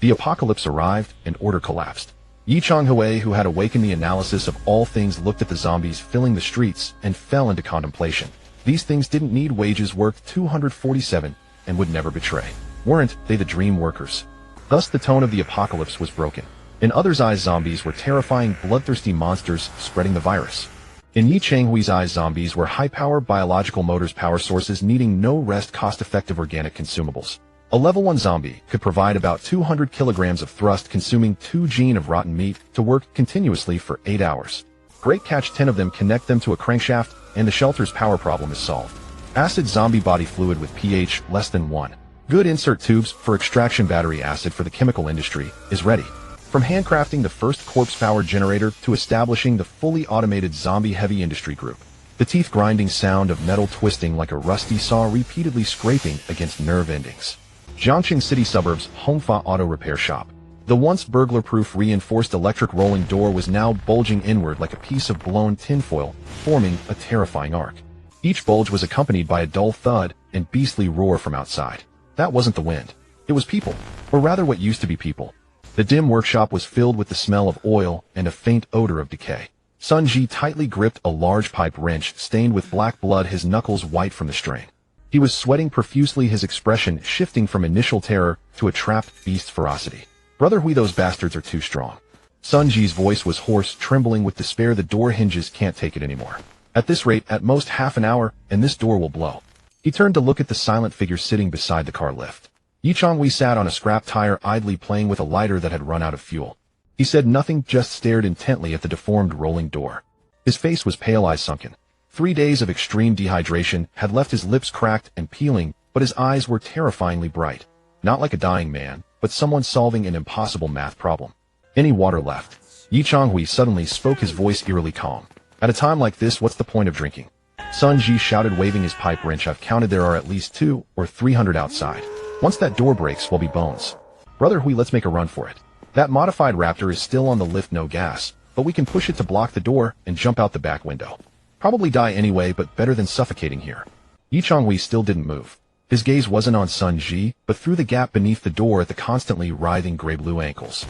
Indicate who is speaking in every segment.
Speaker 1: The apocalypse arrived, and order collapsed. Yi Changhui, who had awakened the analysis of all things, looked at the zombies filling the streets and fell into contemplation. These things didn't need wages worth 247 and would never betray. Weren't they the dream workers? Thus the tone of the apocalypse was broken. In others' eyes, zombies were terrifying, bloodthirsty monsters spreading the virus. In Yi Changhui's eyes, zombies were high-power biological motors, power sources needing no rest, cost-effective organic consumables. A level 1 zombie could provide about 200 kilograms of thrust, consuming 2 genes of rotten meat to work continuously for 8 hours. Great catch, 10 of them connect them to a crankshaft, and the shelter's power problem is solved. Acid zombie body fluid with pH less than 1. Good insert tubes for extraction. Battery acid for the chemical industry is ready. From handcrafting the first corpse power generator to establishing the fully automated zombie heavy industry group. The teeth grinding sound of metal twisting like a rusty saw repeatedly scraping against nerve endings. Jiangqing city suburbs, Hongfa Auto Repair Shop. The once burglar-proof reinforced electric rolling door was now bulging inward like a piece of blown tinfoil, forming a terrifying arc. Each bulge was accompanied by a dull thud and beastly roar from outside. That wasn't the wind. It was people, or rather what used to be people. The dim workshop was filled with the smell of oil and a faint odor of decay. Sun Ji tightly gripped a large pipe wrench stained with black blood, his knuckles white from the strain. He was sweating profusely, his expression shifting from initial terror to a trapped beast's ferocity. Brother Hui, those bastards are too strong. Sun Ji's voice was hoarse, trembling with despair. The door hinges can't take it anymore. At this rate, at most half an hour, and this door will blow. He turned to look at the silent figure sitting beside the car lift. Yi Changhui sat on a scrap tire, idly playing with a lighter that had run out of fuel. He said nothing, just stared intently at the deformed rolling door. His face was pale, eyes sunken. 3 days of extreme dehydration had left his lips cracked and peeling, but his eyes were terrifyingly bright. Not like a dying man, but someone solving an impossible math problem. Any water left? Yi Changhui suddenly spoke, his voice eerily calm. At a time like this, what's the point of drinking? Sun Ji shouted, waving his pipe wrench. I've counted, there are at least 200 or 300 outside. Once that door breaks, we'll be bones. Brother Hui, let's make a run for it. That modified Raptor is still on the lift, no gas, but we can push it to block the door and jump out the back window. Probably die anyway, but better than suffocating here. Yi Changhui still didn't move. His gaze wasn't on Sun Ji, but through the gap beneath the door at the constantly writhing gray-blue ankles.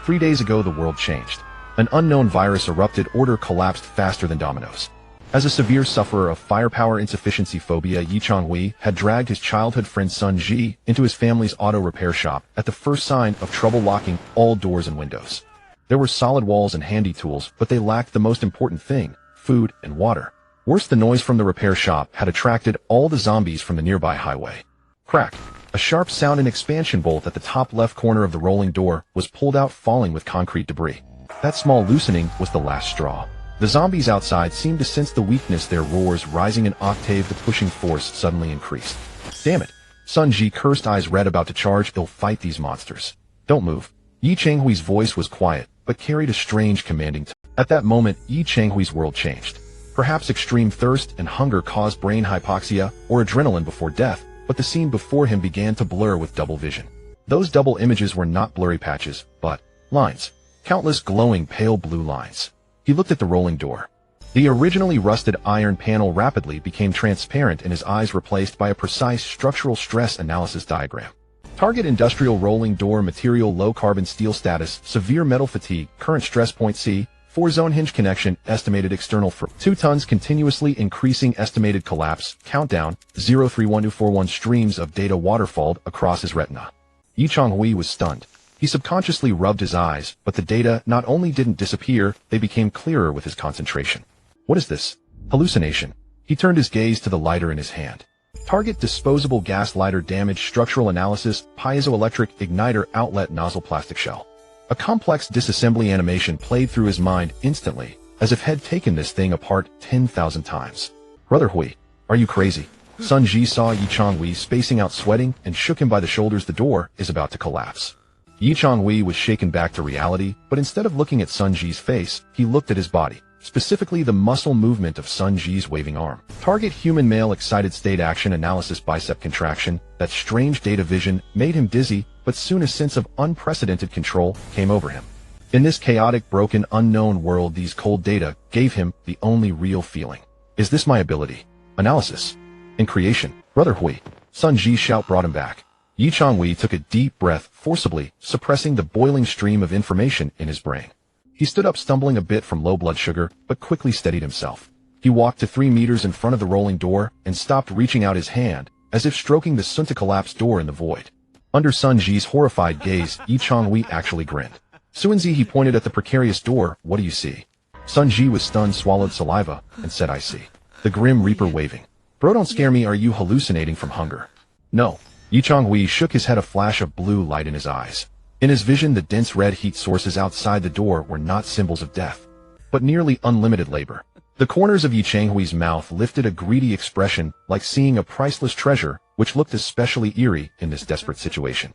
Speaker 1: 3 days ago, the world changed. An unknown virus erupted, order collapsed faster than dominoes. As a severe sufferer of firepower insufficiency phobia, Yi Changhui had dragged his childhood friend Sun Ji into his family's auto repair shop at the first sign of trouble, locking all doors and windows. There were solid walls and handy tools, but they lacked the most important thing, food and water. Worse, the noise from the repair shop had attracted all the zombies from the nearby highway. Crack! A sharp sound. An expansion bolt at the top left corner of the rolling door was pulled out, falling with concrete debris. That small loosening was the last straw. The zombies outside seemed to sense the weakness, their roars rising an octave. The pushing force suddenly increased. Damn it! Sun Ji cursed, eyes red, about to charge. They'll fight these monsters. Don't move. Yi Changhui's voice was quiet, but carried a strange, commanding tone. At that moment, Yi Changhui's world changed. Perhaps extreme thirst and hunger caused brain hypoxia, or adrenaline before death, but the scene before him began to blur with double vision. Those double images were not blurry patches, but lines. Countless glowing pale blue lines. He looked at the rolling door. The originally rusted iron panel rapidly became transparent, and his eyes replaced by a precise structural stress analysis diagram. Target: industrial rolling door material, low carbon steel, status severe metal fatigue, current stress point C, 4-zone hinge connection, estimated external for 2 tons, continuously increasing, estimated collapse, countdown 031241. Streams of data waterfalled across his retina. Yi Changhui was stunned. He subconsciously rubbed his eyes, but the data not only didn't disappear, they became clearer with his concentration. What is this? Hallucination. He turned his gaze to the lighter in his hand. Target: disposable gas lighter, damage, structural analysis, piezoelectric igniter, outlet nozzle, plastic shell. A complex disassembly animation played through his mind instantly, as if he'd taken this thing apart 10,000 times. Brother Hui, are you crazy? Sun Ji saw Yi Changhui spacing out, sweating, and shook him by the shoulders. The door is about to collapse. Yi Changhui was shaken back to reality, but instead of looking at Sun Ji's face, he looked at his body, specifically the muscle movement of Sun Ji's waving arm. Target: human male, excited state, action analysis, bicep contraction. That strange data vision made him dizzy, but soon a sense of unprecedented control came over him. In this chaotic, broken, unknown world, these cold data gave him the only real feeling. Is this my ability? Analysis. In creation. Brother Hui. Sun Ji's shout brought him back. Yi Changhui took a deep breath, forcibly suppressing the boiling stream of information in his brain. He stood up, stumbling a bit from low blood sugar, but quickly steadied himself. He walked to 3 meters in front of the rolling door and stopped, reaching out his hand, as if stroking the soon-to-collapse door in the void. Under Sun Ji's horrified gaze, Yi Changhui actually grinned. Suanzi, he pointed at the precarious door. What do you see? Sun Ji was stunned, swallowed saliva, and said, I see. The Grim Reaper waving. Bro, don't scare me. Are you hallucinating from hunger? No. Yi Changhui shook his head, a flash of blue light in his eyes. In his vision, the dense red heat sources outside the door were not symbols of death, but nearly unlimited labor. The corners of Yi Changhui's mouth lifted a greedy expression, like seeing a priceless treasure, which looked especially eerie in this desperate situation.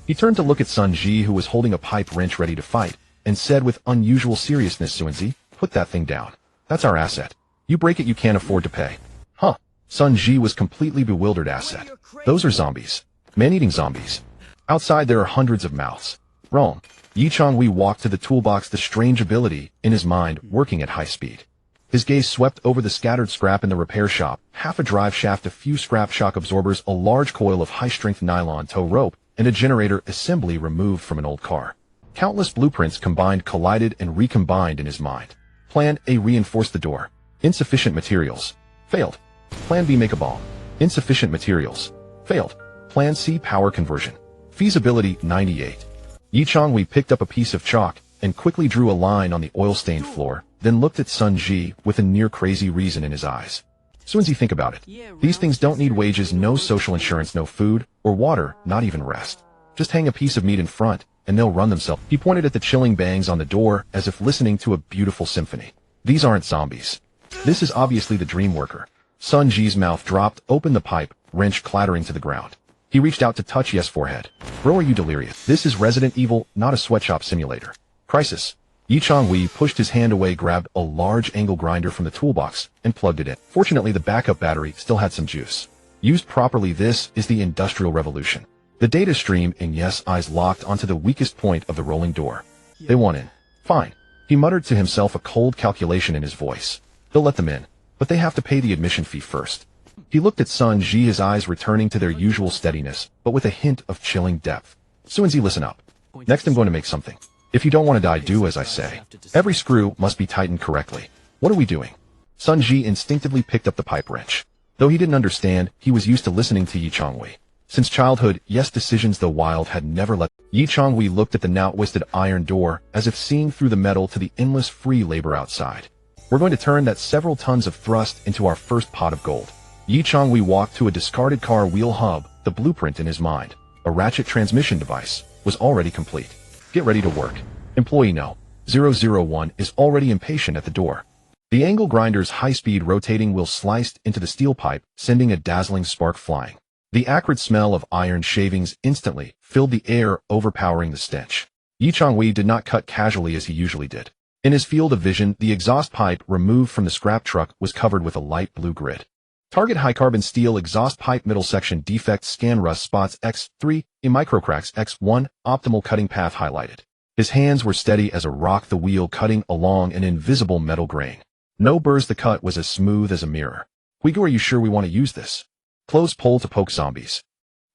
Speaker 1: He turned to look at Sun Ji, who was holding a pipe wrench ready to fight, and said with unusual seriousness, Suanzi, put that thing down. That's our asset. You break it, you can't afford to pay. Huh. Sun Ji was completely bewildered. Asset? Those are zombies. Man-eating zombies. Outside there are hundreds of mouths. Wrong. Yi Changhui walked to the toolbox, the strange ability in his mind working at high speed. His gaze swept over the scattered scrap in the repair shop, half a drive shaft, a few scrap shock absorbers, a large coil of high-strength nylon tow rope, and a generator assembly removed from an old car. Countless blueprints combined, collided, and recombined in his mind. Plan A, reinforce the door. Insufficient materials. Failed. Plan B, make a bomb. Insufficient materials. Failed. Plan C, power conversion. Feasibility 98. Yi Changhui picked up a piece of chalk and quickly drew a line on the oil-stained floor, then looked at Sun Ji with a near-crazy reason in his eyes. Suanzi, think about it. These things don't need wages, no social insurance, no food or water, not even rest. Just hang a piece of meat in front, and they'll run themselves. He pointed at the chilling bangs on the door as if listening to a beautiful symphony. These aren't zombies. This is obviously the dream worker. Sun Ji's mouth dropped open, the pipe wrench clattering to the ground. He reached out to touch Yes' forehead. Bro, are you delirious? This is Resident Evil, not a sweatshop simulator. Crisis. Yi Changhui pushed his hand away, grabbed a large angle grinder from the toolbox, and plugged it in. Fortunately, the backup battery still had some juice. Used properly, this is the Industrial Revolution. The data stream in Yes' eyes locked onto the weakest point of the rolling door. They want in. Fine. He muttered to himself, a cold calculation in his voice. They'll let them in, but they have to pay the admission fee first. He looked at Sun Ji, his eyes returning to their usual steadiness, but with a hint of chilling depth. Suanzi, listen up. Next I'm going to make something. If you don't want to die, do as I say. Every screw must be tightened correctly. What are we doing? Sun Ji instinctively picked up the pipe wrench. Though he didn't understand, he was used to listening to Yi Changhui. Since childhood, Yes' decisions, though wild, had never let. Yi Changhui looked at the now-twisted iron door, as if seeing through the metal to the endless free labor outside. We're going to turn that several tons of thrust into our first pot of gold. Yi Changhui walked to a discarded car wheel hub, the blueprint in his mind. A ratchet transmission device was already complete. Get ready to work. Employee No. 001 is already impatient at the door. The angle grinder's high-speed rotating wheel sliced into the steel pipe, sending a dazzling spark flying. The acrid smell of iron shavings instantly filled the air, overpowering the stench. Yi Changhui did not cut casually as he usually did. In his field of vision, the exhaust pipe removed from the scrap truck was covered with a light blue grid. Target high-carbon steel exhaust pipe, middle section defect, scan rust spots X3, microcracks X1, optimal cutting path highlighted. His hands were steady as a rock, the wheel cutting along an invisible metal grain. No burrs, the cut was as smooth as a mirror. Huigu, are you sure we want to use this? Close pull to poke zombies.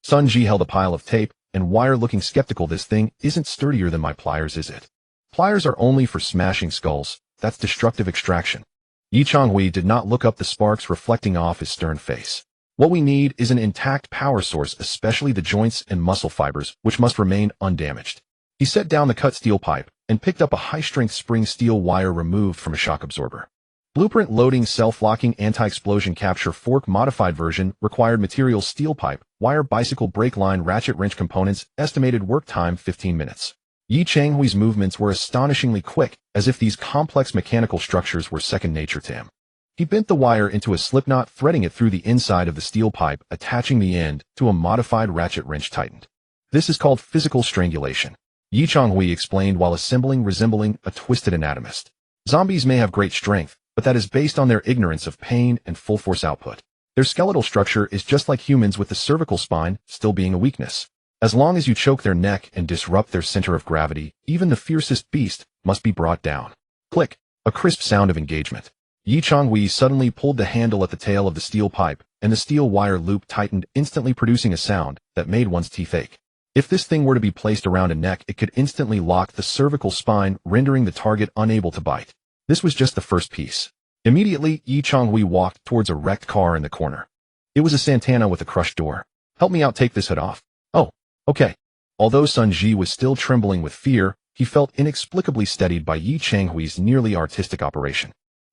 Speaker 1: Sun Ji held a pile of tape and wire, looking skeptical. This thing isn't sturdier than my pliers, is it? Pliers are only for smashing skulls. That's destructive extraction. Yi Changhui did not look up, the sparks reflecting off his stern face. What we need is an intact power source, especially the joints and muscle fibers, which must remain undamaged. He set down the cut steel pipe and picked up a high-strength spring steel wire removed from a shock absorber. Blueprint loading, self-locking, anti-explosion capture fork, modified version, required materials, steel pipe, wire, bicycle brake line, ratchet wrench components, estimated work time 15 minutes. Yi Changhui's movements were astonishingly quick, as if these complex mechanical structures were second nature to him. He bent the wire into a slipknot, threading it through the inside of the steel pipe, attaching the end to a modified ratchet wrench tightened. This is called physical strangulation. Yi Changhui explained while assembling, resembling a twisted anatomist. Zombies may have great strength, but that is based on their ignorance of pain and full force output. Their skeletal structure is just like humans, with the cervical spine still being a weakness. As long as you choke their neck and disrupt their center of gravity, even the fiercest beast must be brought down. Click. A crisp sound of engagement. Yi Changhui suddenly pulled the handle at the tail of the steel pipe, and the steel wire loop tightened, instantly producing a sound that made one's teeth ache. If this thing were to be placed around a neck, it could instantly lock the cervical spine, rendering the target unable to bite. This was just the first piece. Immediately, Yi Changhui walked towards a wrecked car in the corner. It was a Santana with a crushed door. "Help me out, take this hood off." "Oh, okay." Although Sun Ji was still trembling with fear, he felt inexplicably steadied by Yi Changhui's nearly artistic operation.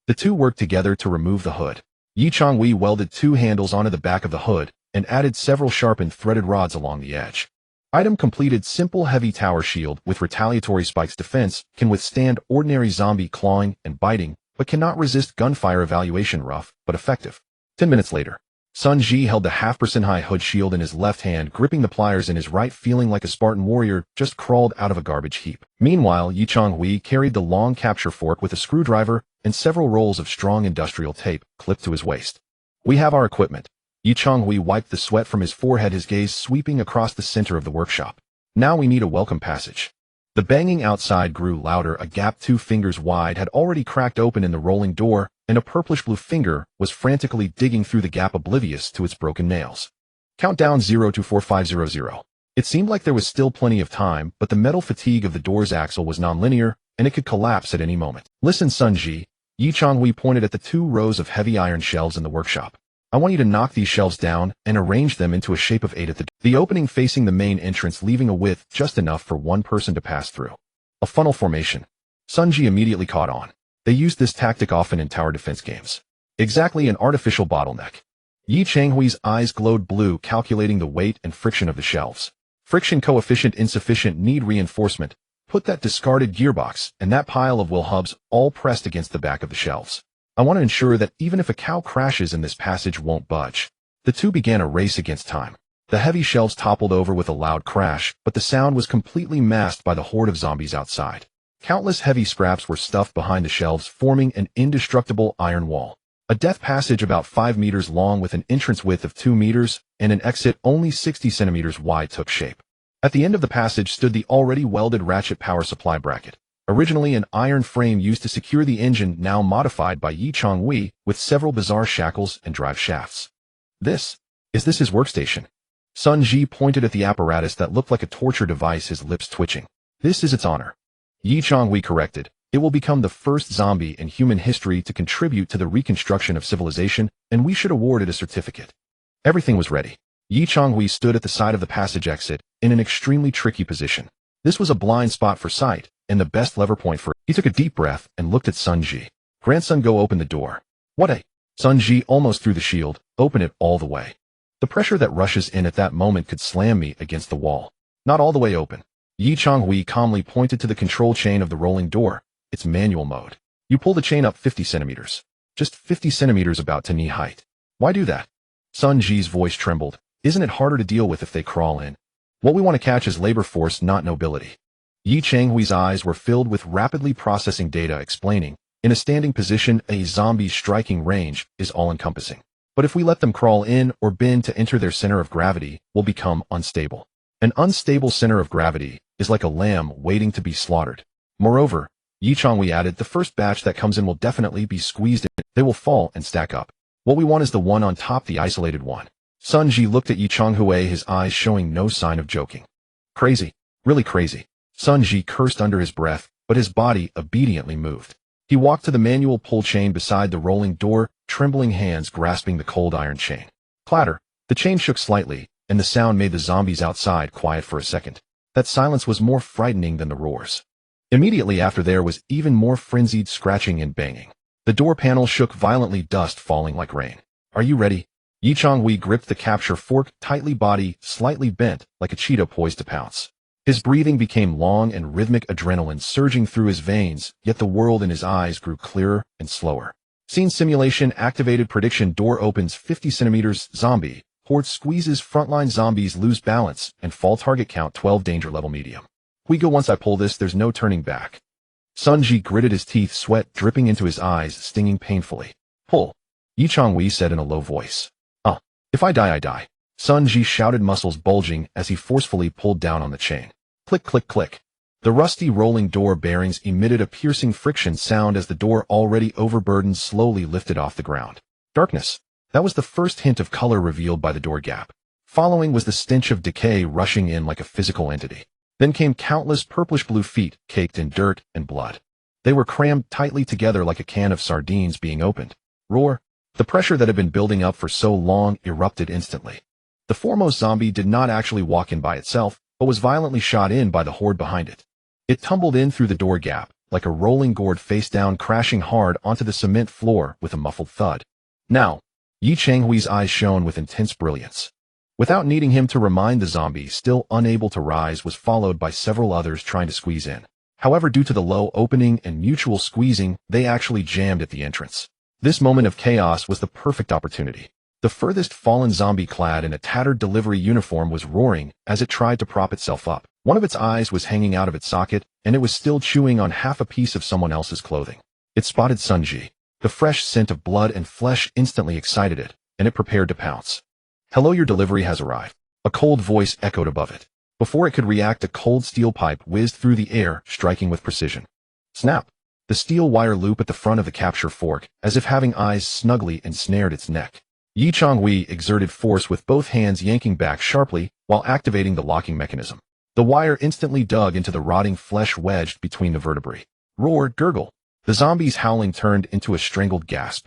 Speaker 1: The two worked together to remove the hood. Yi Changhui welded two handles onto the back of the hood and added several sharpened threaded rods along the edge. Item completed. Simple heavy tower shield with retaliatory spikes. Defense can withstand ordinary zombie clawing and biting, but cannot resist gunfire. Evaluation: rough, but effective. 10 minutes later, Sun Ji held the half-percent high hood shield in his left hand, gripping the pliers in his right, feeling like a Spartan warrior just crawled out of a garbage heap. Meanwhile, Yi Changhui carried the long capture fork with a screwdriver and several rolls of strong industrial tape clipped to his waist. "We have our equipment." Yi Changhui wiped the sweat from his forehead, his gaze sweeping across the center of the workshop. "Now we need a welcome passage." The banging outside grew louder. A gap 2 fingers wide had already cracked open in the rolling door, and a purplish-blue finger was frantically digging through the gap, oblivious to its broken nails. Countdown 0-2-4-5-0-0. It seemed like there was still plenty of time, but the metal fatigue of the door's axle was nonlinear, and it could collapse at any moment. "Listen, Sun Ji," Yi Changhui pointed at the 2 rows of heavy iron shelves in the workshop. "I want you to knock these shelves down and arrange them into a shape of 8 at the opening facing the main entrance, leaving a width just enough for one person to pass through. A funnel formation." Sun Ji immediately caught on. They used this tactic often in tower defense games. Exactly, an artificial bottleneck. Yi Changhui's eyes glowed blue, calculating the weight and friction of the shelves. Friction coefficient insufficient, need reinforcement. Put that discarded gearbox and that pile of wheel hubs all pressed against the back of the shelves. I want to ensure that even if a cow crashes in this passage, won't budge. The two began a race against time. The heavy shelves toppled over with a loud crash, but the sound was completely masked by the horde of zombies outside. Countless heavy scraps were stuffed behind the shelves, forming an indestructible iron wall. A death passage about 5 meters long with an entrance width of 2 meters and an exit only 60 centimeters wide took shape. At the end of the passage stood the already welded ratchet power supply bracket. Originally an iron frame used to secure the engine, now modified by Yi Changhui with several bizarre shackles and drive shafts. Is this his workstation? Sun Ji pointed at the apparatus that looked like a torture device, his lips twitching. "This is its honor," Yi Changhui corrected. "It will become the first zombie in human history to contribute to the reconstruction of civilization, and we should award it a certificate." Everything was ready. Yi Changhui stood at the side of the passage exit, in an extremely tricky position. This was a blind spot for sight, and the best lever point for it. He took a deep breath and looked at Sun Ji. "Grandson, go open the door." "What a—" Sun Ji almost threw the shield. "Open it all the way." The pressure that rushes in at that moment could slam me against the wall. "Not all the way open." Yi Changhui calmly pointed to the control chain of the rolling door. "It's manual mode. You pull the chain up 50 centimeters. Just 50 centimeters, about to knee height." "Why do that?" Sun Ji's voice trembled. "Isn't it harder to deal with if they crawl in? What we want to catch is labor force, not nobility." Yi Changhui's eyes were filled with rapidly processing data, explaining, "In a standing position, a zombie's striking range is all-encompassing. But if we let them crawl in or bend to enter their center of gravity, will become unstable. An unstable center of gravity is like a lamb waiting to be slaughtered. Moreover," Yi Changhui added, "the first batch that comes in will definitely be squeezed in. They will fall and stack up. What we want is the one on top, the isolated one." Sun Ji looked at Yi Changhui, his eyes showing no sign of joking. "Crazy. Really crazy." Sun Ji cursed under his breath, but his body obediently moved. He walked to the manual pull chain beside the rolling door, trembling hands grasping the cold iron chain. Clatter. The chain shook slightly, and the sound made the zombies outside quiet for a second. That silence was more frightening than the roars. Immediately after, there was even more frenzied scratching and banging. The door panel shook violently, dust falling like rain. "Are you ready?" Yi Changhui gripped the capture fork tightly, body slightly bent like a cheetah poised to pounce. His breathing became long and rhythmic, adrenaline surging through his veins, yet the world in his eyes grew clearer and slower. Scene simulation activated. Prediction: door opens 50 centimeters. Zombie horde squeezes frontline. Zombies lose balance and fall. Target count 12. Danger level medium. We go. Once I pull this, there's no turning back. Sun Ji gritted his teeth, sweat dripping into his eyes, stinging painfully. "Pull," Yi Changhui said in a low voice. If I die, I die," Sun Ji shouted, muscles bulging as he forcefully pulled down on the chain. Click, click, click. The rusty rolling door bearings emitted a piercing friction sound as the door, already overburdened, slowly lifted off the ground. Darkness. That was the first hint of color revealed by the door gap. Following was the stench of decay rushing in like a physical entity. Then came countless purplish-blue feet caked in dirt and blood. They were crammed tightly together like a can of sardines being opened. Roar. The pressure that had been building up for so long erupted instantly. The foremost zombie did not actually walk in by itself, but was violently shot in by the horde behind it. It tumbled in through the door gap, like a rolling gourd face down, crashing hard onto the cement floor with a muffled thud. Now, Yi Changhui's eyes shone with intense brilliance. Without needing him to remind, the zombie, still unable to rise, was followed by several others trying to squeeze in. However, due to the low opening and mutual squeezing, they actually jammed at the entrance. This moment of chaos was the perfect opportunity. The furthest fallen zombie, clad in a tattered delivery uniform, was roaring as it tried to prop itself up. One of its eyes was hanging out of its socket, and it was still chewing on half a piece of someone else's clothing. It spotted Sun Ji. The fresh scent of blood and flesh instantly excited it, and it prepared to pounce. "Hello, your delivery has arrived." A cold voice echoed above it. Before it could react, a cold steel pipe whizzed through the air, striking with precision. Snap! The steel wire loop at the front of the capture fork, as if having eyes, snugly ensnared its neck. Yi Changhui exerted force with both hands, yanking back sharply while activating the locking mechanism. The wire instantly dug into the rotting flesh wedged between the vertebrae. Roar, gurgle. The zombie's howling turned into a strangled gasp.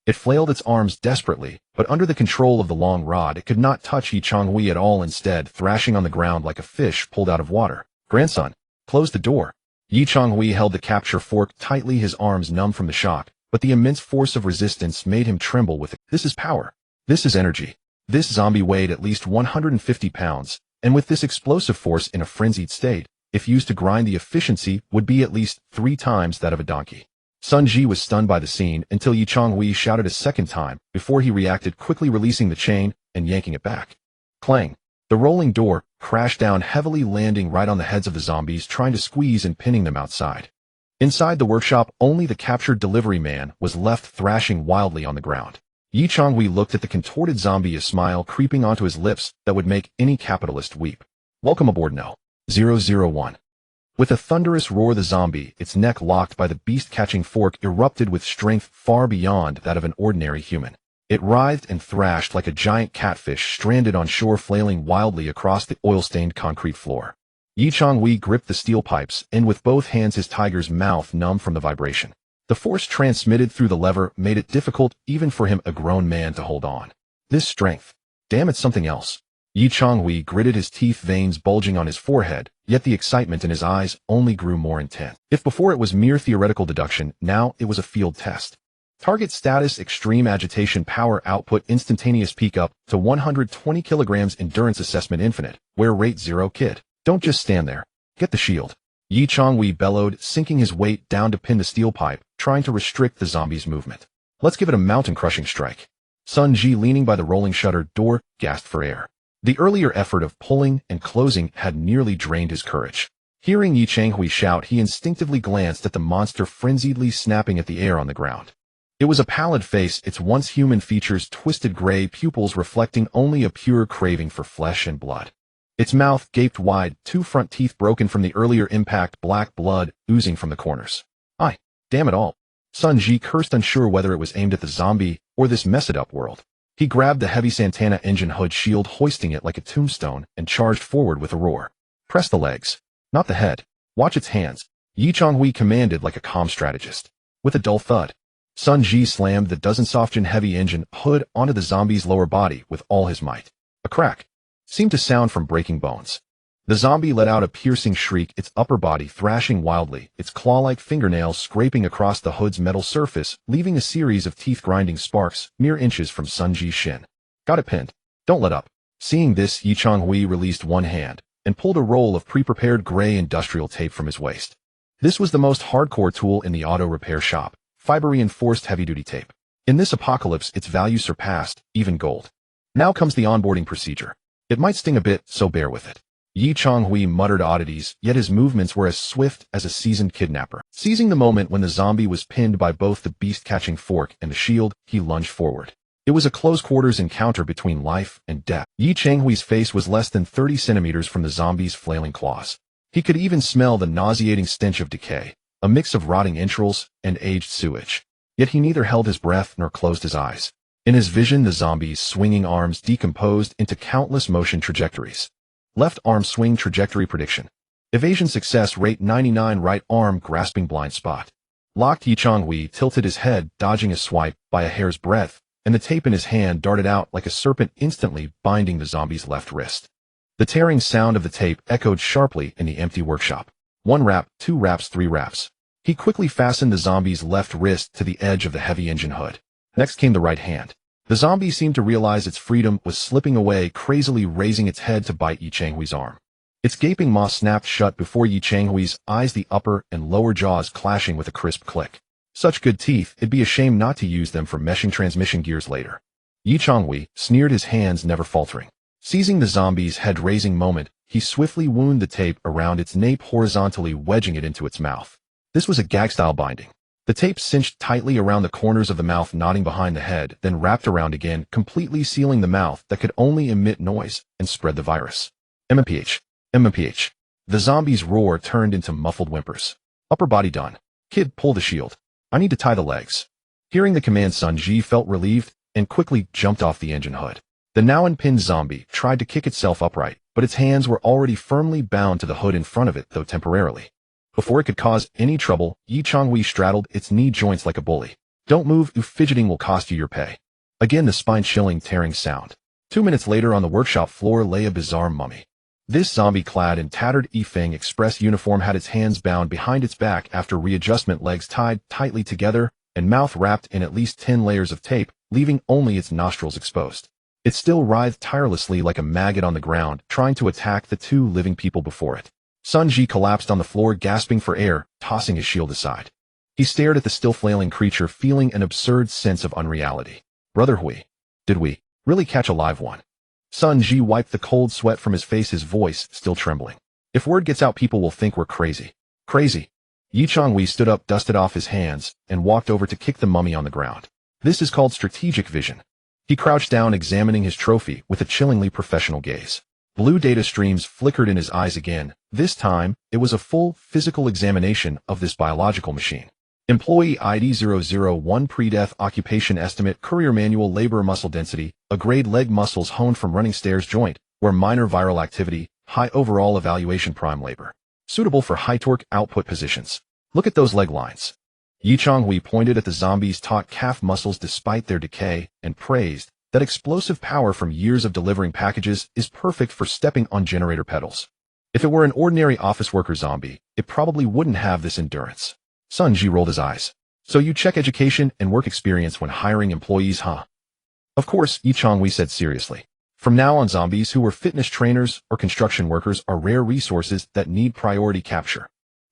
Speaker 1: It flailed its arms desperately, but under the control of the long rod, it could not touch Yi Changhui at all, instead thrashing on the ground like a fish pulled out of water. "Grandson, close the door." Yi Changhui held the capture fork tightly, his arms numb from the shock, but the immense force of resistance made him tremble with it. This is power. This is energy. This zombie weighed at least 150 pounds, and with this explosive force in a frenzied state, if used to grind, the efficiency would be at least 3 times that of a donkey. Sun Ji was stunned by the scene until Yi Changhui shouted a second time before he reacted, quickly releasing the chain and yanking it back. Clang! The rolling door crashed down heavily, landing right on the heads of the zombies trying to squeeze and pinning them outside. Inside the workshop, only the captured delivery man was left thrashing wildly on the ground. Yi Changhui looked at the contorted zombie, a smile creeping onto his lips that would make any capitalist weep. "Welcome aboard, No. 001. With a thunderous roar, the zombie, its neck locked by the beast-catching fork, erupted with strength far beyond that of an ordinary human. It writhed and thrashed like a giant catfish stranded on shore, flailing wildly across the oil-stained concrete floor. Yi Changhui gripped the steel pipes, and with both hands, his tiger's mouth numb from the vibration. The force transmitted through the lever made it difficult even for him, a grown man, to hold on. This strength. Damn, it's something else. Yi Changhui gritted his teeth, veins bulging on his forehead, yet the excitement in his eyes only grew more intense. If before it was mere theoretical deduction, now it was a field test. Target status: extreme agitation, power output instantaneous, peak up to 120 kilograms, endurance assessment infinite, wear rate 0. Kid, don't just stand there. Get the shield. Yi Changhui bellowed, sinking his weight down to pin the steel pipe, trying to restrict the zombie's movement. "Let's give it a mountain-crushing strike." Sun Ji, leaning by the rolling shutter door, gasped for air. The earlier effort of pulling and closing had nearly drained his courage. Hearing Yi Changhui shout, he instinctively glanced at the monster frenziedly snapping at the air on the ground. It was a pallid face, its once human features twisted gray, pupils reflecting only a pure craving for flesh and blood. Its mouth gaped wide, 2 front teeth broken from the earlier impact, black blood oozing from the corners. "Aye, damn it all." Sun Ji cursed, unsure whether it was aimed at the zombie or this messed-up world. He grabbed the heavy Santana engine hood shield, hoisting it like a tombstone, and charged forward with a roar. "Press the legs, not the head. Watch its hands," Yi Changhui commanded like a calm strategist. With a dull thud, Sun Ji slammed the dozen-soft heavy engine hood onto the zombie's lower body with all his might. A crack seemed to sound from breaking bones. The zombie let out a piercing shriek, its upper body thrashing wildly, its claw-like fingernails scraping across the hood's metal surface, leaving a series of teeth-grinding sparks mere inches from Sun Ji's shin. "Got it pinned. Don't let up." Seeing this, Yi Changhui released one hand and pulled a roll of pre-prepared gray industrial tape from his waist. This was the most hardcore tool in the auto repair shop, fiber-reinforced heavy-duty tape. In this apocalypse, its value surpassed even gold. Now comes the onboarding procedure. It might sting a bit, so bear with it. Yi Changhui muttered oddities, yet his movements were as swift as a seasoned kidnapper. Seizing the moment when the zombie was pinned by both the beast-catching fork and the shield, he lunged forward. It was a close-quarters encounter between life and death. Yi Changhui's face was less than 30 centimeters from the zombie's flailing claws. He could even smell the nauseating stench of decay, a mix of rotting entrails and aged sewage. Yet he neither held his breath nor closed his eyes. In his vision, the zombie's swinging arms decomposed into countless motion trajectories. Left arm swing trajectory prediction. Evasion success rate 99. Right arm grasping blind spot. Locked. Yichang tilted his head, dodging a swipe by a hair's breadth, and the tape in his hand darted out like a serpent, instantly binding the zombie's left wrist. The tearing sound of the tape echoed sharply in the empty workshop. 1 wrap, 2 wraps, 3 wraps. He quickly fastened the zombie's left wrist to the edge of the heavy engine hood. Next came the right hand. The zombie seemed to realize its freedom was slipping away, crazily raising its head to bite Yichanghui's arm. Its gaping maw snapped shut before Yichanghui's eyes, the upper and lower jaws clashing with a crisp click. Such good teeth, it'd be a shame not to use them for meshing transmission gears later. Yichanghui sneered, his hands never faltering. Seizing the zombie's head-raising moment, he swiftly wound the tape around its nape, horizontally wedging it into its mouth. This was a gag-style binding. The tape cinched tightly around the corners of the mouth, knotting behind the head, then wrapped around again, completely sealing the mouth that could only emit noise and spread the virus. MMPH. MMPH. The zombie's roar turned into muffled whimpers. Upper body done. Kid, pull the shield. I need to tie the legs. Hearing the command, Sun Ji felt relieved and quickly jumped off the engine hood. The now unpinned zombie tried to kick itself upright, but its hands were already firmly bound to the hood in front of it, though temporarily. Before it could cause any trouble, Yichanghui straddled its knee joints like a bully. Don't move, fidgeting will cost you your pay. Again the spine-chilling, tearing sound. 2 minutes later, on the workshop floor lay a bizarre mummy. This zombie, clad in tattered 𝓃 Express uniform, had its hands bound behind its back after readjustment, legs tied tightly together, and mouth wrapped in at least 10 layers of tape, leaving only its nostrils exposed. It still writhed tirelessly like a maggot on the ground, trying to attack the 2 living people before it. Sun Ji collapsed on the floor, gasping for air, tossing his shield aside. He stared at the still flailing creature, feeling an absurd sense of unreality. Brother Hui, did we really catch a live one? Sun Ji wiped the cold sweat from his face, his voice still trembling. If word gets out, people will think we're crazy. Crazy. Yichanghui stood up, dusted off his hands, and walked over to kick the mummy on the ground. This is called strategic vision. He crouched down, examining his trophy with a chillingly professional gaze. Blue data streams flickered in his eyes again. This time, it was a full physical examination of this biological machine. Employee ID 001, pre-death occupation estimate, courier manual, labor muscle density, a grade, leg muscles honed from running stairs, joint, where minor viral activity, high overall evaluation, prime labor. Suitable for high torque output positions. Look at those leg lines. Yichanghui pointed at the zombie's taut calf muscles despite their decay and praised that explosive power from years of delivering packages is perfect for stepping on generator pedals. If it were an ordinary office worker zombie, it probably wouldn't have this endurance. Sun Ji rolled his eyes. So you check education and work experience when hiring employees, huh? Of course, Yichanghui said seriously. From now on, zombies who are fitness trainers or construction workers are rare resources that need priority capture.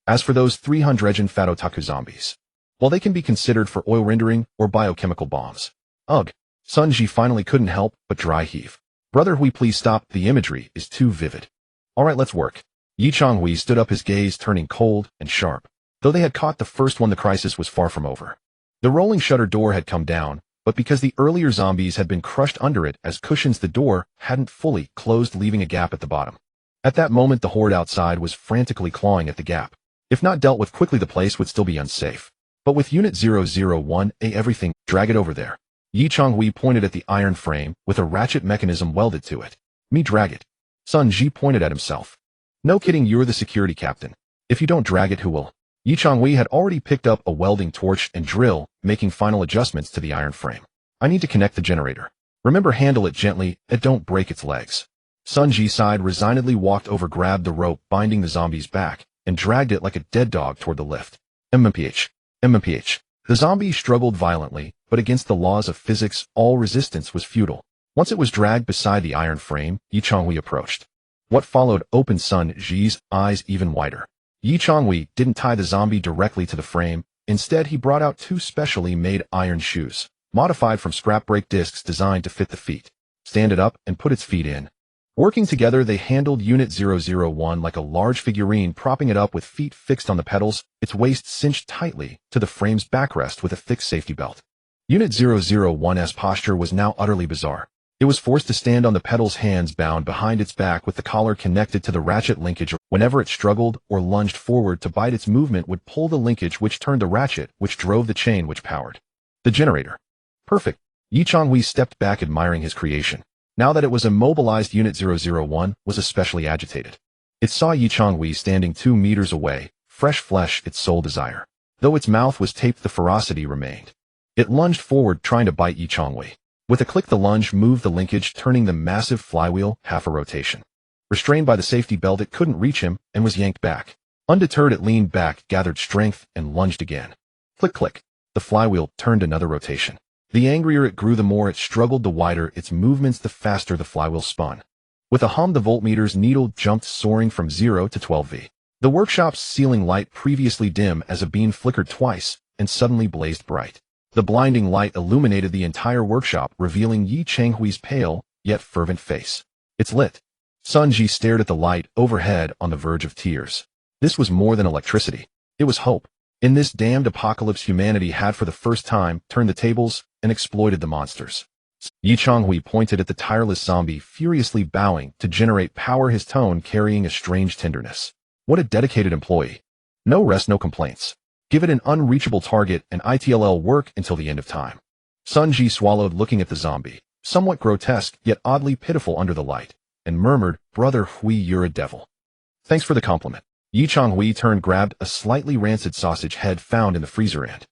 Speaker 1: As for those 300 Fatotaku zombies, well, they can be considered for oil rendering or biochemical bombs. Ugh. Sun Ji finally couldn't help but dry heave. Brother Hui, please stop, the imagery is too vivid. Alright, let's work. Yichanghui stood up, his gaze turning cold and sharp. Though they had caught the first one, the crisis was far from over. The rolling shutter door had come down, but because the earlier zombies had been crushed under it as cushions, the door hadn't fully closed, leaving a gap at the bottom. At that moment, the horde outside was frantically clawing at the gap. If not dealt with quickly, the place would still be unsafe. But with Unit 001, everything, drag it over there. Yichanghui pointed at the iron frame with a ratchet mechanism welded to it. Me drag it. Sun Ji pointed at himself. No kidding, you're the security captain. If you don't drag it, who will? Yichanghui had already picked up a welding torch and drill, making final adjustments to the iron frame. I need to connect the generator. Remember, handle it gently and don't break its legs. Sun Ji sighed, resignedly walked over, grabbed the rope binding the zombie's back, and dragged it like a dead dog toward the lift. MMPH. MMPH. The zombie struggled violently, but against the laws of physics, all resistance was futile. Once it was dragged beside the iron frame, Yichanghui approached. What followed opened Sun Ji's eyes even wider. Yichanghui didn't tie the zombie directly to the frame. Instead, he brought out 2 specially made iron shoes, modified from scrap brake discs designed to fit the feet. Stand it up and put its feet in. Working together, they handled Unit 001 like a large figurine, propping it up with feet fixed on the pedals, its waist cinched tightly to the frame's backrest with a thick safety belt. Unit 001's posture was now utterly bizarre. It was forced to stand on the pedals, hands bound behind its back with the collar connected to the ratchet linkage. Whenever it struggled or lunged forward to bite, its movement would pull the linkage, which turned the ratchet, which drove the chain, which powered the generator. Perfect. Yi Changhui stepped back, admiring his creation. Now that it was immobilized, Unit 001 was especially agitated. It saw Yi Changhui standing 2 meters away, fresh flesh its sole desire. Though its mouth was taped, the ferocity remained. It lunged forward, trying to bite Yi Changhui. With a click, the lunge moved the linkage, turning the massive flywheel half a rotation. Restrained by the safety belt, it couldn't reach him and was yanked back. Undeterred, it leaned back, gathered strength, and lunged again. Click, click. The flywheel turned another rotation. The angrier it grew, the more it struggled, the wider its movements, the faster the flywheel spun. With a hum, the voltmeter's needle jumped, soaring from 0 to 12V. The workshop's ceiling light, previously dim as a beam, flickered twice and suddenly blazed bright. The blinding light illuminated the entire workshop, revealing Yi Changhui's pale, yet fervent face. It's lit. Sun Ji stared at the light overhead on the verge of tears. This was more than electricity. It was hope. In this damned apocalypse, humanity had for the first time turned the tables and exploited the monsters. Yi Changhui pointed at the tireless zombie, furiously bowing to generate power, his tone carrying a strange tenderness. What a dedicated employee. No rest, no complaints. Give it an unreachable target and it'll work until the end of time. Sun Ji swallowed, looking at the zombie, somewhat grotesque yet oddly pitiful under the light, and murmured, "Brother Hui, you're a devil." "Thanks for the compliment." Yi Changhui turned, grabbed a slightly rancid sausage head found in the freezer and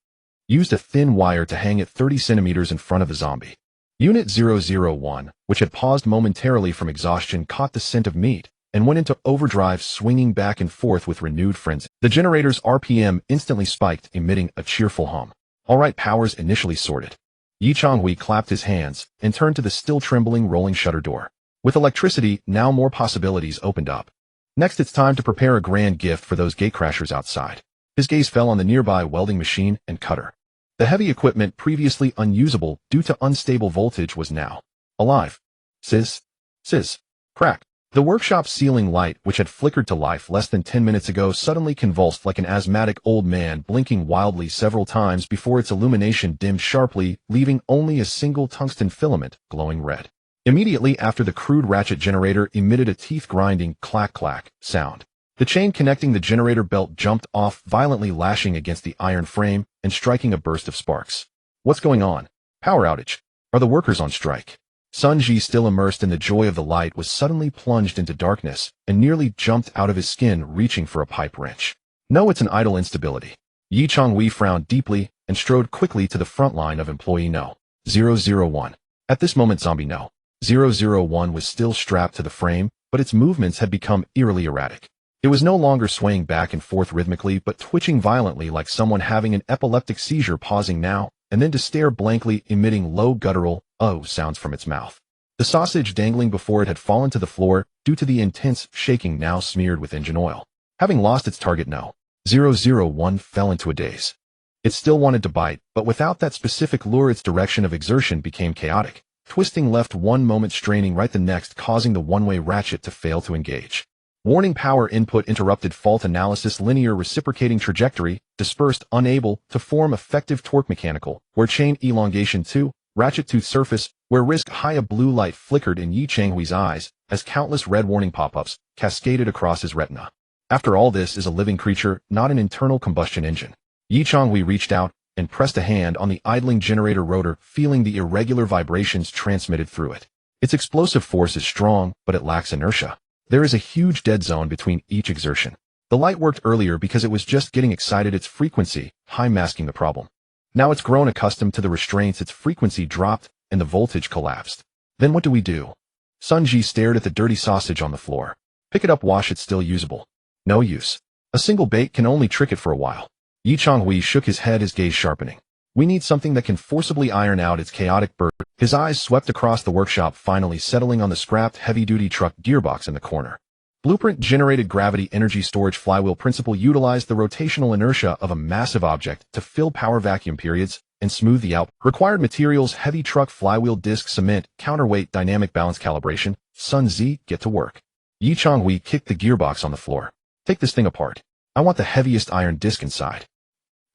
Speaker 1: used a thin wire to hang it 30 centimeters in front of the zombie. Unit 001, which had paused momentarily from exhaustion, caught the scent of meat and went into overdrive, swinging back and forth with renewed frenzy. The generator's RPM instantly spiked, emitting a cheerful hum. All right, powers initially sorted. Yi Changhui clapped his hands and turned to the still trembling rolling shutter door. With electricity, now more possibilities opened up. Next, it's time to prepare a grand gift for those gatecrashers outside. His gaze fell on the nearby welding machine and cutter. The heavy equipment, previously unusable due to unstable voltage, was now alive. Sizz, sizz, crack. The workshop's ceiling light, which had flickered to life less than 10 minutes ago, suddenly convulsed like an asthmatic old man, blinking wildly several times before its illumination dimmed sharply, leaving only a single tungsten filament glowing red. Immediately after, the crude ratchet generator emitted a teeth-grinding clack-clack sound. The chain connecting the generator belt jumped off, violently lashing against the iron frame and striking a burst of sparks. What's going on? Power outage. Are the workers on strike? Sun Ji, still immersed in the joy of the light, was suddenly plunged into darkness and nearly jumped out of his skin, reaching for a pipe wrench. No, it's an idle instability. Yi Changhui frowned deeply and strode quickly to the front line of employee No. 001. At this moment, zombie No. 001 was still strapped to the frame, but its movements had become eerily erratic. It was no longer swaying back and forth rhythmically, but twitching violently like someone having an epileptic seizure, pausing now and then to stare blankly, emitting low guttural "oh" sounds from its mouth. The sausage dangling before it had fallen to the floor due to the intense shaking, now smeared with engine oil. Having lost its target, No. 001 fell into a daze. It still wanted to bite, but without that specific lure, its direction of exertion became chaotic, twisting left one moment, straining right the next, causing the one-way ratchet to fail to engage. Warning: power input interrupted, fault analysis, linear reciprocating trajectory dispersed, unable to form effective torque, mechanical, where chain elongation 2, ratchet tooth surface, where risk high. A blue light flickered in Yi Changhui's eyes as countless red warning pop-ups cascaded across his retina. After all, this is a living creature, not an internal combustion engine. Yi Changhui reached out and pressed a hand on the idling generator rotor, feeling the irregular vibrations transmitted through it. Its explosive force is strong, but it lacks inertia. There is a huge dead zone between each exertion. The light worked earlier because it was just getting excited, its frequency high, masking the problem. Now it's grown accustomed to the restraints, its frequency dropped and the voltage collapsed. Then what do we do? Sun Ji stared at the dirty sausage on the floor. Pick it up, wash it, still usable. No use. A single bait can only trick it for a while. Yi Changhui shook his head, his gaze sharpening. We need something that can forcibly iron out its chaotic burst. His eyes swept across the workshop, finally settling on the scrapped heavy-duty truck gearbox in the corner. Blueprint-generated gravity energy storage flywheel principle utilized the rotational inertia of a massive object to fill power vacuum periods and smooth the output. Required materials: heavy truck flywheel disc, cement, counterweight, dynamic balance calibration. Sun Zi, get to work. Yi Changhui kicked the gearbox on the floor. Take this thing apart. I want the heaviest iron disc inside.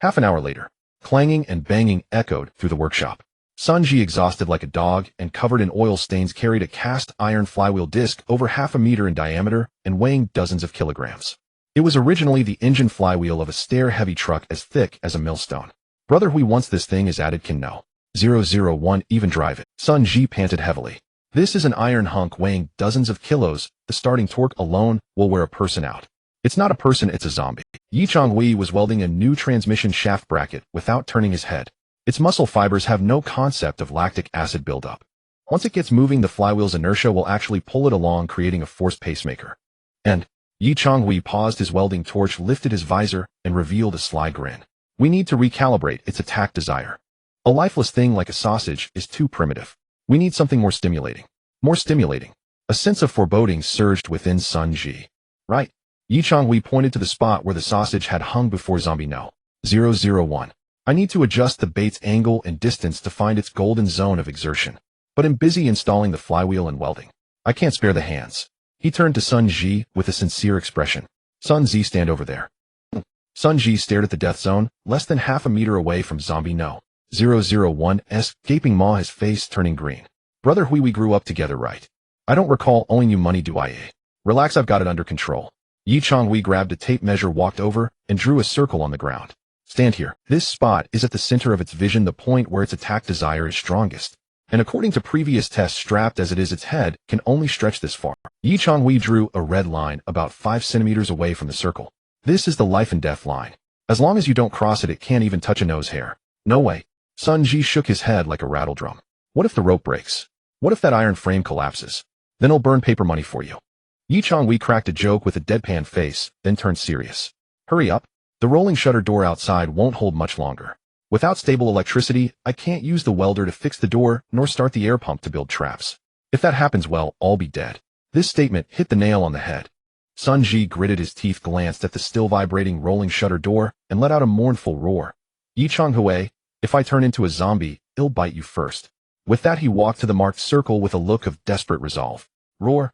Speaker 1: Half an hour later, clanging and banging echoed through the workshop. Sunji, exhausted like a dog and covered in oil stains, carried a cast iron flywheel disc over half a meter in diameter and weighing dozens of kilograms. It was originally the engine flywheel of a stair-heavy truck as thick as a millstone. Brother, who wants this thing is added can know. 001 even drive it. Sunji panted heavily. This is an iron hunk weighing dozens of kilos. The starting torque alone will wear a person out. It's not a person, it's a zombie. Yi Chonghui was welding a new transmission shaft bracket without turning his head. Its muscle fibers have no concept of lactic acid buildup. Once it gets moving, the flywheel's inertia will actually pull it along, creating a forced pacemaker. And Yi Chonghui paused his welding torch, lifted his visor, and revealed a sly grin. We need to recalibrate its attack desire. A lifeless thing like a sausage is too primitive. We need something more stimulating. More stimulating. A sense of foreboding surged within Sun Ji. Right. Yi Chonghui pointed to the spot where the sausage had hung before zombie no. 001. I need to adjust the bait's angle and distance to find its golden zone of exertion. But I'm busy installing the flywheel and welding. I can't spare the hands. He turned to Sun Ji with a sincere expression. Sun Ji, stand over there. Sun Ji stared at the death zone, less than half a meter away from zombie no. 001's gaping maw, his face turning green. Brother Hui, we grew up together, right? I don't recall owing you money, do I? Relax, I've got it under control. Yi Chonghui grabbed a tape measure, walked over, and drew a circle on the ground. Stand here. This spot is at the center of its vision, the point where its attack desire is strongest. And according to previous tests, strapped as it is, its head can only stretch this far. Yi Chonghui drew a red line about 5 centimeters away from the circle. This is the life and death line. As long as you don't cross it, it can't even touch a nose hair. No way. Sun Ji shook his head like a rattle drum. What if the rope breaks? What if that iron frame collapses? Then I'll burn paper money for you. Yi Chonghui cracked a joke with a deadpan face, then turned serious. Hurry up. The rolling shutter door outside won't hold much longer. Without stable electricity, I can't use the welder to fix the door, nor start the air pump to build traps. If that happens, well, I'll be dead. This statement hit the nail on the head. Sun Ji gritted his teeth, glanced at the still vibrating rolling shutter door, and let out a mournful roar. Yi Chonghui, if I turn into a zombie, I'll bite you first. With that, he walked to the marked circle with a look of desperate resolve. Roar.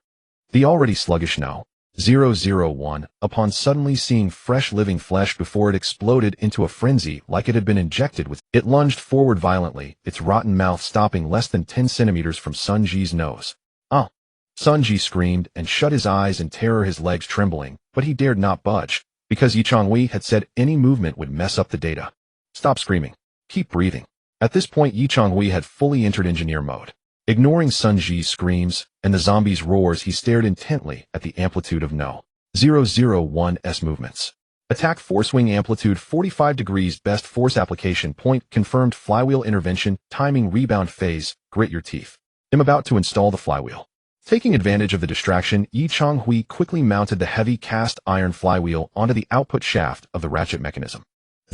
Speaker 1: The already sluggish no. 001, upon suddenly seeing fresh living flesh before it exploded into a frenzy like it had been injected with, it lunged forward violently, its rotten mouth stopping less than 10 centimeters from Sun Ji's nose. Ah! Sun Ji screamed and shut his eyes in terror, his legs trembling, but he dared not budge, because Yi Chonghui had said any movement would mess up the data. Stop screaming. Keep breathing. At this point, Yi Chonghui had fully entered engineer mode. Ignoring Sun Ji's screams and the zombie's roars, he stared intently at the amplitude of no. 001's movements. Attack force swing amplitude 45 degrees, best force application point confirmed, flywheel intervention, timing rebound phase, grit your teeth. I'm about to install the flywheel. Taking advantage of the distraction, Yi Chonghui quickly mounted the heavy cast iron flywheel onto the output shaft of the ratchet mechanism.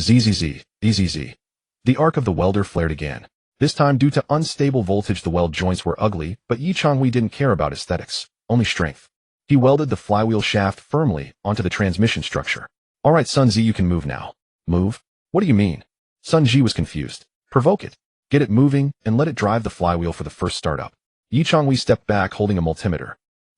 Speaker 1: Zzz. The arc of the welder flared again. This time, due to unstable voltage, the weld joints were ugly, but Yi Chonghui didn't care about aesthetics, only strength. He welded the flywheel shaft firmly onto the transmission structure. All right, Sun Ji, you can move now. Move? What do you mean? Sun Ji was confused. Provoke it. Get it moving, and let it drive the flywheel for the first startup. Yi Chonghui stepped back, holding a multimeter.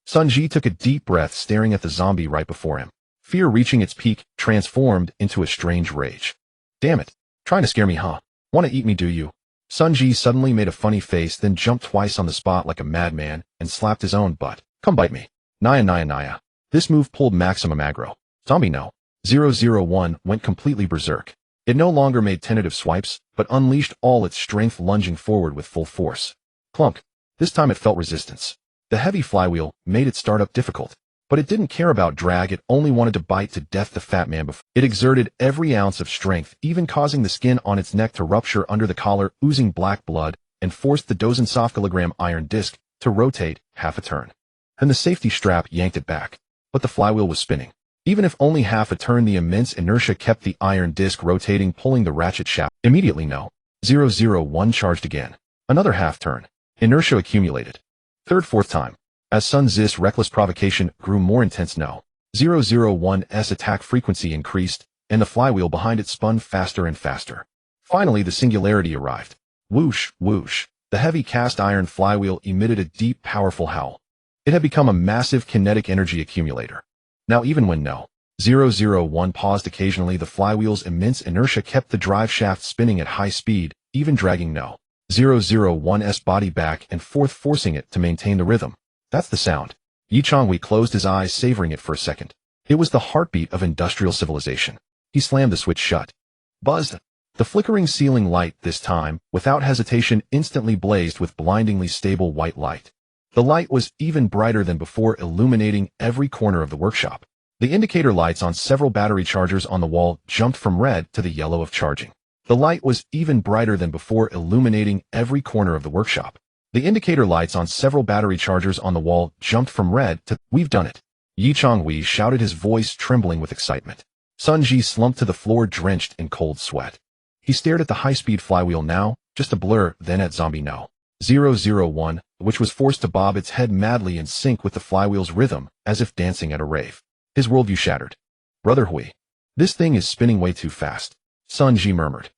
Speaker 1: Sun Ji took a deep breath, staring at the zombie right before him. Fear reaching its peak, transformed into a strange rage. Damn it. Trying to scare me, huh? Want to eat me, do you? Sun Ji suddenly made a funny face, then jumped twice on the spot like a madman and slapped his own butt. Come bite me. Naya. This move pulled maximum aggro. Zombie no. 001 went completely berserk. It no longer made tentative swipes, but unleashed all its strength, lunging forward with full force. Clunk. This time it felt resistance. The heavy flywheel made its startup difficult, but it didn't care about drag. It only wanted to bite to death the fat man before. It exerted every ounce of strength, even causing the skin on its neck to rupture under the collar, oozing black blood, and forced the kilogram iron disc to rotate half a turn. And the safety strap yanked it back. But the flywheel was spinning. Even if only half a turn, the immense inertia kept the iron disc rotating, pulling the ratchet shaft. Immediately no. 001 charged again. Another half turn. Inertia accumulated. Third, fourth time. As Sun Ji's reckless provocation grew more intense, no. 001's attack frequency increased, and the flywheel behind it spun faster and faster. Finally, the singularity arrived. Whoosh, whoosh. The heavy cast iron flywheel emitted a deep, powerful howl. It had become a massive kinetic energy accumulator. Now, even when no. 001 paused occasionally, the flywheel's immense inertia kept the drive shaft spinning at high speed, even dragging no. 001's body back and forth, forcing it to maintain the rhythm. That's the sound. Yi Changhui closed his eyes, savoring it for a second. It was the heartbeat of industrial civilization. He slammed the switch shut. Buzzed. The flickering ceiling light, this time, without hesitation, instantly blazed with blindingly stable white light. The light was even brighter than before, illuminating every corner of the workshop. The indicator lights on several battery chargers on the wall jumped from red to the yellow of charging. The light was even brighter than before, illuminating every corner of the workshop. The indicator lights on several battery chargers on the wall jumped from red to, "We've done it!" Yi Changhui shouted, his voice trembling with excitement. Sun Ji slumped to the floor, drenched in cold sweat. He stared at the high-speed flywheel, now just a blur, then at Zombie No. 001, which was forced to bob its head madly in sync with the flywheel's rhythm, as if dancing at a rave. His worldview shattered. "Brother Hui, this thing is spinning way too fast," Sun Ji murmured.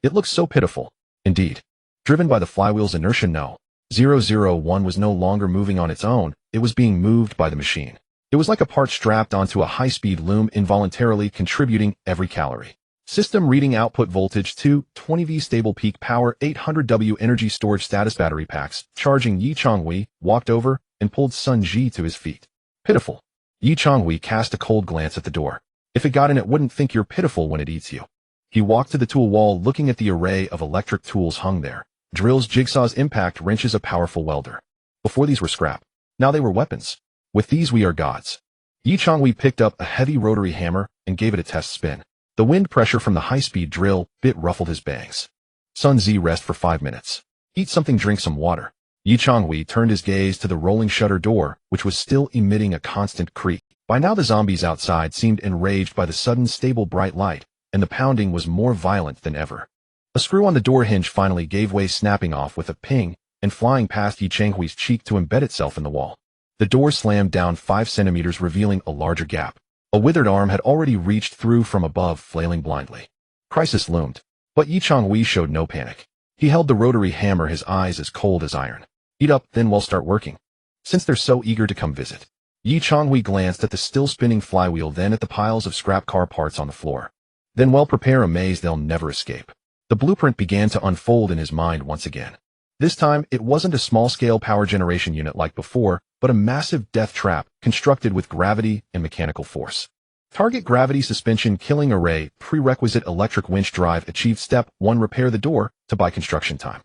Speaker 1: It looks so pitiful." Indeed. Driven by the flywheel's inertia, No. 001 was no longer moving on its own, it was being moved by the machine. It was like a part strapped onto a high-speed loom, involuntarily contributing every calorie. System reading: output voltage 220V, stable peak power 800W, energy storage status, battery packs. Charging. Yi Changhui walked over and pulled Sun Ji to his feet. "Pitiful." Yi Changhui cast a cold glance at the door. "If it got in, it wouldn't think you're pitiful when it eats you." He walked to the tool wall, looking at the array of electric tools hung there. Drills, jigsaws, impact wrenches, a powerful welder. Before these were scrap. Now they were weapons. "With these we are gods." Yi Changhui picked up a heavy rotary hammer and gave it a test spin. The wind pressure from the high-speed drill bit ruffled his bangs. "Sun Zi, rest for 5 minutes. Eat something, drink some water." Yi Changhui turned his gaze to the rolling shutter door, which was still emitting a constant creak. By now the zombies outside seemed enraged by the sudden stable bright light, and the pounding was more violent than ever. A screw on the door hinge finally gave way, snapping off with a ping and flying past Yi Changhui's cheek to embed itself in the wall. The door slammed down 5 centimeters, revealing a larger gap. A withered arm had already reached through from above, flailing blindly. Crisis loomed. But Yi Changhui showed no panic. He held the rotary hammer, his eyes as cold as iron. "Eat up, then we'll start working. Since they're so eager to come visit." Yi Changhui glanced at the still spinning flywheel, then at the piles of scrap car parts on the floor. "Then well, prepare a maze they'll never escape." The blueprint began to unfold in his mind once again. This time, it wasn't a small-scale power generation unit like before, but a massive death trap constructed with gravity and mechanical force. Target: gravity suspension, killing array, prerequisite electric winch drive achieved. Step 1: repair the door to buy construction time.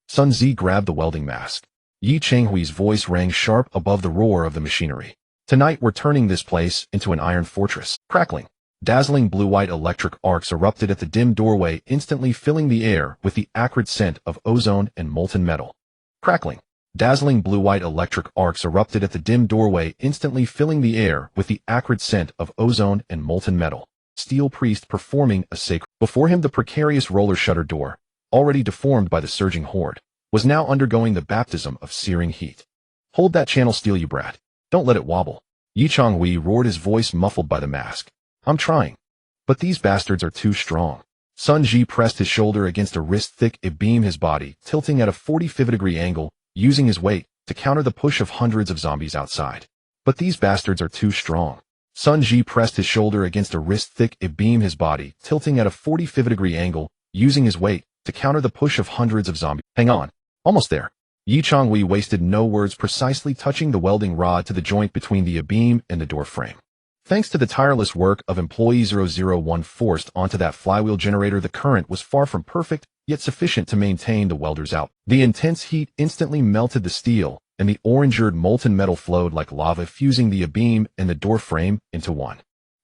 Speaker 1: Sun Zi grabbed the welding mask. Yi Changhui's voice rang sharp above the roar of the machinery. "Tonight we're turning this place into an iron fortress." Crackling. Dazzling blue-white electric arcs erupted at the dim doorway, instantly filling the air with the acrid scent of ozone and molten metal. Crackling. Dazzling blue-white electric arcs erupted at the dim doorway, instantly filling the air with the acrid scent of ozone and molten metal. Steel priest performing a sacred. Before him, the precarious roller shutter door, already deformed by the surging horde, was now undergoing the baptism of searing heat. "Hold that channel steel, you brat. Don't let it wobble." Yi Changhui roared, his voice muffled by the mask. "I'm trying. But these bastards are too strong." Sun Ji pressed his shoulder against a wrist-thick beam, his body tilting at a 45-degree angle, using his weight to counter the push of hundreds of zombies outside. "But these bastards are too strong." Sun Ji pressed his shoulder against a wrist-thick beam, his body tilting at a 45-degree angle, using his weight to counter the push of hundreds of zombies. "Hang on. Almost there." Yi Changhui wasted no words, precisely touching the welding rod to the joint between the beam and the door frame. Thanks to the tireless work of employee 001 forced onto that flywheel generator, the current was far from perfect, yet sufficient to maintain the welders out. The intense heat instantly melted the steel, and the orange-red molten metal flowed like lava, fusing the beam and the door frame into one.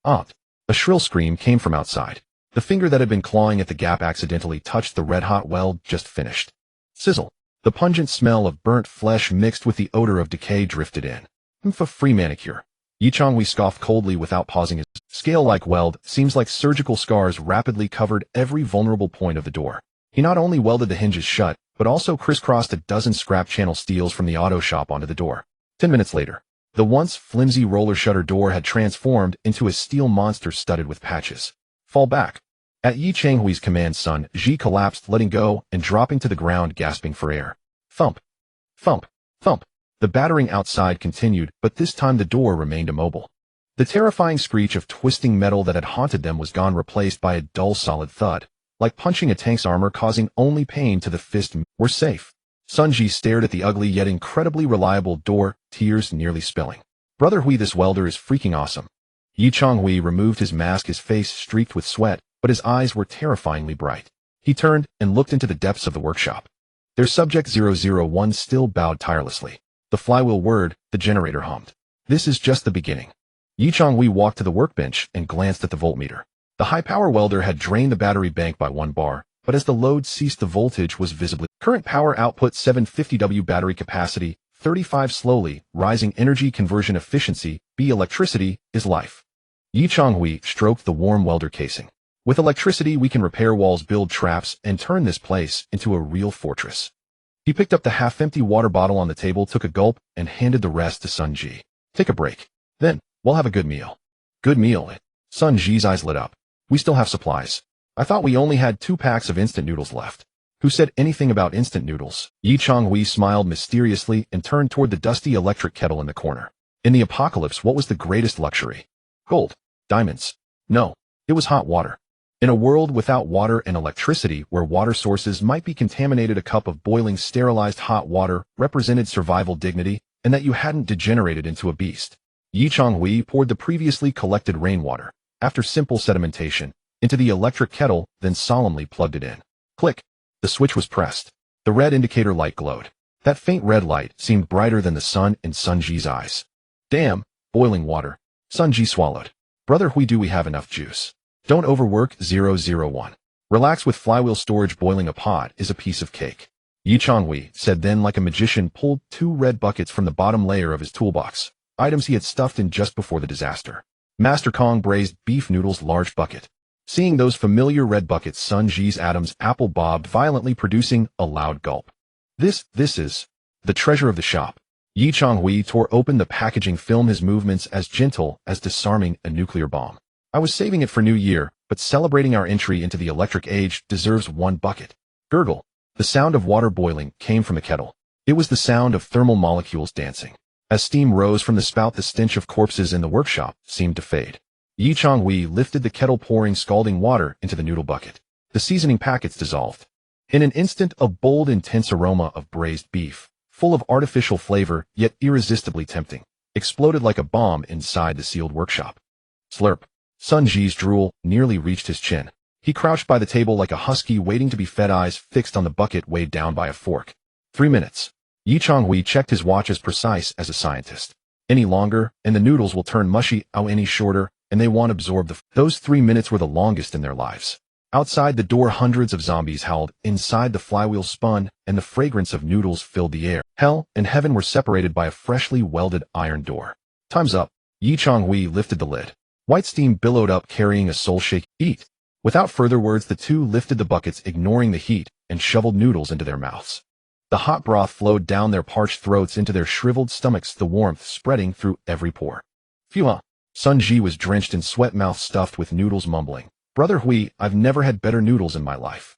Speaker 1: "Ah!" A shrill scream came from outside. The finger that had been clawing at the gap accidentally touched the red-hot weld just finished. Sizzle. The pungent smell of burnt flesh mixed with the odor of decay drifted in. "For free manicure." Yi Changhui scoffed coldly without pausing. His scale-like weld, seams like surgical scars, rapidly covered every vulnerable point of the door. He not only welded the hinges shut, but also crisscrossed a dozen scrap channel steels from the auto shop onto the door. 10 minutes later, the once flimsy roller shutter door had transformed into a steel monster studded with patches. "Fall back." At Yi Changhui's command, Sun Ji collapsed, letting go and dropping to the ground, gasping for air. Thump. Thump. Thump. The battering outside continued, but this time the door remained immobile. The terrifying screech of twisting metal that had haunted them was gone, replaced by a dull, solid thud. like punching a tank's armor causing only pain to the fist. We're safe. Sun Ji stared at the ugly yet incredibly reliable door, tears nearly spilling. Brother Hui, this welder is freaking awesome. Yi Chonghui removed his mask, his face streaked with sweat, but his eyes were terrifyingly bright. He turned and looked into the depths of the workshop. Their subject 001 still bowed tirelessly. The flywheel whirred, the generator hummed. This is just the beginning. Yi Chonghui walked to the workbench and glanced at the voltmeter. The high-power welder had drained the battery bank by 1 bar, but as the load ceased the voltage was visibly. Current power output 750W, battery capacity 35, slowly rising energy conversion efficiency, B. Electricity is life. Yi Chonghui stroked the warm welder casing. With electricity we can repair walls, build traps, and turn this place into a real fortress. He picked up the half-empty water bottle on the table, took a gulp, and handed the rest to Sun Ji. Take a break. Then, we'll have a good meal. Good meal. Sun Ji's eyes lit up. We still have supplies. I thought we only had 2 packs of instant noodles left. Who said anything about instant noodles? Yi Chonghui smiled mysteriously and turned toward the dusty electric kettle in the corner. In the apocalypse, what was the greatest luxury? Gold. Diamonds. No, it was hot water. In a world without water and electricity, where water sources might be contaminated, a cup of boiling sterilized hot water represented survival dignity, and that you hadn't degenerated into a beast. Yi Chonghui poured the previously collected rainwater, after simple sedimentation, into the electric kettle, then solemnly plugged it in. Click. The switch was pressed. The red indicator light glowed. That faint red light seemed brighter than the sun in Sun Ji's eyes. Damn, boiling water. Sun Ji swallowed. Brother Hui, do we have enough juice? Don't overwork 001. Relax with flywheel storage. Boiling a pot is a piece of cake. Yi Chonghui said, then like a magician pulled 2 red buckets from the bottom layer of his toolbox, items he had stuffed in just before the disaster. Master Kong braised beef noodles, large bucket. Seeing those familiar red buckets, Sun Ji's Adam's apple bobbed violently, producing a loud gulp. This is the treasure of the shop. Yi Chonghui tore open the packaging film, his movements as gentle as disarming a nuclear bomb. I was saving it for New Year, but celebrating our entry into the electric age deserves 1 bucket. Gurgle. The sound of water boiling came from the kettle. It was the sound of thermal molecules dancing. As steam rose from the spout, the stench of corpses in the workshop seemed to fade. Yi Chonghui lifted the kettle, pouring scalding water into the noodle bucket. The seasoning packets dissolved. In an instant, a bold, intense aroma of braised beef, full of artificial flavor, yet irresistibly tempting, exploded like a bomb inside the sealed workshop. Slurp. Sun Ji's drool nearly reached his chin. He crouched by the table like a husky waiting to be fed, eyes fixed on the bucket weighed down by a fork. 3 minutes. Yi Chonghui checked his watch, as precise as a scientist. Any longer, and the noodles will turn mushy. Any shorter, and they won't absorb the... Those 3 minutes were the longest in their lives. Outside the door, hundreds of zombies howled. Inside, the flywheel spun, and the fragrance of noodles filled the air. Hell and heaven were separated by a freshly welded iron door. Time's up. Yi Chonghui lifted the lid. White steam billowed up, carrying a soul-shaking eat. Without further words, the two lifted the buckets, ignoring the heat, and shoveled noodles into their mouths. The hot broth flowed down their parched throats into their shriveled stomachs, the warmth spreading through every pore. Phew! Sun Ji was drenched in sweat, mouth stuffed with noodles, mumbling, "Brother Hui, I've never had better noodles in my life.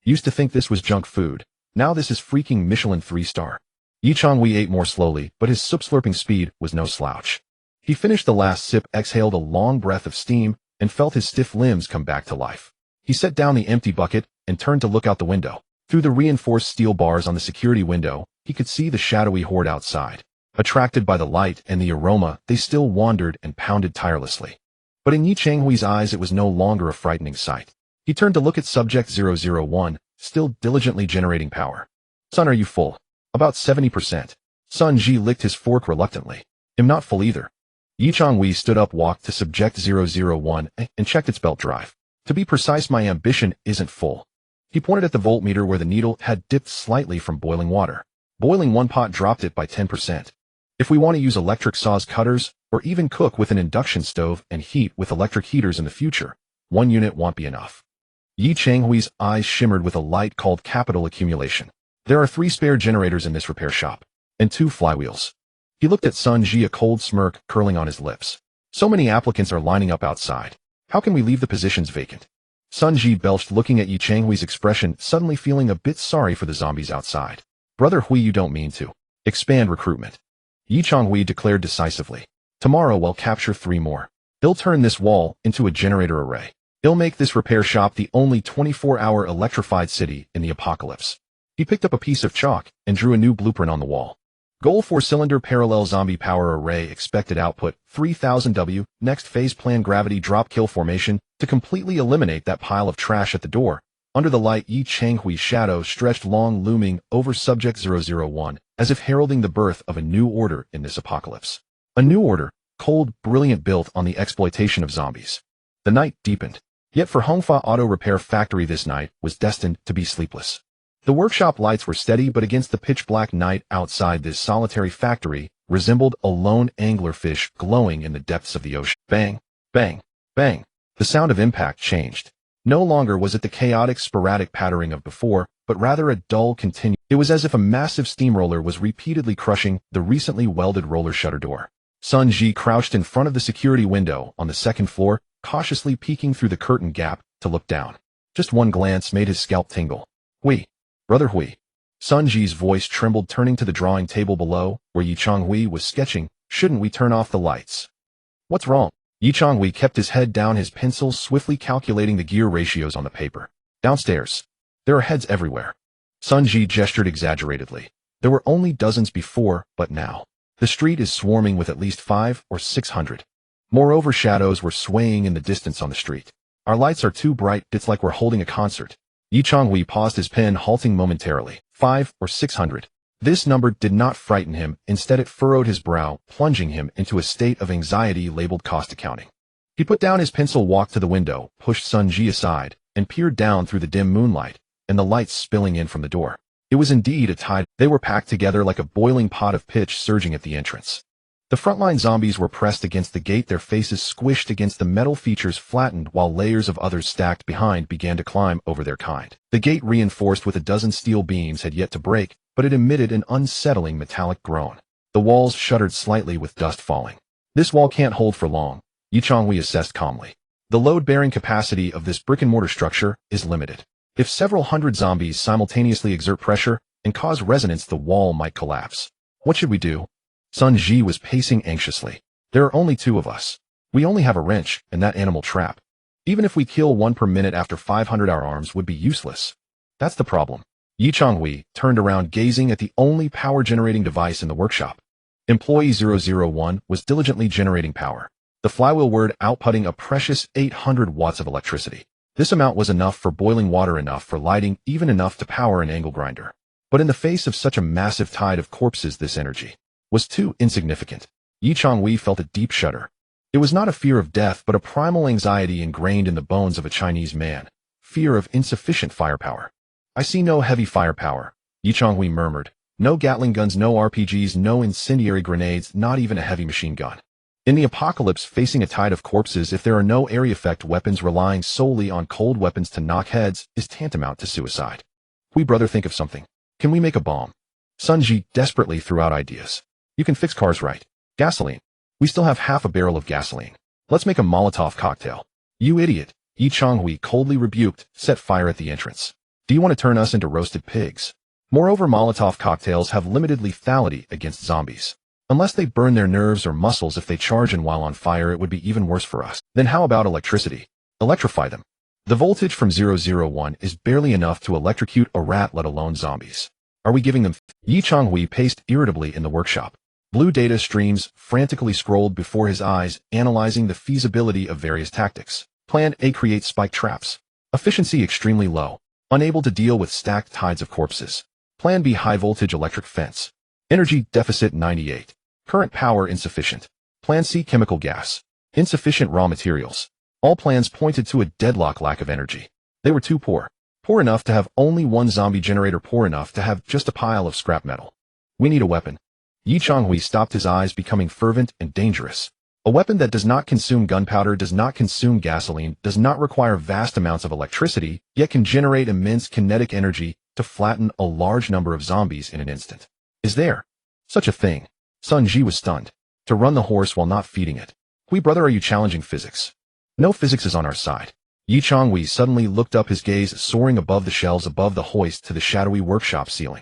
Speaker 1: Used to think this was junk food. Now this is freaking Michelin 3-star. Yi Chonghui ate more slowly, but his soup-slurping speed was no slouch. He finished the last sip, exhaled a long breath of steam, and felt his stiff limbs come back to life. He set down the empty bucket and turned to look out the window. Through the reinforced steel bars on the security window, he could see the shadowy horde outside. Attracted by the light and the aroma, they still wandered and pounded tirelessly. But in Yi Chonghui's eyes, it was no longer a frightening sight. He turned to look at Subject 001, still diligently generating power. "Son, are you full?" "About 70%. Sun Ji licked his fork reluctantly. "I'm not full either." Yi Chonghui stood up, walked to Subject 001, and checked its belt drive. "To be precise, my ambition isn't full." He pointed at the voltmeter where the needle had dipped slightly from boiling water. Boiling one pot dropped it by 10%. If we want to use electric saws, cutters, or even cook with an induction stove and heat with electric heaters in the future, one unit won't be enough. Yi Chonghui's eyes shimmered with a light called capital accumulation. "There are 3 spare generators in this repair shop, and 2 flywheels." He looked at Sun Ji, a cold smirk curling on his lips. "So many applicants are lining up outside. How can we leave the positions vacant?" Sun Ji belched, looking at Yi Chonghui's expression, suddenly feeling a bit sorry for the zombies outside. "Brother Hui, you don't mean to expand recruitment?" Yi Chonghui declared decisively. "Tomorrow we'll capture 3 more. They'll turn this wall into a generator array." He'll make this repair shop the only 24-hour electrified city in the apocalypse. He picked up a piece of chalk and drew a new blueprint on the wall. Goal: 4-cylinder parallel zombie power array. Expected output 3000 W. Next phase: plan gravity drop kill formation to completely eliminate that pile of trash at the door. Under the light, 𝂃 shadow stretched long, looming over subject 001, as if heralding the birth of a new order in this apocalypse. A new order, cold, brilliant, built on the exploitation of zombies. The night deepened. Yet for 𝂃 Auto Repair Factory, this night was destined to be sleepless. The workshop lights were steady, but against the pitch-black night outside, this solitary factory resembled a lone anglerfish glowing in the depths of the ocean. Bang, bang, bang. The sound of impact changed. No longer was it the chaotic, sporadic pattering of before, but rather a dull, continuous. It was as if a massive steamroller was repeatedly crushing the recently welded roller shutter door. Sun Ji crouched in front of the security window on the second floor, cautiously peeking through the curtain gap to look down. Just one glance made his scalp tingle. Hui. Brother Hui. Sun Ji's voice trembled, turning to the drawing table below, where Hui was sketching. Shouldn't we turn off the lights? What's wrong? Hui kept his head down, his pencil swiftly calculating the gear ratios on the paper. Downstairs. There are heads everywhere. Sun Ji gestured exaggeratedly. There were only dozens before, but now. The street is swarming with at least 500 or 600. Moreover, shadows were swaying in the distance on the street. Our lights are too bright, it's like we're holding a concert. Hui paused, his pen halting momentarily. 500 or 600. This number did not frighten him, instead it furrowed his brow, plunging him into a state of anxiety labeled cost accounting. He put down his pencil, walked to the window, pushed Sun Ji aside, and peered down through the dim moonlight, and the lights spilling in from the door. It was indeed a tide. They were packed together like a boiling pot of pitch surging at the entrance. The frontline zombies were pressed against the gate, their faces squished against the metal features, flattened, while layers of others stacked behind began to climb over their kind. The gate, reinforced with a dozen steel beams, had yet to break, but it emitted an unsettling metallic groan. The walls shuddered slightly with dust falling. This wall can't hold for long, Hui assessed calmly. The load-bearing capacity of this brick-and-mortar structure is limited. If several hundred zombies simultaneously exert pressure and cause resonance, the wall might collapse. What should we do? Sun Ji was pacing anxiously. There are only 2 of us. We only have a wrench and that animal trap. Even if we kill 1 per minute after 500, our arms would be useless. That's the problem. Hui turned around, gazing at the only power-generating device in the workshop. Employee 001 was diligently generating power. The flywheel word outputting a precious 800 watts of electricity. This amount was enough for boiling water, enough for lighting, even enough to power an angle grinder. But in the face of such a massive tide of corpses, this energy was too insignificant. Hui felt a deep shudder. It was not a fear of death, but a primal anxiety ingrained in the bones of a Chinese man. Fear of insufficient firepower. I see no heavy firepower, Hui murmured. No Gatling guns, no RPGs, no incendiary grenades, not even a heavy machine gun. In the apocalypse, facing a tide of corpses, if there are no area effect weapons, relying solely on cold weapons to knock heads is tantamount to suicide. Hui, brother, think of something. Can we make a bomb? Sun Ji desperately threw out ideas. You can fix cars, right? Gasoline. We still have half a barrel of gasoline. Let's make a Molotov cocktail. You idiot, Hui coldly rebuked, set fire at the entrance. Do you want to turn us into roasted pigs? Moreover, Molotov cocktails have limited lethality against zombies. Unless they burn their nerves or muscles, if they charge and while on fire, it would be even worse for us. Then how about electricity? Electrify them. The voltage from 001 is barely enough to electrocute a rat, let alone zombies. Are we giving them? Hui paced irritably in the workshop. Blue data streams frantically scrolled before his eyes, analyzing the feasibility of various tactics. Plan A: create spike traps. Efficiency extremely low. Unable to deal with stacked tides of corpses. Plan B: high voltage electric fence. Energy deficit 98. Current power insufficient. Plan C: chemical gas. Insufficient raw materials. All plans pointed to a deadlock, lack of energy. They were too poor. Poor enough to have only 1 zombie generator, poor enough to have just a pile of scrap metal. We need a weapon. Hui stopped, his eyes becoming fervent and dangerous. A weapon that does not consume gunpowder, does not consume gasoline, does not require vast amounts of electricity, yet can generate immense kinetic energy to flatten a large number of zombies in an instant. Is there such a thing? Sun Ji was stunned. To run the horse while not feeding it. Hui, brother, are you challenging physics? No, physics is on our side. Hui suddenly looked up, his gaze soaring above the shelves above the hoist to the shadowy workshop ceiling.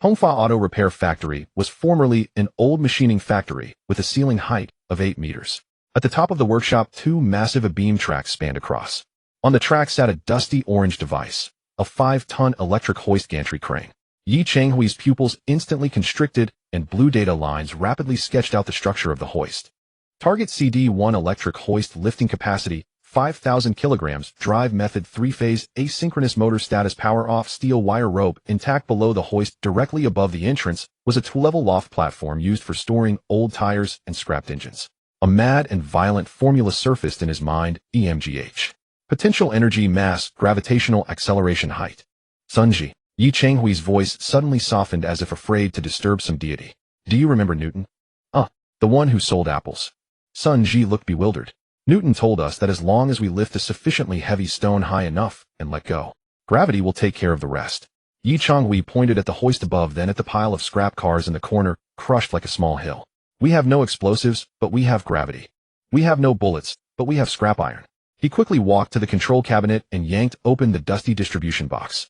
Speaker 1: 𝂃 Auto Repair Factory was formerly an old machining factory with a ceiling height of 8 meters. At the top of the workshop, 2 massive beam tracks spanned across. On the track sat a dusty orange device, a 5-ton electric hoist gantry crane. Yi Changhui's pupils instantly constricted, and blue data lines rapidly sketched out the structure of the hoist. Target CD1 electric hoist lifting capacity, 5,000 kilograms, drive method 3-phase, asynchronous motor status power off, steel wire rope intact below the hoist. Directly above the entrance was a 2-level loft platform used for storing old tires and scrapped engines. A mad and violent formula surfaced in his mind, EMGH. Potential energy mass, gravitational acceleration height. Sunji. Yi Changhui's voice suddenly softened as if afraid to disturb some deity. Do you remember Newton? The one who sold apples. Sun Ji looked bewildered. Newton told us that as long as we lift a sufficiently heavy stone high enough and let go, gravity will take care of the rest. Yi Changhui pointed at the hoist above, then at the pile of scrap cars in the corner, crushed like a small hill. We have no explosives, but we have gravity. We have no bullets, but we have scrap iron. He quickly walked to the control cabinet and yanked open the dusty distribution box.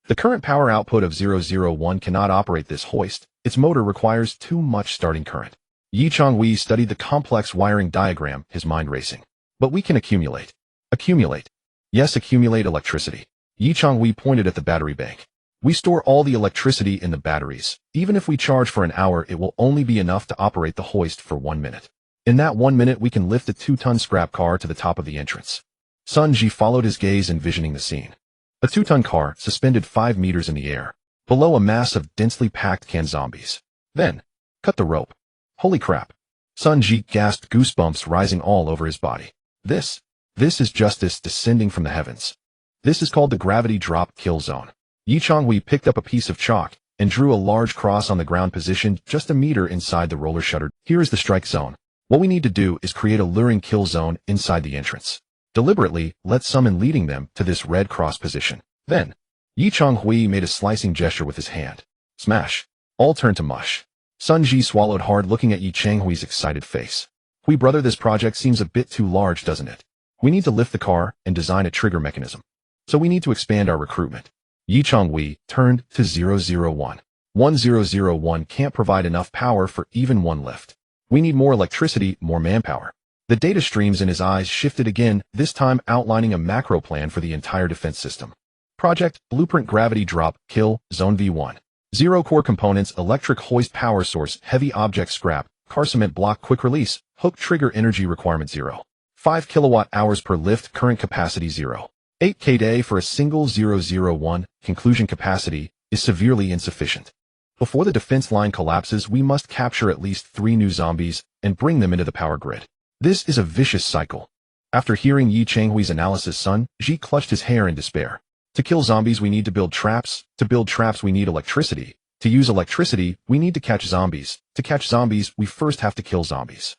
Speaker 1: The current power output of 001 cannot operate this hoist. Its motor requires too much starting current. Yi Changhui studied the complex wiring diagram, his mind racing. But we can accumulate. Accumulate. Yes, accumulate electricity. Yi Changhui pointed at the battery bank. We store all the electricity in the batteries. Even if we charge for an hour, it will only be enough to operate the hoist for 1 minute. In that 1 minute, we can lift a 2-ton scrap car to the top of the entrance. Sun Ji followed his gaze, envisioning the scene. A 2-ton car, suspended 5 meters in the air, below a mass of densely packed canned zombies. Then, cut the rope. Holy crap. Sun Ji gasped, goosebumps rising all over his body. This is justice descending from the heavens. This is called the gravity drop kill zone. Yi Changhui picked up a piece of chalk and drew a large cross on the ground, positioned just a meter inside the roller shutter. Here is the strike zone. What we need to do is create a luring kill zone inside the entrance. Deliberately, let's summon leading them to this red cross position. Then, Yi Changhui made a slicing gesture with his hand. Smash. All turned to mush. Sun Ji swallowed hard, looking at Yi Changhui's excited face. Hui brother, this project seems a bit too large, doesn't it? We need to lift the car and design a trigger mechanism. So we need to expand our recruitment. Yi Changhui turned to 001. 1001 can't provide enough power for even one lift. We need more electricity, more manpower. The data streams in his eyes shifted again, this time outlining a macro plan for the entire defense system. Project Blueprint Gravity Drop Kill Zone V1. 0 core components, electric hoist power source, heavy object scrap, car cement block, quick release, hook trigger, energy requirement 0. 5 kilowatt hours per lift, current capacity 0. 8 kDA for a single 001, conclusion capacity is severely insufficient. Before the defense line collapses, we must capture at least 3 new zombies and bring them into the power grid. This is a vicious cycle. After hearing Yi Changhui's analysis, Sun Ji clutched his hair in despair. To kill zombies, we need to build traps. To build traps, we need electricity. To use electricity, we need to catch zombies. To catch zombies, we first have to kill zombies.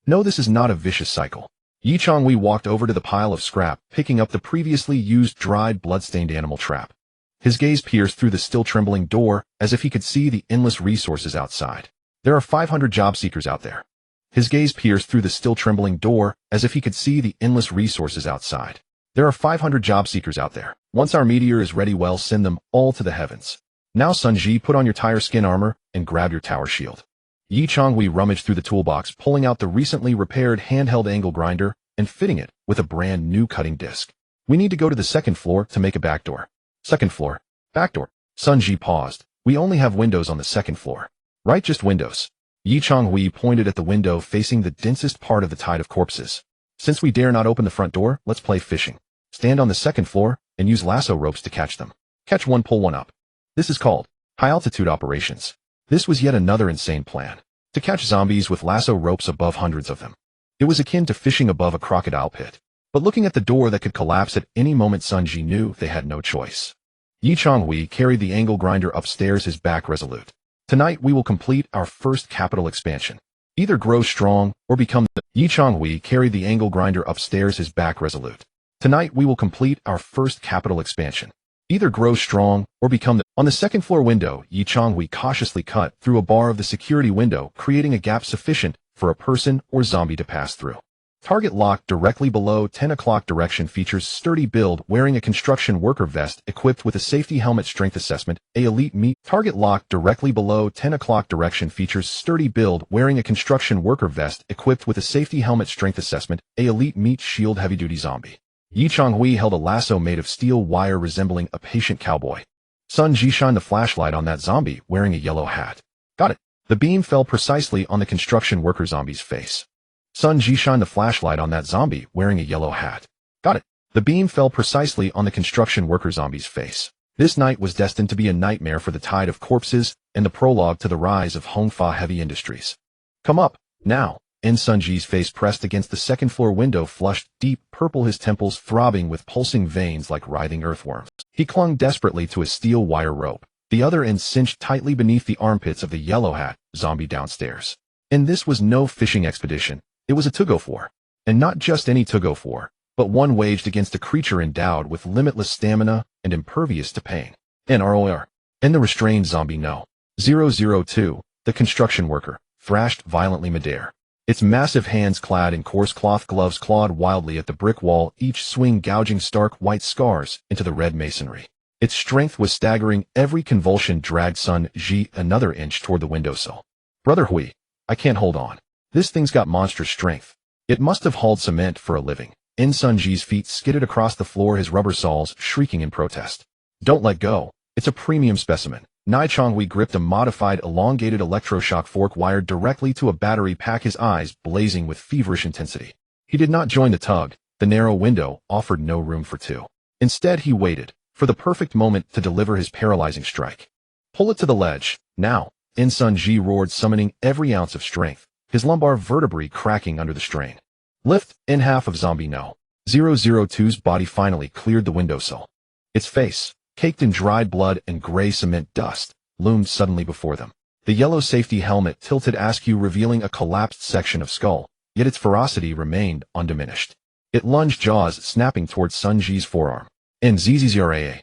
Speaker 1: No, this is not a vicious cycle. Yi Changhui walked over to the pile of scrap, picking up the previously used dried, blood-stained animal trap. His gaze pierced through the still trembling door, as if he could see the endless resources outside. There are 500 job seekers out there. His gaze pierced through the still trembling door, as if he could see the endless resources outside. There are 500 job seekers out there. Once our meteor is ready, well, send them all to the heavens. Now, Sun Ji, put on your tire skin armor and grab your tower shield. Yi Changhui rummaged through the toolbox, pulling out the recently repaired handheld angle grinder and fitting it with a brand new cutting disc. We need to go to the 2nd floor to make a backdoor. 2nd floor. Backdoor. Sun Ji paused. We only have windows on the 2nd floor. Right, just windows. Yi Changhui pointed at the window facing the densest part of the tide of corpses. Since we dare not open the front door, let's play fishing. Stand on the 2nd floor and use lasso ropes to catch them. Catch one, pull one up. This is called high-altitude operations. This was yet another insane plan. To catch zombies with lasso ropes above hundreds of them. It was akin to fishing above a crocodile pit. But looking at the door that could collapse at any moment, Sun Ji knew they had no choice. Yi Changhui carried the angle grinder upstairs, his back resolute. Tonight we will complete our first capital expansion. Either grow strong or become the... Yi Changhui carried the angle grinder upstairs, his back resolute. Tonight we will complete our first capital expansion. Either grow strong or become the... On the 2nd floor window, Yi Changhui cautiously cut through a bar of the security window, creating a gap sufficient for a person or zombie to pass through. Target locked directly below 10 o'clock direction, features sturdy build, wearing a construction worker vest, equipped with a safety helmet, strength assessment, a elite meat. Target locked directly below 10 o'clock direction, features sturdy build, wearing a construction worker vest, equipped with a safety helmet, strength assessment, a elite meat shield, heavy duty zombie. Yi Chonghui held a lasso made of steel wire resembling a patient cowboy. Sun Ji shined the flashlight on that zombie wearing a yellow hat. Got it. The beam fell precisely on the construction worker zombie's face. Sun Ji shined the flashlight on that zombie wearing a yellow hat. Got it. The beam fell precisely on the construction worker zombie's face. This night was destined to be a nightmare for the tide of corpses and the prologue to the rise of Hongfa Heavy Industries. Come up, now. Sun Ji's face pressed against the second-floor window flushed deep purple, his temples throbbing with pulsing veins like writhing earthworms. He clung desperately to a steel wire rope, the other end cinched tightly beneath the armpits of the yellow hat zombie downstairs. And this was no fishing expedition, it was a tug-of-war. And not just any tug-of-war, but one waged against a creature endowed with limitless stamina and impervious to pain. NROR. And the restrained zombie No. 002, the construction worker, thrashed violently midair. Its massive hands clad in coarse cloth gloves clawed wildly at the brick wall, each swing gouging stark white scars into the red masonry. Its strength was staggering, every convulsion dragged Sun Ji another inch toward the windowsill. Brother Hui, I can't hold on. This thing's got monstrous strength. It must have hauled cement for a living. Sun Ji's feet skidded across the floor, his rubber soles shrieking in protest. Don't let go. It's a premium specimen. Nai Chonghui gripped a modified elongated electroshock fork wired directly to a battery pack, his eyes blazing with feverish intensity. He did not join the tug. The narrow window offered no room for two. Instead, he waited for the perfect moment to deliver his paralyzing strike. Pull it to the ledge, now. Sun Ji roared, summoning every ounce of strength, his lumbar vertebrae cracking under the strain. Lift. In half of zombie No. 002's body finally cleared the windowsill. Its face, caked in dried blood and gray cement dust, loomed suddenly before them. The yellow safety helmet tilted askew, revealing a collapsed section of skull, yet its ferocity remained undiminished. It lunged, jaws snapping towards Sun Ji's forearm. NZZRAA.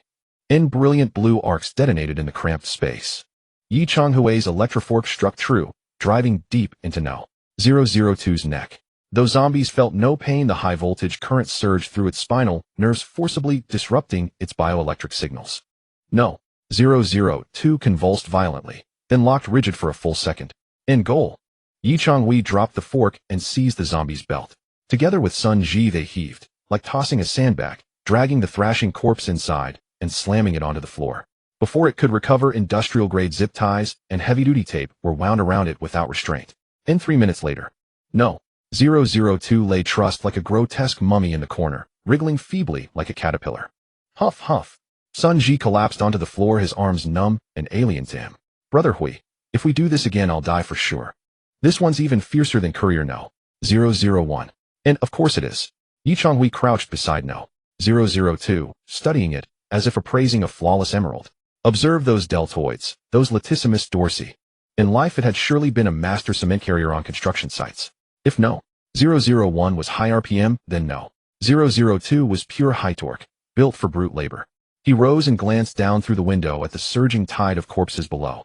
Speaker 1: Brilliant blue arcs detonated in the cramped space. Yi Chonghui's electrofork struck true, driving deep into No. 002's neck. Though zombies felt no pain, the high-voltage current surged through its spinal nerves, forcibly disrupting its bioelectric signals. No. 002 convulsed violently, then locked rigid for a full second. In goal. Yi Chonghui dropped the fork and seized the zombie's belt. Together with Sun Ji, they heaved, like tossing a sandbag, dragging the thrashing corpse inside and slamming it onto the floor. Before it could recover, industrial-grade zip ties and heavy-duty tape were wound around it without restraint. 3 minutes later. No. 002 lay trussed like a grotesque mummy in the corner, wriggling feebly like a caterpillar. Huff, huff. Sun Ji collapsed onto the floor, his arms numb and alien to him. Brother Hui, if we do this again, I'll die for sure. This one's even fiercer than Courier No. 001. And of course it is. Yi Chonghui crouched beside No. 002, studying it, as if appraising a flawless emerald. Observe those deltoids, those latissimus dorsi. In life it had surely been a master cement carrier on construction sites. If No. 001 was high RPM, then No. 002 was pure high torque, built for brute labor. He rose and glanced down through the window at the surging tide of corpses below.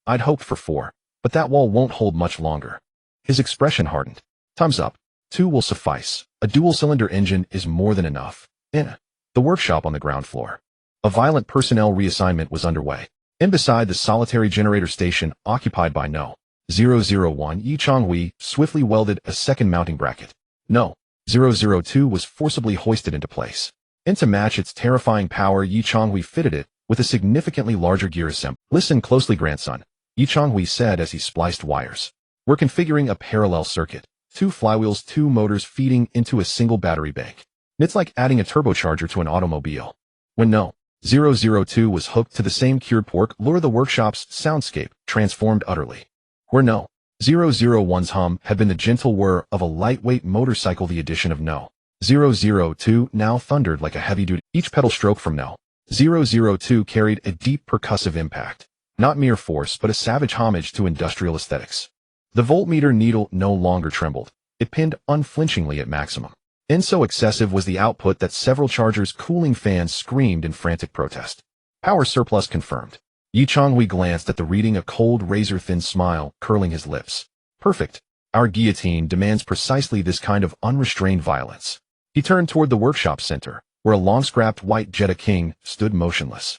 Speaker 1: I'd hoped for 4, but that wall won't hold much longer. His expression hardened. Time's up. 2 will suffice. A dual-cylinder engine is more than enough. The workshop on the ground floor. A violent personnel reassignment was underway. Beside the solitary generator station occupied by No. 001, Yi Chonghui swiftly welded a second mounting bracket. No. 002 was forcibly hoisted into place. To match its terrifying power, Yi Chonghui fitted it with a significantly larger gear assembly. Listen closely, grandson, Yi Chonghui said as he spliced wires. We're configuring a parallel circuit. 2 flywheels, 2 motors feeding into a single battery bank. It's like adding a turbocharger to an automobile. When No. 002 was hooked to the same cured pork lure, the workshop's soundscape transformed utterly. Where No. 001's hum had been the gentle whir of a lightweight motorcycle, the addition of No. 002 now thundered like a heavy-duty. Each pedal stroke from No. 002 carried a deep percussive impact, not mere force but a savage homage to industrial aesthetics. The voltmeter needle no longer trembled. It pinned unflinchingly at maximum. So excessive was the output that several chargers' cooling fans screamed in frantic protest. Power surplus confirmed. Yi Chonghui glanced at the reading, a cold, razor-thin smile curling his lips. Perfect. Our guillotine demands precisely this kind of unrestrained violence. He turned toward the workshop center, where a long-scrapped white Jetta King stood motionless.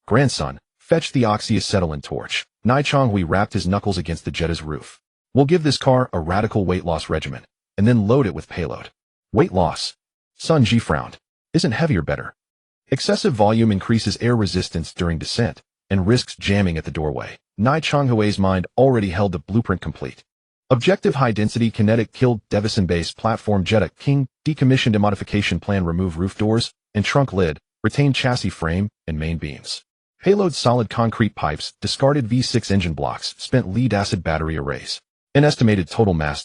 Speaker 1: Grandson, fetch the oxyacetylene torch. Nai Chonghui rapped his knuckles against the Jetta's roof. We'll give this car a radical weight loss regimen, and then load it with payload. Weight loss. Sun Ji frowned. Isn't heavier better? Excessive volume increases air resistance during descent and risks jamming at the doorway. Nai Chonghui's mind already held the blueprint complete. Objective high-density kinetic killed Devison-based platform Jetta King, decommissioned a modification plan, remove roof doors and trunk lid, retained chassis frame and main beams. Payload solid concrete pipes, discarded V6 engine blocks, spent lead-acid battery arrays. An estimated total mass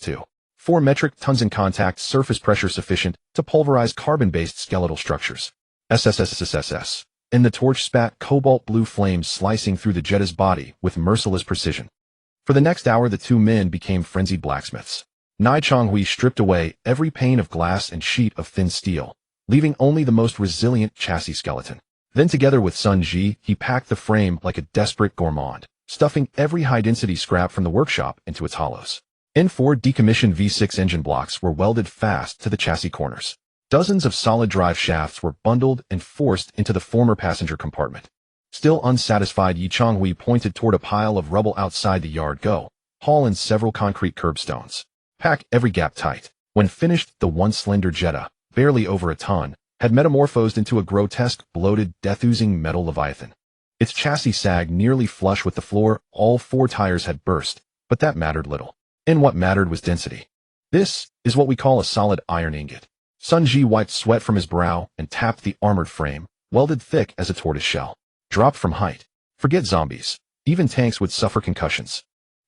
Speaker 1: 4 metric tons in contact surface pressure sufficient to pulverize carbon-based skeletal structures. SSSSSS. And the torch spat cobalt blue flames slicing through the Jetta's body with merciless precision. For the next hour, the two men became frenzied blacksmiths. Nai Chonghui stripped away every pane of glass and sheet of thin steel, leaving only the most resilient chassis skeleton. Then together with Sun Ji, he packed the frame like a desperate gourmand, stuffing every high-density scrap from the workshop into its hollows. N4 decommissioned V6 engine blocks were welded fast to the chassis corners. Dozens of solid drive shafts were bundled and forced into the former passenger compartment. Still unsatisfied, Yi Chonghui pointed toward a pile of rubble outside the yard. Go, haul in several concrete curbstones. Pack every gap tight. When finished, the once slender Jetta, barely over a ton, had metamorphosed into a grotesque, bloated, death-oozing metal leviathan. Its chassis sagged nearly flush with the floor. All 4 tires had burst, but that mattered little. And what mattered was density. This is what we call a solid iron ingot. Sun Ji wiped sweat from his brow and tapped the armored frame, welded thick as a tortoise shell. Dropped from height. Forget zombies. Even tanks would suffer concussions.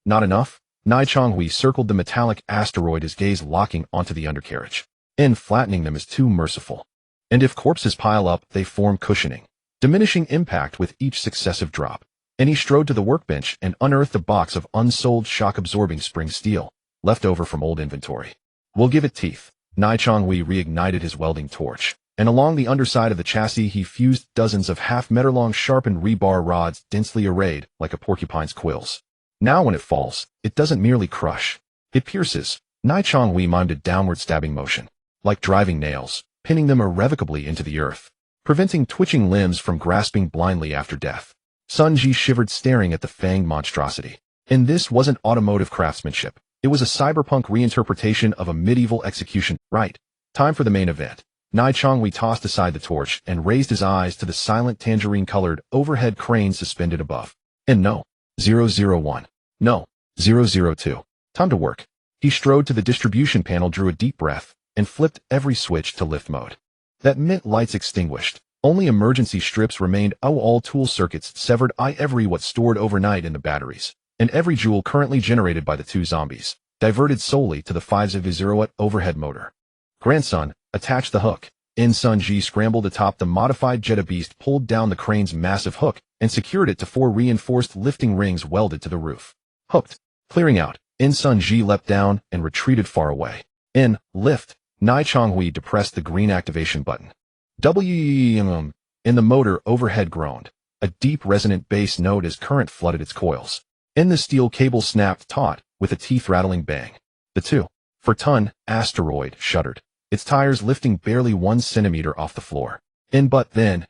Speaker 1: Not enough? Nai Chonghui circled the metallic asteroid, his gaze locking onto the undercarriage. And flattening them is too merciful. And if corpses pile up, they form cushioning, diminishing impact with each successive drop. And he strode to the workbench and unearthed a box of unsold shock-absorbing spring steel, left over from old inventory. We'll give it teeth. Nai Chonghui reignited his welding torch, and along the underside of the chassis he fused dozens of half-meter-long sharpened rebar rods densely arrayed like a porcupine's quills. Now when it falls, it doesn't merely crush. It pierces. Nai Chonghui mimed a downward stabbing motion, like driving nails, pinning them irrevocably into the earth, preventing twitching limbs from grasping blindly after death. Sun Ji shivered, staring at the fanged monstrosity. And this wasn't automotive craftsmanship. It was a cyberpunk reinterpretation of a medieval execution. Right. Time for the main event. Nai Chonghui tossed aside the torch and raised his eyes to the silent tangerine-colored overhead crane suspended above. And no. 001. No. 002. Time to work. He strode to the distribution panel, drew a deep breath, and flipped every switch to lift mode. That meant lights extinguished. Only emergency strips remained. All tool circuits severed. Every watt stored overnight in the batteries, and every joule currently generated by the 2 zombies, diverted solely to the 500-watt overhead motor. Grandson, attach the hook. Sun Ji scrambled atop the modified Jetta beast, pulled down the crane's massive hook, and secured it to 4 reinforced lifting rings welded to the roof. Hooked. Clearing out. Sun Ji leapt down and retreated far away. Lift. Nai Chonghui depressed the green activation button. WM. And the motor overhead groaned, a deep resonant bass note as current flooded its coils. The steel cable snapped taut with a teeth-rattling bang. The 2 per ton asteroid shuddered, its tires lifting barely 1 centimeter off the floor. But then,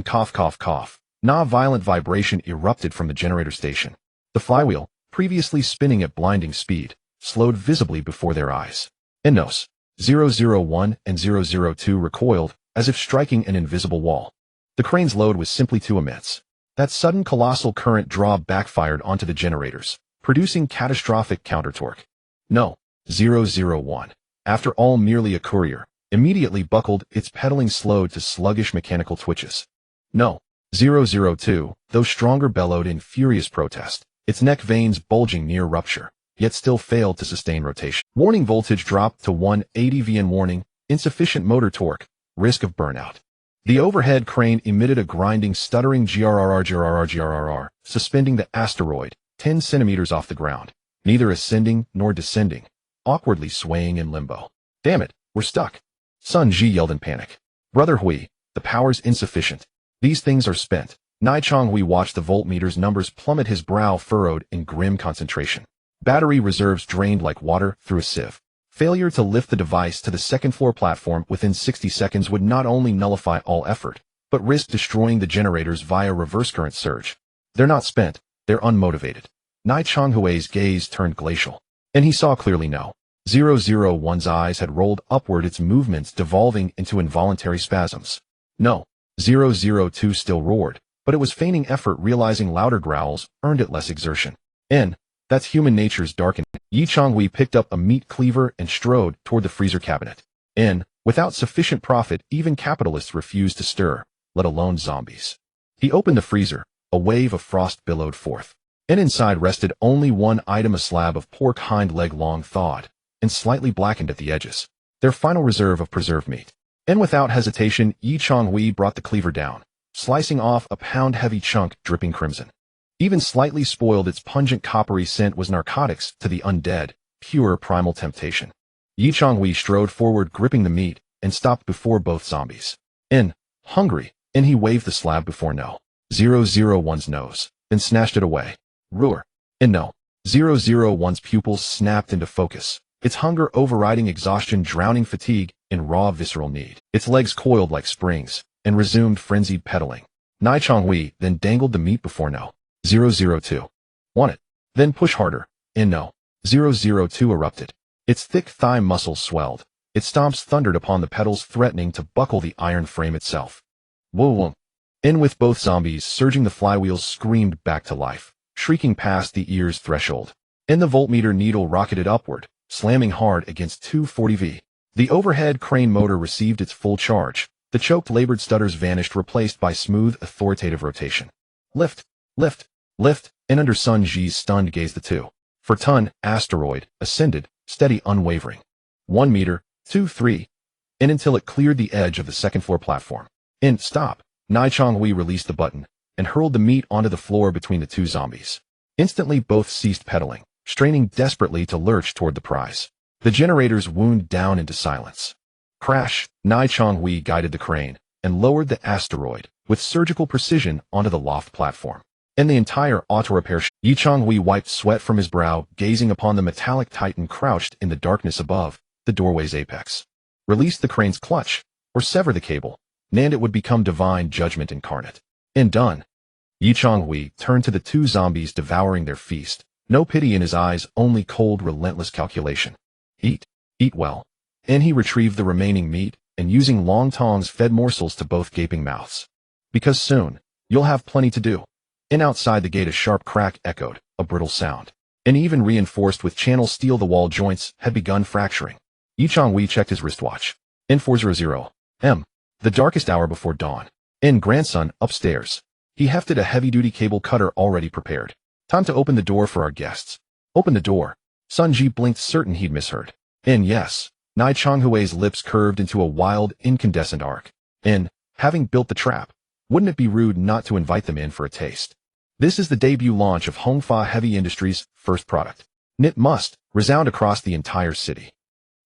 Speaker 1: cough cough cough, violent vibration erupted from the generator station. The flywheel, previously spinning at blinding speed, slowed visibly before their eyes. Nos. 001 and 002 recoiled, as if striking an invisible wall. The crane's load was simply too immense. That sudden colossal current draw backfired onto the generators, producing catastrophic counter-torque. No. 001. After all merely a courier, immediately buckled, its pedaling slowed to sluggish mechanical twitches. No. 002, though stronger, bellowed in furious protest, its neck veins bulging near rupture, yet still failed to sustain rotation. Warning voltage dropped to 180 VN. Warning, insufficient motor torque, risk of burnout. The overhead crane emitted a grinding, stuttering grrr, suspending the asteroid 10 centimeters off the ground, neither ascending nor descending, awkwardly swaying in limbo. Damn it, we're stuck. Sun Ji yelled in panic. Brother Hui, the power's insufficient. These things are spent. Nai Chonghui watched the voltmeter's numbers plummet, his brow furrowed in grim concentration. Battery reserves drained like water through a sieve. Failure to lift the device to the second-floor platform within 60 seconds would not only nullify all effort, but risk destroying the generators via reverse current surge. They're not spent, they're unmotivated. Nai Chonghui's gaze turned glacial, and he saw clearly. No. 001's eyes had rolled upward, its movements devolving into involuntary spasms. No. 002 still roared, but it was feigning effort, realizing louder growls earned it less exertion. That's human nature's darkened. Yi Changhui picked up a meat cleaver and strode toward the freezer cabinet. Without sufficient profit, even capitalists refused to stir, let alone zombies. He opened the freezer. A wave of frost billowed forth. Inside rested only one item, a slab of pork hind leg, long thawed and slightly blackened at the edges, their final reserve of preserved meat. Without hesitation, Yi Changhui brought the cleaver down, slicing off a pound-heavy chunk dripping crimson. Even slightly spoiled, its pungent coppery scent was narcotics to the undead, pure primal temptation. Yi Changhui strode forward, gripping the meat, and stopped before both zombies. Hungry, he waved the slab before 001's nose, then snatched it away. Roar. 001's pupils snapped into focus, its hunger overriding exhaustion, drowning fatigue in raw visceral need. Its legs coiled like springs and resumed frenzied pedaling. Yi Changhui then dangled the meat before 002. Want it? Then push harder. 002 erupted. Its thick thigh muscles swelled. Its stomps thundered upon the pedals, threatening to buckle the iron frame itself. Whoa. With both zombies surging, the flywheels screamed back to life, shrieking past the ear's threshold. The voltmeter needle rocketed upward, slamming hard against 240V. The overhead crane motor received its full charge. The choked, labored stutters vanished, replaced by smooth, authoritative rotation. Lift, lift, lift, and under Sun Ji's stunned gaze, the 2-ton asteroid ascended, steady, unwavering. 1 meter, 2, 3, and until it cleared the edge of the second-floor platform. Stop. Yi Changhui released the button and hurled the meat onto the floor between the two zombies. Instantly, both ceased pedaling, straining desperately to lurch toward the prize. The generators wound down into silence. Crash. Yi Changhui guided the crane and lowered the asteroid with surgical precision onto the loft platform. The entire auto repair. Yi Changhui wiped sweat from his brow, gazing upon the metallic titan crouched in the darkness above the doorway's apex. Release the crane's clutch, or sever the cable, and it would become divine judgment incarnate. Done. Yi Changhui turned to the two zombies, devouring their feast. No pity in his eyes, only cold, relentless calculation. Eat well. He retrieved the remaining meat, and using long tongs fed morsels to both gaping mouths. Because soon, you'll have plenty to do. Outside the gate, a sharp crack echoed, a brittle sound. Even reinforced with channel steel, the wall joints had begun fracturing. Yi Changhui checked his wristwatch. 4:00 m. The darkest hour before dawn. Grandson, upstairs. He hefted a heavy-duty cable cutter already prepared. Time to open the door for our guests. Open the door. Sun Ji blinked, certain he'd misheard. Yes. Yi Changhui's lips curved into a wild, incandescent arc. Having built the trap, wouldn't it be rude not to invite them in for a taste? This is the debut launch of Hongfa Heavy Industries' first product. It must resound across the entire city.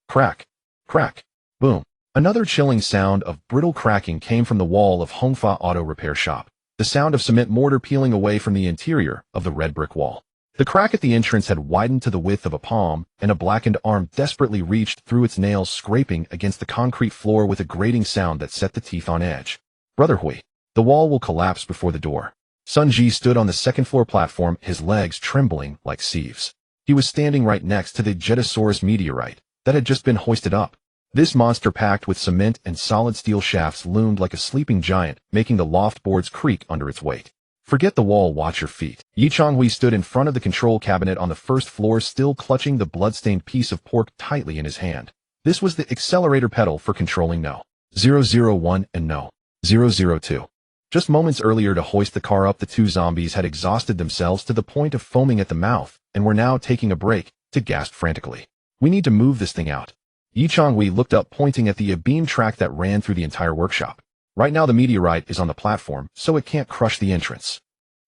Speaker 1: Crack, crack, boom. Another chilling sound of brittle cracking came from the wall of Hongfa Auto Repair Shop, the sound of cement mortar peeling away from the interior of the red brick wall. The crack at the entrance had widened to the width of a palm, and a blackened arm desperately reached through its nails, scraping against the concrete floor with a grating sound that set the teeth on edge. Brother Hui, the wall will collapse before the door. Sun Ji stood on the second-floor platform, his legs trembling like sieves. He was standing right next to the Jetasaurus meteorite that had just been hoisted up. This monster, packed with cement and solid steel shafts, loomed like a sleeping giant, making the loft boards creak under its weight. Forget the wall, watch your feet. Yi Changhui stood in front of the control cabinet on the first floor, still clutching the blood-stained piece of pork tightly in his hand. This was the accelerator pedal for controlling 001 and 002. Just moments earlier, to hoist the car up, the two zombies had exhausted themselves to the point of foaming at the mouth, and were now taking a break, to gasp frantically. We need to move this thing out. Yi Changhui looked up, pointing at the beam track that ran through the entire workshop. Right now the meteorite is on the platform, so it can't crush the entrance.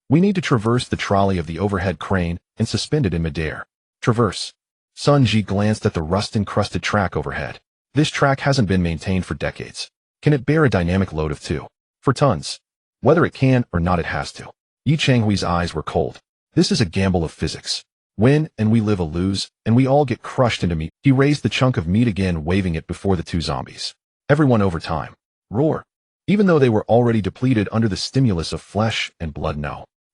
Speaker 1: We need to traverse the trolley of the overhead crane and suspend it in midair. Traverse. Sun Ji glanced at the rust-encrusted track overhead. This track hasn't been maintained for decades. Can it bear a dynamic load of 2 tons? Whether it can or not, it has to. Yi Changhui's eyes were cold. This is a gamble of physics. Win and we live, a lose and we all get crushed into meat. He raised the chunk of meat again, waving it before the two zombies. Everyone over time. Roar. Even though they were already depleted under the stimulus of flesh and blood,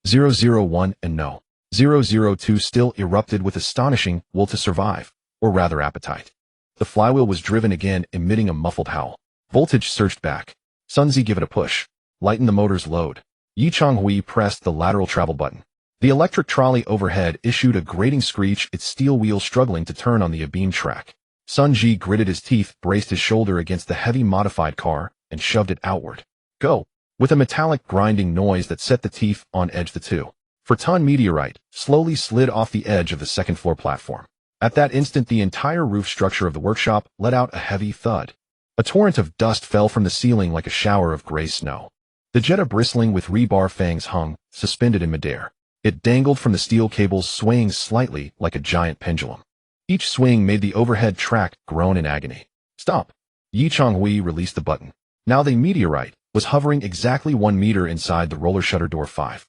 Speaker 1: 001 and 002 still erupted with astonishing will to survive. or rather appetite. The flywheel was driven again, emitting a muffled howl. Voltage surged back. Sun Zi, give it a push. Lighten the motor's load. Yi Changhui pressed the lateral travel button. The electric trolley overhead issued a grating screech, its steel wheels struggling to turn on the abeam track. Sun Ji gritted his teeth, braced his shoulder against the heavy modified car, and shoved it outward. Go! With a metallic grinding noise that set the teeth on edge, the 2-ton meteorite slowly slid off the edge of the second-floor platform. At that instant, the entire roof structure of the workshop let out a heavy thud. A torrent of dust fell from the ceiling like a shower of gray snow. The Jetta, bristling with rebar fangs, hung, suspended in midair. It dangled from the steel cables, swaying slightly like a giant pendulum. Each swing made the overhead track groan in agony. Stop! Yi Changhui released the button. Now the meteorite was hovering exactly 1 meter inside the roller shutter door, 5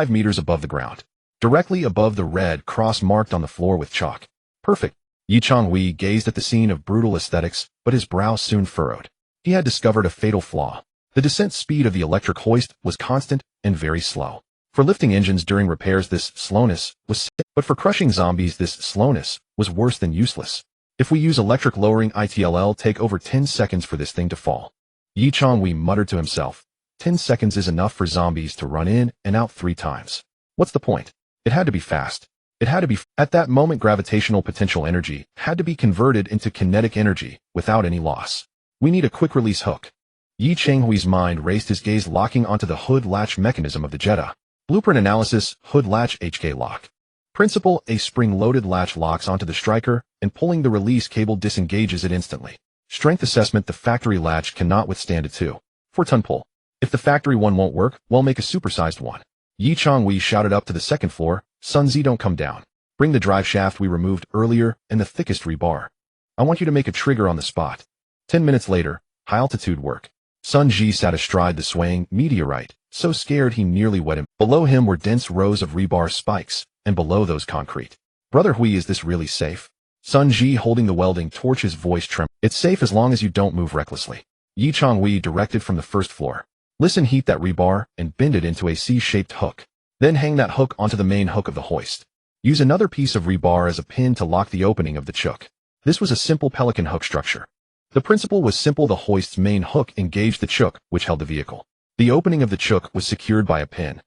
Speaker 1: meters above the ground, directly above the red cross marked on the floor with chalk. Perfect. Yi Changhui gazed at the scene of brutal aesthetics, but his brow soon furrowed. He had discovered a fatal flaw. The descent speed of the electric hoist was constant and very slow. For lifting engines during repairs, this slowness was safe, but for crushing zombies, this slowness was worse than useless. If we use electric lowering, it'll take over 10 seconds for this thing to fall. Yi Changhui muttered to himself. 10 seconds is enough for zombies to run in and out 3 times. What's the point? It had to be fast. It had to be. At that moment, gravitational potential energy had to be converted into kinetic energy without any loss. We need a quick-release hook. Yi Changhui's mind raced, his gaze locking onto the hood latch mechanism of the Jetta. Blueprint analysis: hood latch HK lock. Principle: a spring-loaded latch locks onto the striker, and pulling the release cable disengages it instantly. Strength assessment: the factory latch cannot withstand a 2-4-ton pull. If the factory one won't work, we'll make a supersized one. Yi Changhui shouted up to the second floor. Sun Zi, don't come down. Bring the drive shaft we removed earlier and the thickest rebar. I want you to make a trigger on the spot. 10 minutes later, high-altitude work. Sun Ji sat astride the swaying meteorite, so scared he nearly wet him. Below him were dense rows of rebar spikes, and below those concrete. Brother Hui, is this really safe? Sun Ji, holding the welding torch, his voice trembled. It's safe as long as you don't move recklessly. Yi Changhui directed from the first floor. Listen, heat that rebar and bend it into a C-shaped hook. Then hang that hook onto the main hook of the hoist. Use another piece of rebar as a pin to lock the opening of the chook. This was a simple pelican hook structure. The principle was simple. The hoist's main hook engaged the chook, which held the vehicle. The opening of the chook was secured by a pin.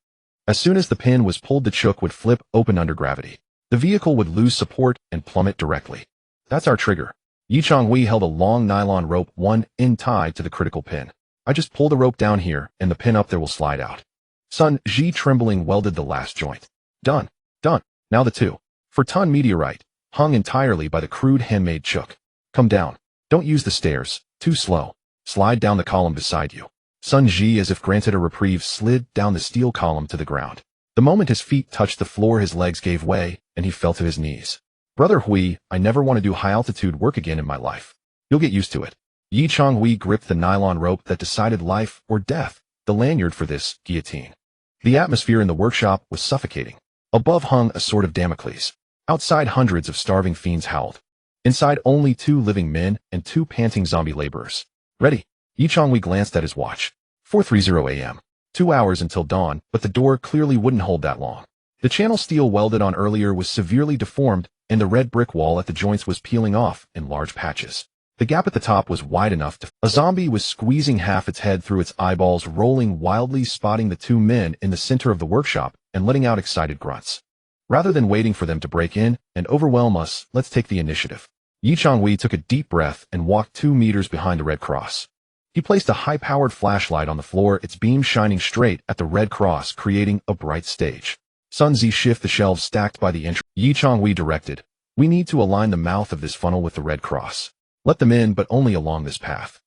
Speaker 1: As soon as the pin was pulled, the chook would flip open under gravity. The vehicle would lose support and plummet directly. That's our trigger. Yi Changhui held a long nylon rope, 1 end tied to the critical pin. I just pull the rope down here, and the pin up there will slide out. Sun Ji, trembling, welded the last joint. Done. Done. Now the 2-4-ton meteorite hung entirely by the crude handmade chook. Come down. Don't use the stairs. Too slow. Slide down the column beside you. Sun Ji, as if granted a reprieve, slid down the steel column to the ground. The moment his feet touched the floor, his legs gave way, and he fell to his knees. Brother Hui, I never want to do high-altitude work again in my life. You'll get used to it. Yi Changhui gripped the nylon rope that decided life or death, the lanyard for this guillotine. The atmosphere in the workshop was suffocating. Above hung a sword of Damocles. Outside, hundreds of starving fiends howled. Inside, only 2 living men and 2 panting zombie laborers. Ready? Yi Changhui glanced at his watch. 4:30 a.m. 2 hours until dawn, but the door clearly wouldn't hold that long. The channel steel welded on earlier was severely deformed, and the red brick wall at the joints was peeling off in large patches. The gap at the top was wide enough to... A zombie was squeezing half its head through its eyeballs, rolling wildly, spotting the 2 men in the center of the workshop and letting out excited grunts. Rather than waiting for them to break in and overwhelm us, let's take the initiative. Yi Changhui took a deep breath and walked 2 meters behind the Red Cross. He placed a high-powered flashlight on the floor, its beam shining straight at the Red Cross, creating a bright stage. Sun Zi, shift the shelves stacked by the entrance. Yi Changhui directed. We need to align the mouth of this funnel with the Red Cross. Let them in, but only along this path.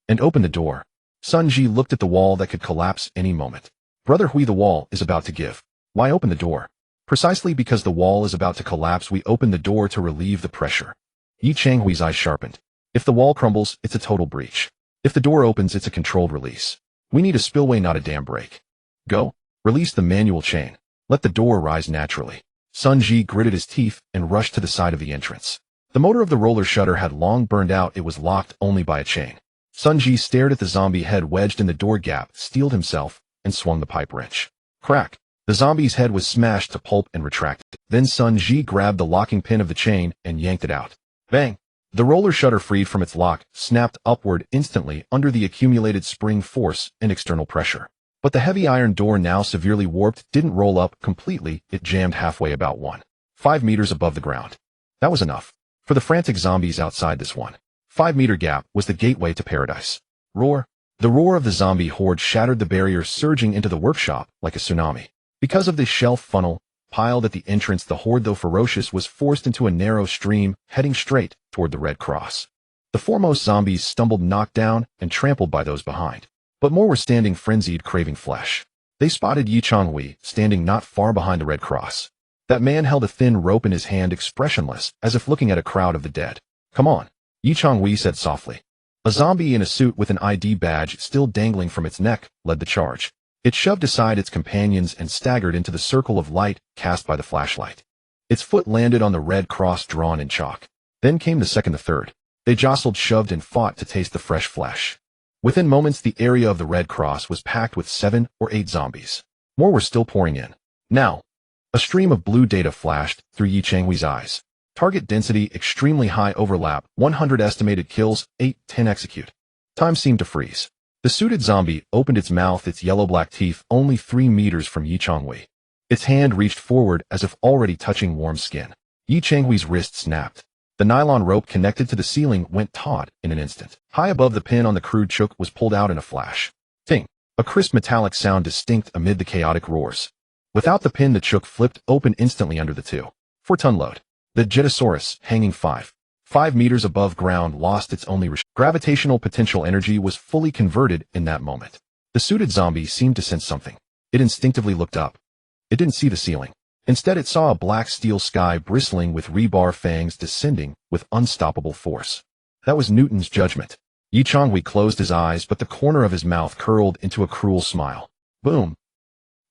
Speaker 1: And open the door. Sun Ji looked at the wall that could collapse any moment. Brother Hui, the wall is about to give. Why open the door? Precisely because the wall is about to collapse, we open the door to relieve the pressure. Yi Changhui's eyes sharpened. If the wall crumbles, it's a total breach. If the door opens, it's a controlled release. We need a spillway, not a dam break. Go. Release the manual chain. Let the door rise naturally. Sun Ji gritted his teeth and rushed to the side of the entrance. The motor of the roller shutter had long burned out. It was locked only by a chain. Sun Ji stared at the zombie head wedged in the door gap, steeled himself, and swung the pipe wrench. Crack! The zombie's head was smashed to pulp and retracted. Then Sun Ji grabbed the locking pin of the chain and yanked it out. Bang! The roller shutter freed from its lock, snapped upward instantly under the accumulated spring force and external pressure. But the heavy iron door, now severely warped, didn't roll up completely. It jammed halfway, about 1.5 meters above the ground. That was enough. For the frantic zombies outside, this 1.5 meter gap was the gateway to paradise. Roar! The roar of the zombie horde shattered the barrier, surging into the workshop like a tsunami. Because of the shelf funnel piled at the entrance, the horde, though ferocious, was forced into a narrow stream, heading straight toward the Red Cross. The foremost zombies stumbled, knocked down, and trampled by those behind. But more were standing, frenzied, craving flesh. They spotted Hui standing not far behind the Red Cross. That man held a thin rope in his hand, expressionless, as if looking at a crowd of the dead. "Come on," Hui said softly. A zombie in a suit with an ID badge still dangling from its neck led the charge. It shoved aside its companions and staggered into the circle of light cast by the flashlight. Its foot landed on the red cross drawn in chalk. Then came the second, the third. They jostled, shoved, and fought to taste the fresh flesh. Within moments, the area of the Red Cross was packed with 7 or 8 zombies. More were still pouring in. Now, a stream of blue data flashed through Yichanghui's eyes. Target density extremely high, overlap 100, estimated kills 8-10, execute. Time seemed to freeze. The suited zombie opened its mouth, its yellow-black teeth only 3 meters from Yichanghui. Its hand reached forward as if already touching warm skin. Yichanghui's wrist snapped. The nylon rope connected to the ceiling went taut in an instant. High above, the pin on the crude chook was pulled out in a flash. Ting! A crisp metallic sound distinct amid the chaotic roars. Without the pin, the chook flipped open instantly under the 2.4-ton load. The Jetosaurus, hanging 5 meters above ground, lost its only gravitational potential. Energy was fully converted in that moment. The suited zombie seemed to sense something. It instinctively looked up. It didn't see the ceiling. Instead, it saw a black steel sky bristling with rebar fangs descending with unstoppable force. That was Newton's judgment. Yichanghui closed his eyes, but the corner of his mouth curled into a cruel smile. Boom!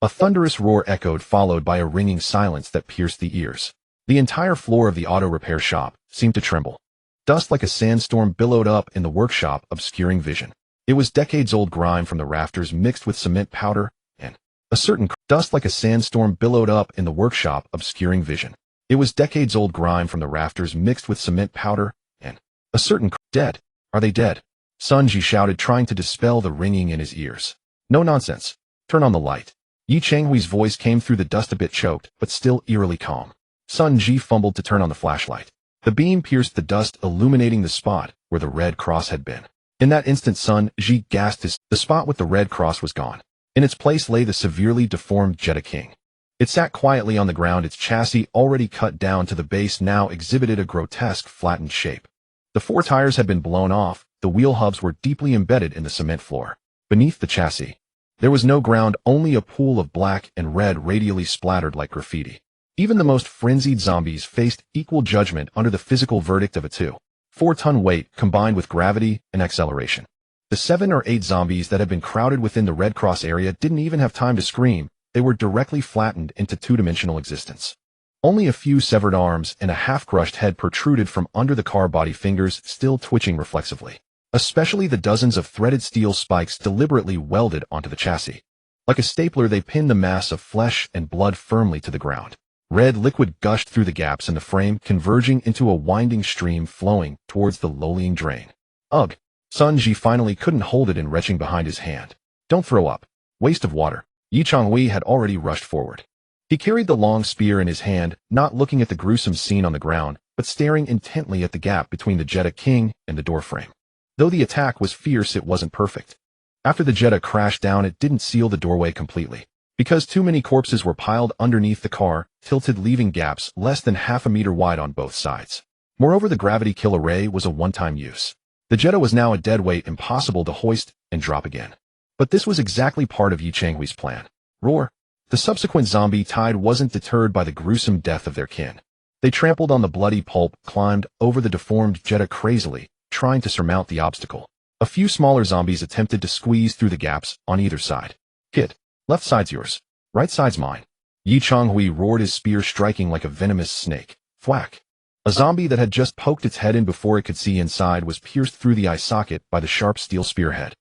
Speaker 1: A thunderous roar echoed, followed by a ringing silence that pierced the ears. The entire floor of the auto repair shop seemed to tremble. Dust like a sandstorm billowed up in the workshop, obscuring vision. It was decades-old grime from the rafters mixed with cement powder, and a certain dust like a sandstorm billowed up in the workshop, obscuring vision. It was decades-old grime from the rafters mixed with cement powder, and a certain dead. Are they dead? Sun Ji shouted, trying to dispel the ringing in his ears. No nonsense. Turn on the light. Yichanghui's voice came through the dust, a bit choked, but still eerily calm. Sun Ji fumbled to turn on the flashlight. The beam pierced the dust, illuminating the spot where the Red Cross had been. In that instant, Sun Ji gasped. The spot with the Red Cross was gone. In its place lay the severely deformed Jetta King. It sat quietly on the ground, its chassis, already cut down to the base, now exhibited a grotesque, flattened shape. The 4 tires had been blown off, the wheel hubs were deeply embedded in the cement floor. Beneath the chassis, there was no ground, only a pool of black and red radially splattered like graffiti. Even the most frenzied zombies faced equal judgment under the physical verdict of a 2.4-ton weight combined with gravity and acceleration. The 7 or 8 zombies that had been crowded within the Red Cross area didn't even have time to scream. They were directly flattened into 2-dimensional existence. Only a few severed arms and a half-crushed head protruded from under the car body, fingers still twitching reflexively. Especially the dozens of threaded steel spikes deliberately welded onto the chassis. Like a stapler, they pinned the mass of flesh and blood firmly to the ground. Red liquid gushed through the gaps in the frame, converging into a winding stream flowing towards the lowering drain. Ugh! Sun Ji finally couldn't hold it in, retching behind his hand. Don't throw up. Waste of water. Yichanghui had already rushed forward. He carried the long spear in his hand, not looking at the gruesome scene on the ground, but staring intently at the gap between the Jetta King and the doorframe. Though the attack was fierce, it wasn't perfect. After the Jetta crashed down, it didn't seal the doorway completely. Because too many corpses were piled underneath the car, tilted, leaving gaps less than half a meter wide on both sides. Moreover, the gravity kill array was a one-time use. The Jetta was now a dead weight, impossible to hoist and drop again. But this was exactly part of Yichanghui's plan. Roar! The subsequent zombie tide wasn't deterred by the gruesome death of their kin. They trampled on the bloody pulp, climbed over the deformed Jetta crazily, trying to surmount the obstacle. A few smaller zombies attempted to squeeze through the gaps on either side. Kid, left side's yours. Right side's mine. Yichanghui roared, his spear striking like a venomous snake. Thwack! A zombie that had just poked its head in before it could see inside was pierced through the eye socket by the sharp steel spearhead.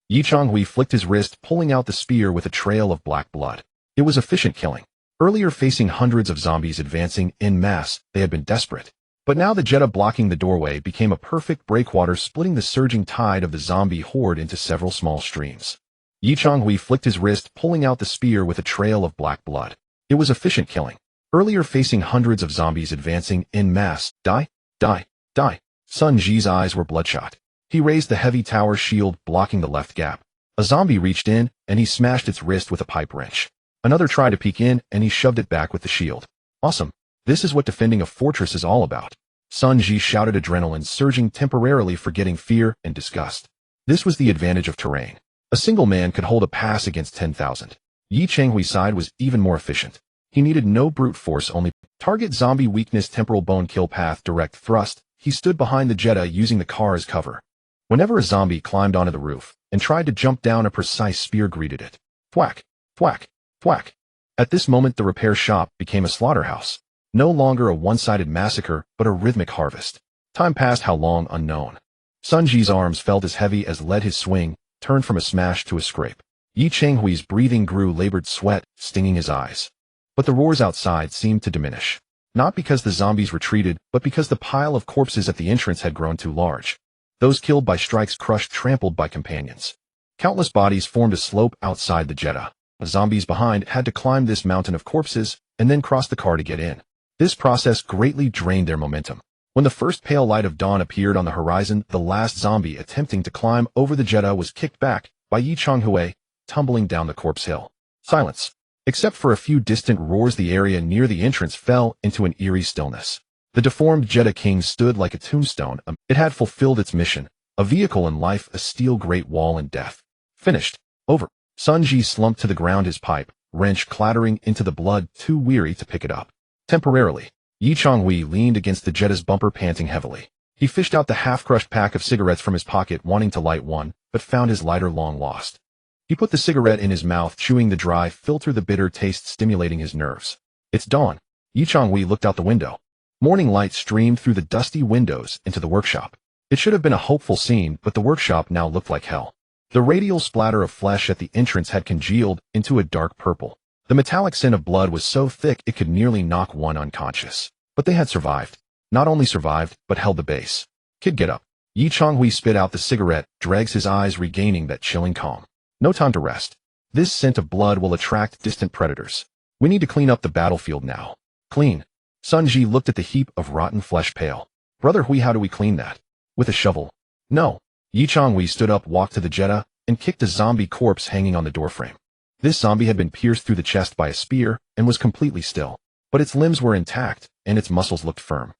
Speaker 1: Yichanghui flicked his wrist, pulling out the spear with a trail of black blood. It was efficient killing. Earlier, facing hundreds of zombies advancing en masse, they had been desperate. But now the Jetta blocking the doorway became a perfect breakwater, splitting the surging tide of the zombie horde into several small streams. Yi Changhui flicked his wrist, pulling out the spear with a trail of black blood. It was efficient killing. Earlier facing hundreds of zombies advancing en masse. Die, die, die. Sun Ji's eyes were bloodshot. He raised the heavy tower shield, blocking the left gap. A zombie reached in, and he smashed its wrist with a pipe wrench. Another tried to peek in, and he shoved it back with the shield. Awesome. This is what defending a fortress is all about. Sun Ji shouted, adrenaline surging, temporarily forgetting fear and disgust. This was the advantage of terrain. A single man could hold a pass against 10,000. Yi Changhui's side was even more efficient. He needed no brute force, only target zombie weakness, temporal bone kill path, direct thrust. He stood behind the Jetta using the car as cover. Whenever a zombie climbed onto the roof and tried to jump down, a precise spear greeted it. Thwack, thwack, thwack. At this moment, the repair shop became a slaughterhouse. No longer a one-sided massacre, but a rhythmic harvest. Time passed, how long unknown. Sun Ji's arms felt as heavy as lead. His swing turned from a smash to a scrape. Yi Changhui's breathing grew labored, sweat stinging his eyes. But the roars outside seemed to diminish. Not because the zombies retreated, but because the pile of corpses at the entrance had grown too large. Those killed by strikes, crushed, trampled by companions. Countless bodies formed a slope outside the Jetta. The zombies behind had to climb this mountain of corpses and then cross the car to get in. This process greatly drained their momentum. When the first pale light of dawn appeared on the horizon, the last zombie attempting to climb over the Jetta was kicked back by Yi Changhui, tumbling down the corpse hill. Silence. Except for a few distant roars, the area near the entrance fell into an eerie stillness. The deformed Jetta King stood like a tombstone. It had fulfilled its mission. A vehicle in life, a steel great wall in death. Finished. Over. Sun Ji slumped to the ground, his pipe wrench clattering into the blood, too weary to pick it up. Temporarily, Yi Changhui leaned against the Jetta's bumper, panting heavily. He fished out the half-crushed pack of cigarettes from his pocket, wanting to light one, but found his lighter long lost. He put the cigarette in his mouth, chewing the dry filter, the bitter taste stimulating his nerves. It's dawn. Yi Changhui looked out the window. Morning light streamed through the dusty windows into the workshop. It should have been a hopeful scene, but the workshop now looked like hell. The radial splatter of flesh at the entrance had congealed into a dark purple. The metallic scent of blood was so thick it could nearly knock one unconscious. But they had survived. Not only survived, but held the base. Kid, get up. Yi Changhui spit out the cigarette, dregs his eyes, regaining that chilling calm. No time to rest. This scent of blood will attract distant predators. We need to clean up the battlefield now. Clean. Sun Ji looked at the heap of rotten flesh, pale. Brother Hui, how do we clean that? With a shovel. No. Yi Changhui stood up, walked to the Jetta, and kicked a zombie corpse hanging on the doorframe. This zombie had been pierced through the chest by a spear and was completely still. But its limbs were intact, and its muscles looked firm.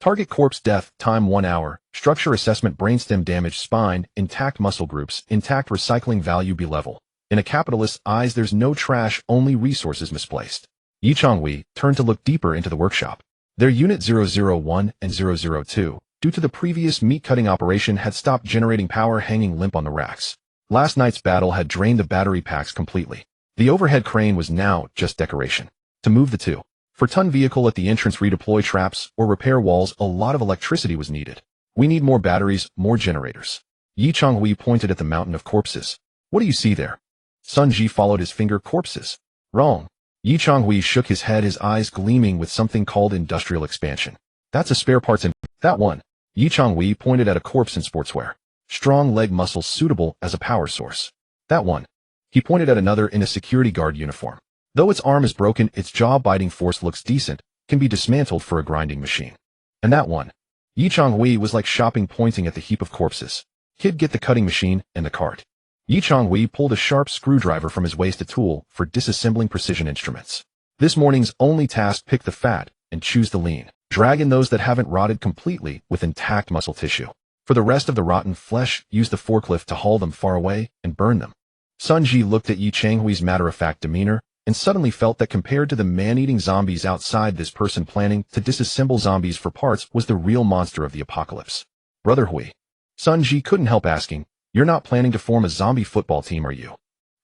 Speaker 1: Target corpse death, time 1 hour, structure assessment, brainstem damage, spine, intact muscle groups, intact recycling value B level. In a capitalist's eyes, there's no trash, only resources misplaced. Yi Changhui turned to look deeper into the workshop. Their unit 001 and 002, due to the previous meat-cutting operation, had stopped generating power, hanging limp on the racks. Last night's battle had drained the battery packs completely. The overhead crane was now just decoration. To move the 2-4-ton vehicle at the entrance, redeploy traps, or repair walls, a lot of electricity was needed. We need more batteries, more generators. Yi Changhui pointed at the mountain of corpses. What do you see there? Sun Ji followed his finger. Corpses. Wrong. Yi Changhui shook his head, his eyes gleaming with something called industrial expansion. That's a spare parts in that one. Yi Changhui pointed at a corpse in sportswear. Strong leg muscles suitable as a power source. That one. He pointed at another in a security guard uniform. Though its arm is broken, its jaw-biting force looks decent, can be dismantled for a grinding machine. And that one. Yi Changhui was like shopping, pointing at the heap of corpses. Kid, get the cutting machine and the cart. Yi Changhui pulled a sharp screwdriver from his waist, a tool for disassembling precision instruments. This morning's only task: pick the fat and choose the lean. Drag in those that haven't rotted completely with intact muscle tissue. For the rest of the rotten flesh, use the forklift to haul them far away and burn them. Sun Ji looked at Yi Changhui's matter-of-fact demeanor and suddenly felt that compared to the man-eating zombies outside, this person planning to disassemble zombies for parts was the real monster of the apocalypse. Brother Hui. Sun Ji couldn't help asking, you're not planning to form a zombie football team, are you?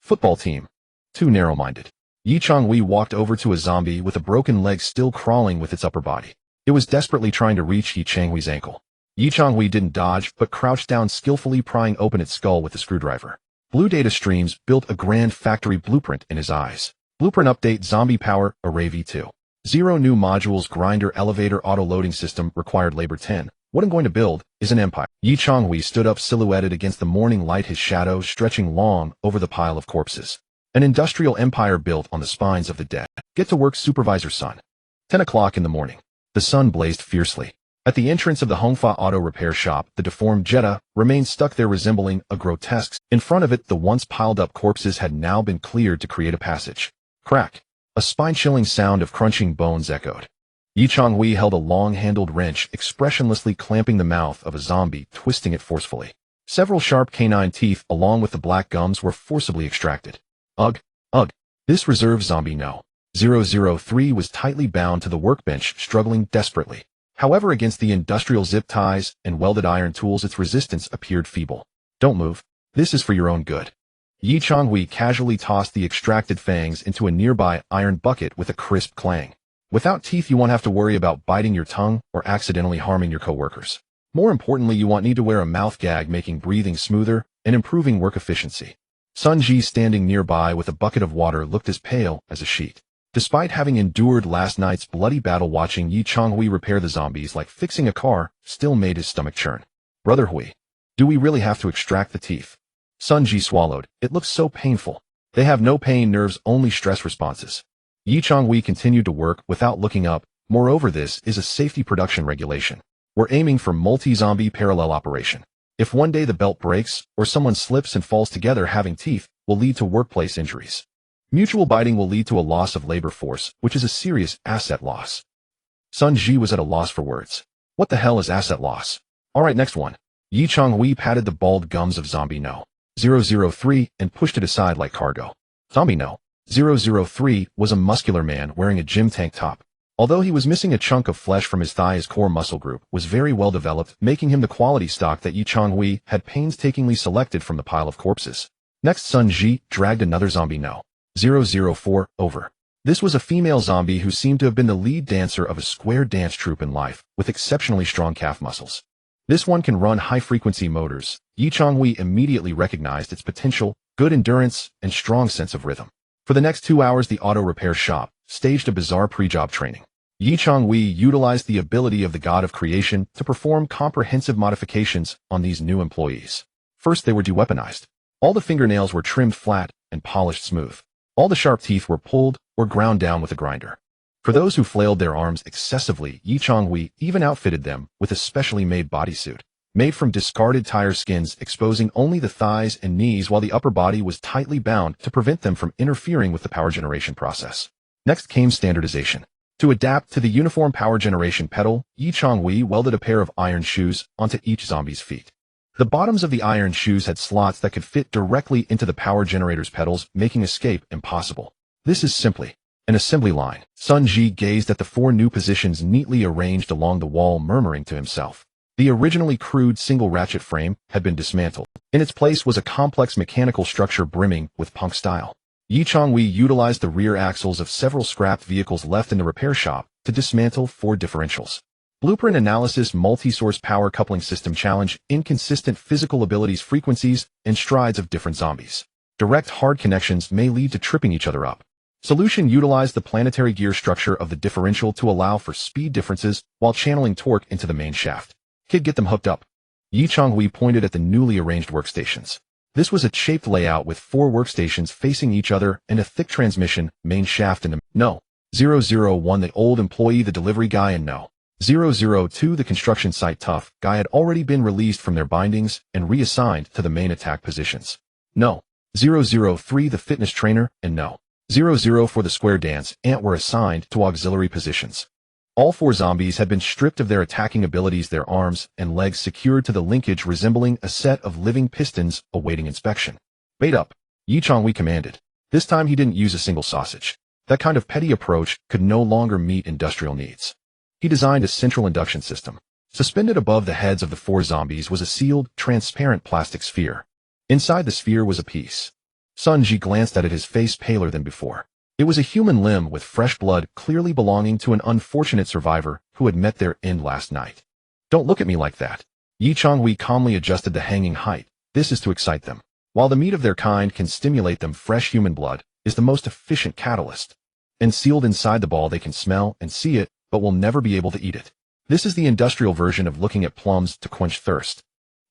Speaker 1: Football team? Too narrow-minded. Yi Changhui walked over to a zombie with a broken leg still crawling with its upper body. It was desperately trying to reach Yi Changhui's ankle. Yi Changhui didn't dodge, but crouched down, skillfully prying open its skull with the screwdriver. Blue data streams built a grand factory blueprint in his eyes. Blueprint update: zombie power, array V2. 0 new modules, grinder, elevator, auto-loading system, required labor 10. What I'm going to build is an empire. Yi Changhui stood up silhouetted against the morning light, his shadow stretching long over the pile of corpses. An industrial empire built on the spines of the dead. Get to work, supervisor son. 10 o'clock in the morning. The sun blazed fiercely. At the entrance of the Hongfa auto repair shop, the deformed Jetta remained stuck there, resembling a grotesque. In front of it, the once piled-up corpses had now been cleared to create a passage. Crack. A spine-chilling sound of crunching bones echoed. Yi Changhui held a long-handled wrench, expressionlessly clamping the mouth of a zombie, twisting it forcefully. Several sharp canine teeth, along with the black gums, were forcibly extracted. Ugh, ugh. This reserve zombie no. 003 was tightly bound to the workbench, struggling desperately. However, against the industrial zip ties and welded iron tools, its resistance appeared feeble. Don't move. This is for your own good. Yi Changhui casually tossed the extracted fangs into a nearby iron bucket with a crisp clang. Without teeth, you won't have to worry about biting your tongue or accidentally harming your coworkers. More importantly, you won't need to wear a mouth gag, making breathing smoother and improving work efficiency. Sun Ji, standing nearby with a bucket of water, looked as pale as a sheet. Despite having endured last night's bloody battle, watching Yi Changhui repair the zombies like fixing a car still made his stomach churn. Brother Hui, do we really have to extract the teeth? Sun Ji swallowed. It looks so painful. They have no pain nerves, only stress responses. Yi Changhui continued to work without looking up. Moreover, this is a safety production regulation. We're aiming for multi-zombie parallel operation. If one day the belt breaks or someone slips and falls together, having teeth will lead to workplace injuries. Mutual biting will lead to a loss of labor force, which is a serious asset loss. Sun Ji was at a loss for words. What the hell is asset loss? Alright, next one. Yi Changhui patted the bald gums of zombie no. 003 and pushed it aside like cargo. Zombie no. 003 was a muscular man wearing a gym tank top. Although he was missing a chunk of flesh from his thigh, his core muscle group was very well developed, making him the quality stock that Yi Changhui had painstakingly selected from the pile of corpses. Next, Sun Ji dragged another zombie no. 004 over. This was a female zombie who seemed to have been the lead dancer of a square dance troupe in life, with exceptionally strong calf muscles. This one can run high-frequency motors. Yi Changhui immediately recognized its potential, good endurance, and strong sense of rhythm. For the next 2 hours, the auto repair shop staged a bizarre pre-job training. Yi Changhui utilized the ability of the god of creation to perform comprehensive modifications on these new employees. First, they were de-weaponized. All the fingernails were trimmed flat and polished smooth. All the sharp teeth were pulled or ground down with a grinder. For those who flailed their arms excessively, Yi Changhui even outfitted them with a specially made bodysuit, made from discarded tire skins, exposing only the thighs and knees, while the upper body was tightly bound to prevent them from interfering with the power generation process. Next came standardization. To adapt to the uniform power generation pedal, Yi Changhui welded a pair of iron shoes onto each zombie's feet. The bottoms of the iron shoes had slots that could fit directly into the power generator's pedals, making escape impossible. This is simply an assembly line. Sun Ji gazed at the 4 new positions neatly arranged along the wall, murmuring to himself. The originally crude single ratchet frame had been dismantled. In its place was a complex mechanical structure brimming with punk style. Yi Changhui utilized the rear axles of several scrapped vehicles left in the repair shop to dismantle 4 differentials. Blueprint analysis, multi-source power coupling system challenge, inconsistent physical abilities, frequencies, and strides of different zombies. Direct hard connections may lead to tripping each other up. Solution utilized the planetary gear structure of the differential to allow for speed differences while channeling torque into the main shaft. Kid, get them hooked up. Yi Changhui pointed at the newly arranged workstations. This was a shaped layout with 4 workstations facing each other and a thick transmission main shaft in the no. 001 the old employee, the delivery guy, and no. 002 the construction site tough guy had already been released from their bindings and reassigned to the main attack positions. No. 003 the fitness trainer, and no. 004 the square dance ant were assigned to auxiliary positions. All 4 zombies had been stripped of their attacking abilities, their arms and legs secured to the linkage, resembling a set of living pistons awaiting inspection. Bait up, Yi Changhui commanded. This time he didn't use a single sausage. That kind of petty approach could no longer meet industrial needs. He designed a central induction system. Suspended above the heads of the 4 zombies was a sealed, transparent plastic sphere. Inside the sphere was a piece. Sun Ji glanced at it, his face paler than before. It was a human limb with fresh blood, clearly belonging to an unfortunate survivor who had met their end last night. Don't look at me like that. Yi Changhui calmly adjusted the hanging height. This is to excite them. While the meat of their kind can stimulate them, fresh human blood is the most efficient catalyst. and sealed inside the ball they can smell and see it, but will never be able to eat it. This is the industrial version of looking at plums to quench thirst.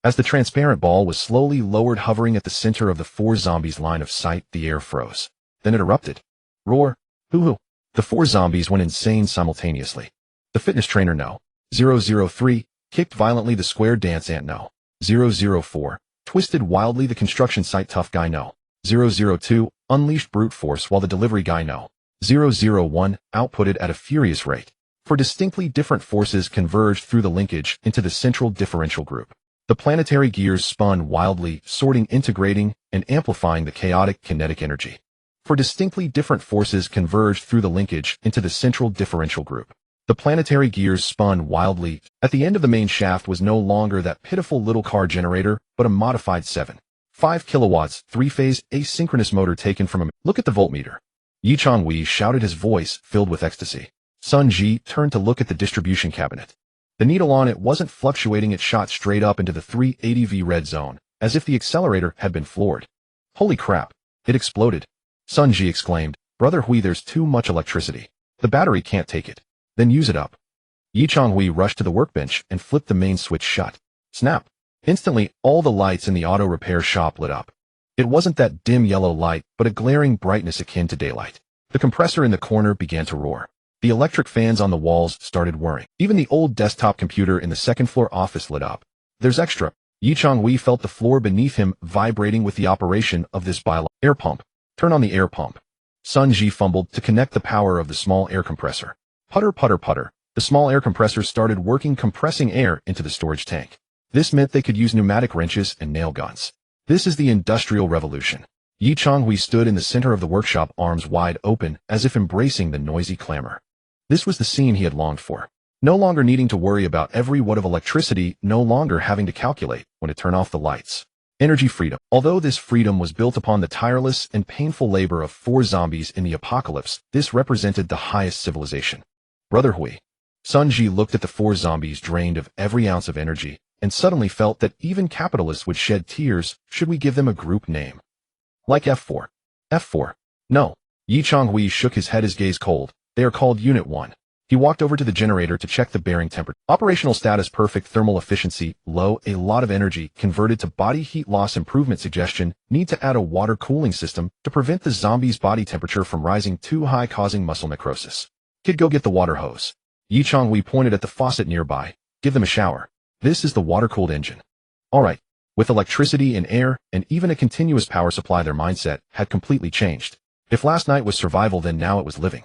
Speaker 1: As the transparent ball was slowly lowered hovering at the center of the four zombies' line of sight, the air froze. Then it erupted. Roar. Hoo-hoo. The four zombies went insane simultaneously. The fitness trainer no. 003 kicked violently the square dance ant no. 004 twisted wildly the construction site tough guy no. 002 unleashed brute force while the delivery guy no. 001 outputted at a furious rate. For distinctly different forces converged through the linkage into the central differential group. The planetary gears spun wildly, sorting, integrating, and amplifying the chaotic kinetic energy. For distinctly different forces converged through the linkage into the central differential group. The planetary gears spun wildly. At the end of the main shaft was no longer that pitiful little car generator, but a modified 7.5 kilowatts, three-phase, asynchronous motor taken from a... Look at the voltmeter. Yi Changhui shouted, his voice filled with ecstasy. Sun Ji turned to look at the distribution cabinet. The needle on it wasn't fluctuating, it shot straight up into the 380V red zone, as if the accelerator had been floored. Holy crap! It exploded. Sun Ji exclaimed, Brother Hui, there's too much electricity. The battery can't take it. Then use it up. Yi Changhui rushed to the workbench and flipped the main switch shut. Snap! Instantly, all the lights in the auto repair shop lit up. It wasn't that dim yellow light, but a glaring brightness akin to daylight. The compressor in the corner began to roar. The electric fans on the walls started whirring. Even the old desktop computer in the second-floor office lit up. There's extra. Yi Changhui felt the floor beneath him vibrating with the operation of this air pump. Turn on the air pump. Sun Ji fumbled to connect the power of the small air compressor. Putter, putter, putter. The small air compressor started working, compressing air into the storage tank. This meant they could use pneumatic wrenches and nail guns. This is the Industrial Revolution. Yi Changhui stood in the center of the workshop, arms wide open, as if embracing the noisy clamor. This was the scene he had longed for. No longer needing to worry about every watt of electricity, no longer having to calculate when to turn off the lights. Energy freedom. Although this freedom was built upon the tireless and painful labor of four zombies in the apocalypse, this represented the highest civilization. Brother Hui. Sun Ji looked at the four zombies drained of every ounce of energy, and suddenly felt that even capitalists would shed tears should we give them a group name. Like F4. F4. No. Yi Changhui shook his head, his gaze cold. They are called Unit 1. He walked over to the generator to check the bearing temperature. Operational status perfect, thermal efficiency low, a lot of energy converted to body heat loss improvement. Suggestion, need to add a water cooling system to prevent the zombie's body temperature from rising too high, causing muscle necrosis. Kid, go get the water hose. Yi Changhui pointed at the faucet nearby. Give them a shower. This is the water-cooled engine. All right. With electricity and air, and even a continuous power supply, their mindset had completely changed. If last night was survival, then now it was living.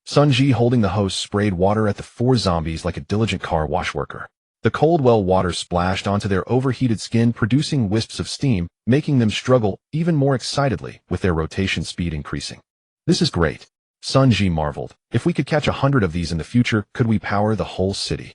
Speaker 1: Sun Ji, holding the hose, sprayed water at the four zombies like a diligent car wash worker. The cold well water splashed onto their overheated skin, producing wisps of steam, making them struggle even more excitedly, with their rotation speed increasing. This is great. Sun Ji marveled. If we could catch 100 of these in the future, could we power the whole city?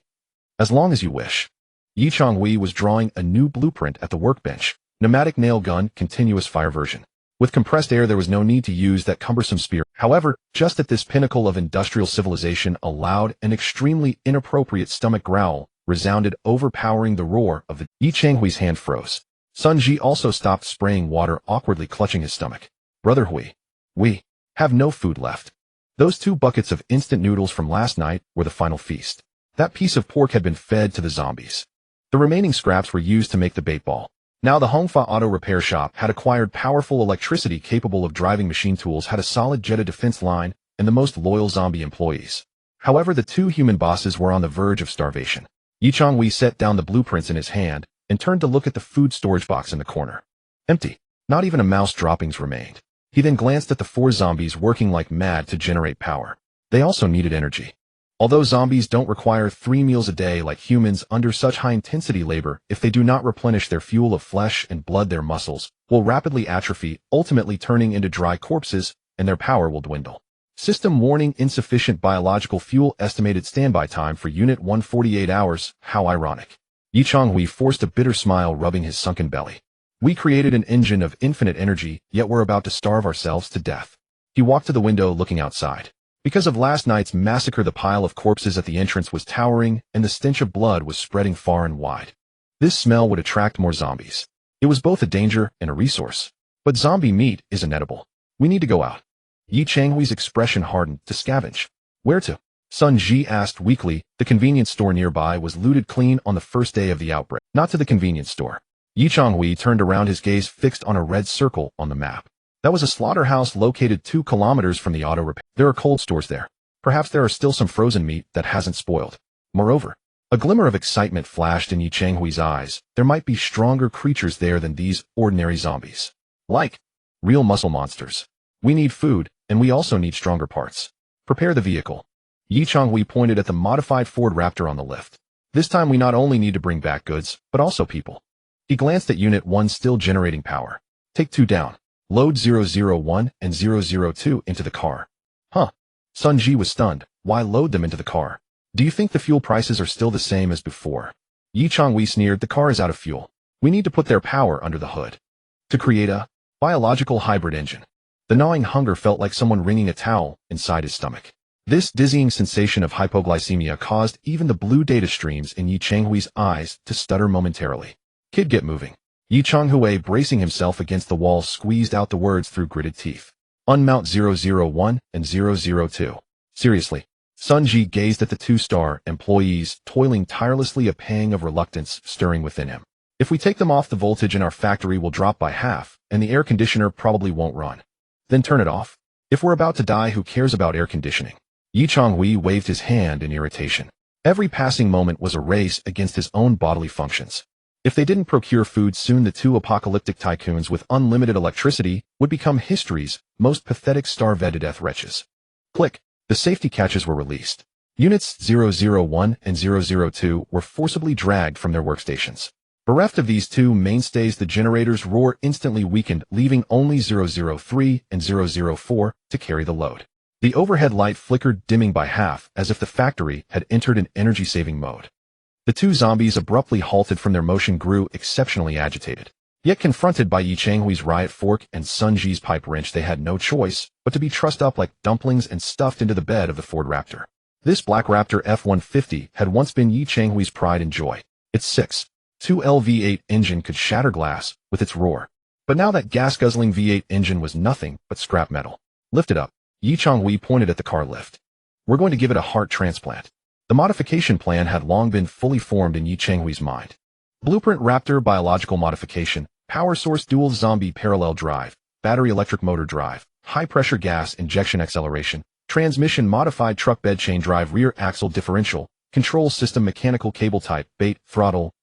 Speaker 1: As long as you wish. Yi Changhui was drawing a new blueprint at the workbench. Pneumatic nail gun, continuous fire version. With compressed air, there was no need to use that cumbersome spear. However, just at this pinnacle of industrial civilization, a loud and extremely inappropriate stomach growl resounded, overpowering the roar of the... Yi Changhui's hand froze. Sun Ji also stopped spraying water, awkwardly clutching his stomach. Brother Hui. We have no food left. Those 2 buckets of instant noodles from last night were the final feast. That piece of pork had been fed to the zombies. The remaining scraps were used to make the bait ball. Now the Hongfa Auto Repair Shop had acquired powerful electricity capable of driving machine tools, had a solid Jetta defense line, and the most loyal zombie employees. However, the 2 human bosses were on the verge of starvation. Yi Changhui set down the blueprints in his hand and turned to look at the food storage box in the corner. Empty. Not even a mouse droppings remained. He then glanced at the 4 zombies working like mad to generate power. They also needed energy. Although zombies don't require 3 meals a day like humans, under such high-intensity labor, if they do not replenish their fuel of flesh and blood, their muscles will rapidly atrophy, ultimately turning into dry corpses, and their power will dwindle. System warning: insufficient biological fuel. Estimated standby time for Unit 1 48 hours. How ironic. Yi Changhui forced a bitter smile, rubbing his sunken belly. We created an engine of infinite energy, yet we're about to starve ourselves to death. He walked to the window, looking outside. Because of last night's massacre, the pile of corpses at the entrance was towering, and the stench of blood was spreading far and wide. This smell would attract more zombies. It was both a danger and a resource. But zombie meat is inedible. We need to go out. Yi Changhui's expression hardened. To scavenge. Where to? Sun Ji asked weakly. The convenience store nearby was looted clean on the first day of the outbreak. Not to the convenience store. Yi Changhui turned around, his gaze fixed on a red circle on the map. That was a slaughterhouse located 2 kilometers from the auto repair. There are cold stores there. Perhaps there are still some frozen meat that hasn't spoiled. Moreover, a glimmer of excitement flashed in Yi Changhui's eyes. There might be stronger creatures there than these ordinary zombies. Like real muscle monsters. We need food, and we also need stronger parts. Prepare the vehicle. Yi Changhui pointed at the modified Ford Raptor on the lift. This time we not only need to bring back goods, but also people. He glanced at Unit 1 still generating power. Take 2 down. Load 001 and 002 into the car. Huh. Sun Ji was stunned. Why load them into the car? Do you think the fuel prices are still the same as before? Yi Changhui sneered. The car is out of fuel. We need to put their power under the hood. To create a biological hybrid engine. The gnawing hunger felt like someone wringing a towel inside his stomach. This dizzying sensation of hypoglycemia caused even the blue data streams in Yi Changhui's eyes to stutter momentarily. Kid, get moving. Yi Changhui, bracing himself against the wall, squeezed out the words through gritted teeth. Unmount 001 and 002. Seriously. Sun Ji gazed at the 2-star employees, toiling tirelessly, a pang of reluctance stirring within him. If we take them off, the voltage in our factory will drop by half, and the air conditioner probably won't run. Then turn it off. If we're about to die, who cares about air conditioning? Yi Changhui waved his hand in irritation. Every passing moment was a race against his own bodily functions. If they didn't procure food soon, the 2 apocalyptic tycoons with unlimited electricity would become history's most pathetic starve-to-death wretches. Click. The safety catches were released. Units 001 and 002 were forcibly dragged from their workstations. Bereft of these 2 mainstays, the generator's roar instantly weakened, leaving only 003 and 004 to carry the load. The overhead light flickered, dimming by half, as if the factory had entered an energy-saving mode. The 2 zombies abruptly halted from their motion, grew exceptionally agitated. Yet confronted by Yi Changhui's riot fork and Sun Ji's pipe wrench, they had no choice but to be trussed up like dumplings and stuffed into the bed of the Ford Raptor. This black Raptor F-150 had once been Yi Changhui's pride and joy. Its 6.2L V8 engine could shatter glass with its roar. But now that gas-guzzling V8 engine was nothing but scrap metal. Lift it up. Yi Changhui pointed at the car lift. We're going to give it a heart transplant. The modification plan had long been fully formed in Yi Changhui's mind. Blueprint Raptor biological modification, power source dual zombie parallel drive, battery electric motor drive, high-pressure gas injection acceleration, transmission modified truck bed chain drive, rear axle differential, control system mechanical cable type, bait, throttle.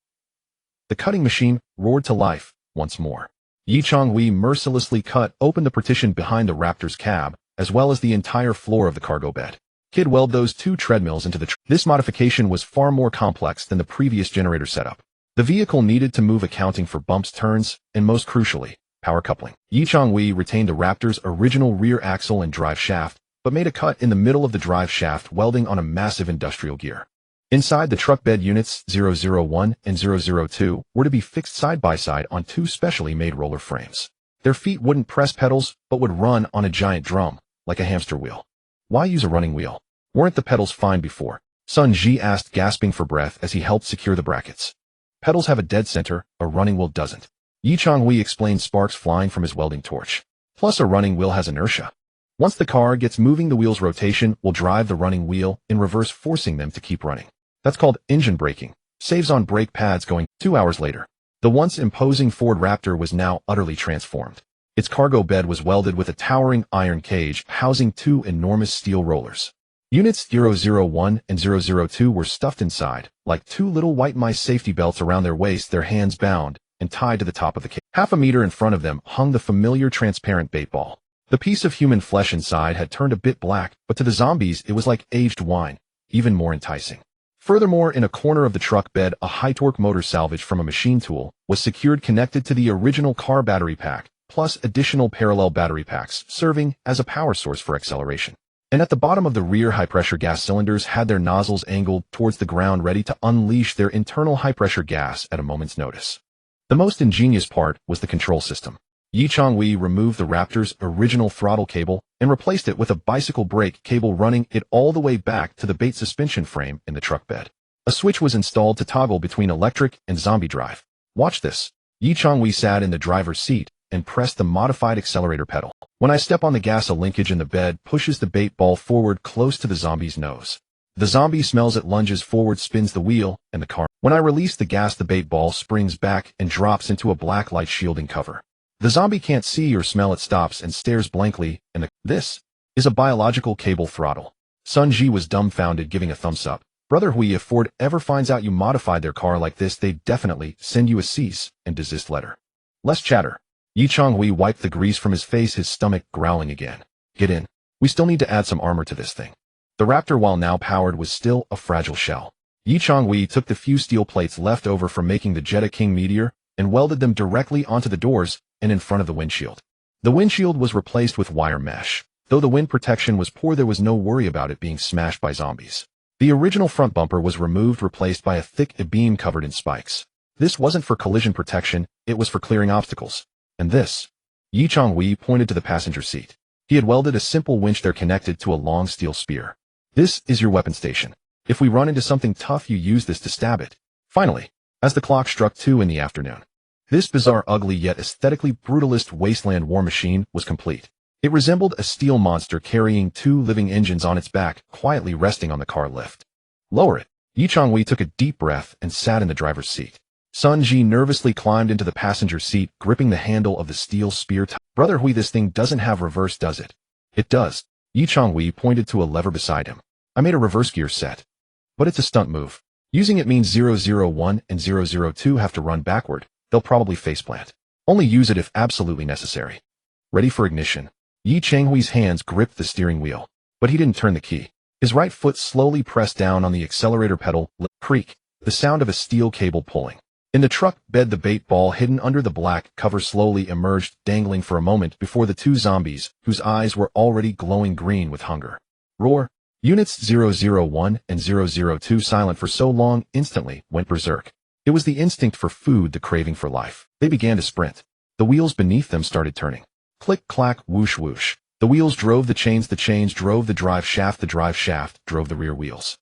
Speaker 1: The cutting machine roared to life once more. Yi Changhui mercilessly cut open the partition behind the Raptor's cab, as well as the entire floor of the cargo bed. Kid welded those 2 treadmills into the This modification was far more complex than the previous generator setup. The vehicle needed to move, accounting for bumps, turns, and most crucially, power coupling. Yi Changhui retained the Raptor's original rear axle and drive shaft, but made a cut in the middle of the drive shaft, welding on a massive industrial gear. Inside, the truck bed units 001 and 002 were to be fixed side by side on 2 specially made roller frames. Their feet wouldn't press pedals, but would run on a giant drum, like a hamster wheel. Why use a running wheel? Weren't the pedals fine before? Sun Ji asked, gasping for breath as he helped secure the brackets. Pedals have a dead center, a running wheel doesn't. Yi Changhui explained, sparks flying from his welding torch. Plus, a running wheel has inertia. Once the car gets moving, the wheel's rotation will drive the running wheel in reverse, forcing them to keep running. That's called engine braking. Saves on brake pads going. 2 hours later, the once imposing Ford Raptor was now utterly transformed. Its cargo bed was welded with a towering iron cage housing 2 enormous steel rollers. Units 001 and 002 were stuffed inside, like 2 little white mice, safety belts around their waists, their hands bound and tied to the top of the cage. Half a meter in front of them hung the familiar transparent bait ball. The piece of human flesh inside had turned a bit black, but to the zombies it was like aged wine, even more enticing. Furthermore, in a corner of the truck bed, a high-torque motor salvaged from a machine tool was secured, connected to the original car battery pack, plus additional parallel battery packs, serving as a power source for acceleration. And at the bottom of the rear, high-pressure gas cylinders had their nozzles angled towards the ground, ready to unleash their internal high-pressure gas at a moment's notice. The most ingenious part was the control system. Yi Changhui removed the Raptor's original throttle cable and replaced it with a bicycle brake cable, running it all the way back to the bait suspension frame in the truck bed. A switch was installed to toggle between electric and zombie drive. Watch this. Yi Changhui sat in the driver's seat and press the modified accelerator pedal. When I step on the gas, a linkage in the bed pushes the bait ball forward close to the zombie's nose. The zombie smells it, lunges forward, spins the wheel, and the car. When I release the gas, the bait ball springs back and drops into a black light shielding cover. The zombie can't see or smell it, stops and stares blankly, and this is a biological cable throttle. Sun-Ji was dumbfounded, giving a thumbs up. Brother Hui, if Ford ever finds out you modified their car like this, they'd definitely send you a cease and desist letter. Less chatter. Yi Chong-hui wiped the grease from his face, his stomach growling again. Get in. We still need to add some armor to this thing. The Raptor, while now powered, was still a fragile shell. Yi Chong-hui took the few steel plates left over from making the Jetta King Meteor and welded them directly onto the doors and in front of the windshield. The windshield was replaced with wire mesh. Though the wind protection was poor, there was no worry about it being smashed by zombies. The original front bumper was removed, replaced by a thick beam covered in spikes. This wasn't for collision protection, it was for clearing obstacles. And this? Yi Chong-hui pointed to the passenger seat. He had welded a simple winch there connected to a long steel spear. This is your weapon station. If we run into something tough, you use this to stab it. Finally, as the clock struck 2 in the afternoon, this bizarre, ugly, yet aesthetically brutalist wasteland war machine was complete. It resembled a steel monster carrying 2 living engines on its back, quietly resting on the car lift. Lower it. Yi Chong-hui took a deep breath and sat in the driver's seat. Sun-Ji nervously climbed into the passenger seat, gripping the handle of the steel spear. Brother Hui, this thing doesn't have reverse, does it? It does. Yi Chong-hui pointed to a lever beside him. I made a reverse gear set. But it's a stunt move. Using it means 001 and 002 have to run backward. They'll probably faceplant. Only use it if absolutely necessary. Ready for ignition. Yi Chong-hui's hands gripped the steering wheel, but he didn't turn the key. His right foot slowly pressed down on the accelerator pedal. Creak, the sound of a steel cable pulling. In the truck bed, the bait ball hidden under the black cover slowly emerged, dangling for a moment before the 2 zombies, whose eyes were already glowing green with hunger. Roar. Units 001 and 002, silent for so long, instantly went berserk. It was the instinct for food, the craving for life. They began to sprint. The wheels beneath them started turning. Click, clack, whoosh, whoosh. The wheels drove the chains drove the drive shaft drove the rear wheels.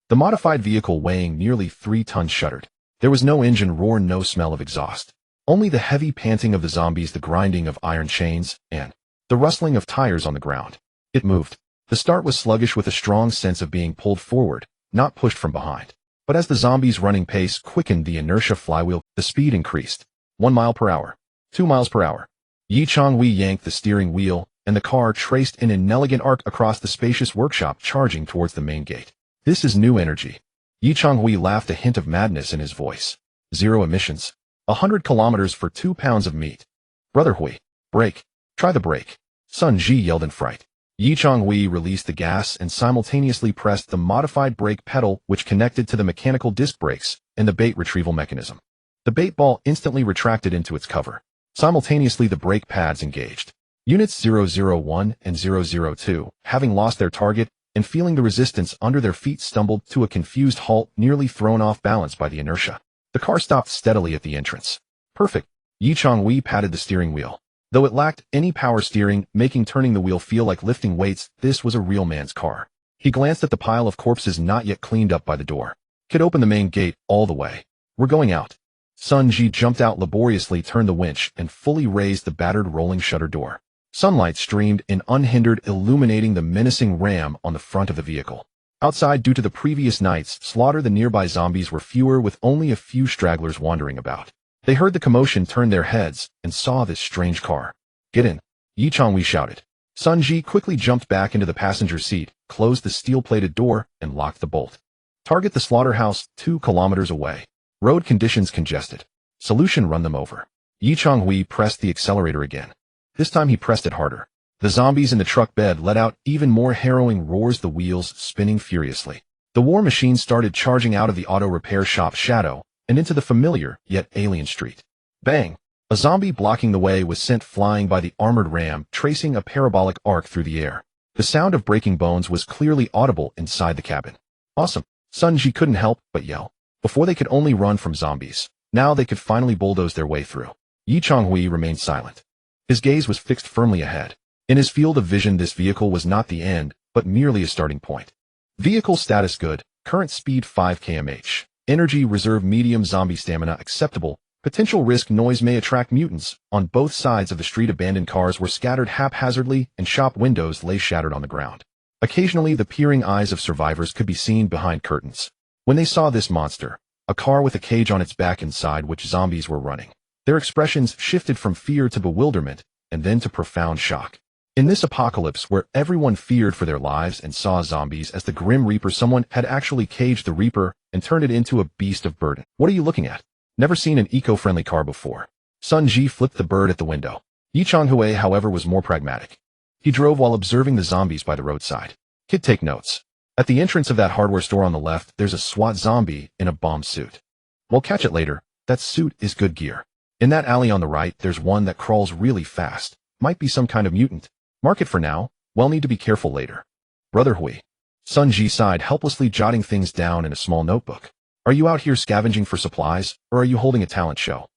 Speaker 1: The modified vehicle, weighing nearly 3 tons, shuddered. There was no engine roar, no smell of exhaust. Only the heavy panting of the zombies, the grinding of iron chains, and the rustling of tires on the ground. It moved. The start was sluggish, with a strong sense of being pulled forward, not pushed from behind. But as the zombies' running pace quickened, the inertia flywheel, the speed increased. 1 mile per hour. 2 miles per hour. Yi Chong-hui yanked the steering wheel, and the car traced in an elegant arc across the spacious workshop, charging towards the main gate. This is new energy. Yi Chong-hui laughed, a hint of madness in his voice. 0 emissions. 100 kilometers for 2 pounds of meat. Brother Hui, brake. Try the brake. Sun-Ji yelled in fright. Yi Chong-hui released the gas and simultaneously pressed the modified brake pedal, which connected to the mechanical disc brakes and the bait retrieval mechanism. The bait ball instantly retracted into its cover. Simultaneously, the brake pads engaged. Units 001 and 002, having lost their target and feeling the resistance under their feet, stumbled to a confused halt, nearly thrown off balance by the inertia. The car stopped steadily at the entrance. Perfect. Yi Chong-hui patted the steering wheel. Though it lacked any power steering, making turning the wheel feel like lifting weights, this was a real man's car. He glanced at the pile of corpses not yet cleaned up by the door. Kid, open the main gate all the way. We're going out. Sun-Ji jumped out laboriously, turned the winch, and fully raised the battered rolling shutter door. Sunlight streamed in unhindered, illuminating the menacing ram on the front of the vehicle. Outside, due to the previous night's slaughter, the nearby zombies were fewer, with only a few stragglers wandering about. They heard the commotion, turned their heads, and saw this strange car. Get in. Yi Chong-hui shouted. Sun-Ji quickly jumped back into the passenger seat, closed the steel-plated door, and locked the bolt. Target the slaughterhouse, 2 kilometers away. Road conditions congested. Solution, run them over. Yi Chong-hui pressed the accelerator again. This time he pressed it harder. The zombies in the truck bed let out even more harrowing roars, the wheels spinning furiously. The war machine started charging out of the auto repair shop shadow and into the familiar yet alien street. Bang! A zombie blocking the way was sent flying by the armored ram, tracing a parabolic arc through the air. The sound of breaking bones was clearly audible inside the cabin. Awesome. Sun-Ji couldn't help but yell. Before they could only run from zombies. Now they could finally bulldoze their way through. Yi Chong-hui remained silent. His gaze was fixed firmly ahead. In his field of vision, this vehicle was not the end, but merely a starting point. Vehicle status good, current speed 5 km/h. Energy reserve medium, zombie stamina acceptable, Potential risk noise may attract mutants. On both sides of the street, abandoned cars were scattered haphazardly and shop windows lay shattered on the ground. Occasionally, the peering eyes of survivors could be seen behind curtains. When they saw this monster, a car with a cage on its back inside which zombies were running, their expressions shifted from fear to bewilderment and then to profound shock. In this apocalypse where everyone feared for their lives and saw zombies as the Grim Reaper, someone had actually caged the Reaper and turned it into a beast of burden. What are you looking at? Never seen an eco-friendly car before. Sun Ji flipped the bird at the window. Yi Changhui, however, was more pragmatic. He drove while observing the zombies by the roadside. Kid, take notes. At the entrance of that hardware store on the left, there's a SWAT zombie in a bomb suit. We'll catch it later. That suit is good gear. In that alley on the right, there's one that crawls really fast. Might be some kind of mutant. Mark it for now. We'll need to be careful later. Brother Hui. Sun Ji sighed, helplessly jotting things down in a small notebook. Are you out here scavenging for supplies, or are you holding a talent show?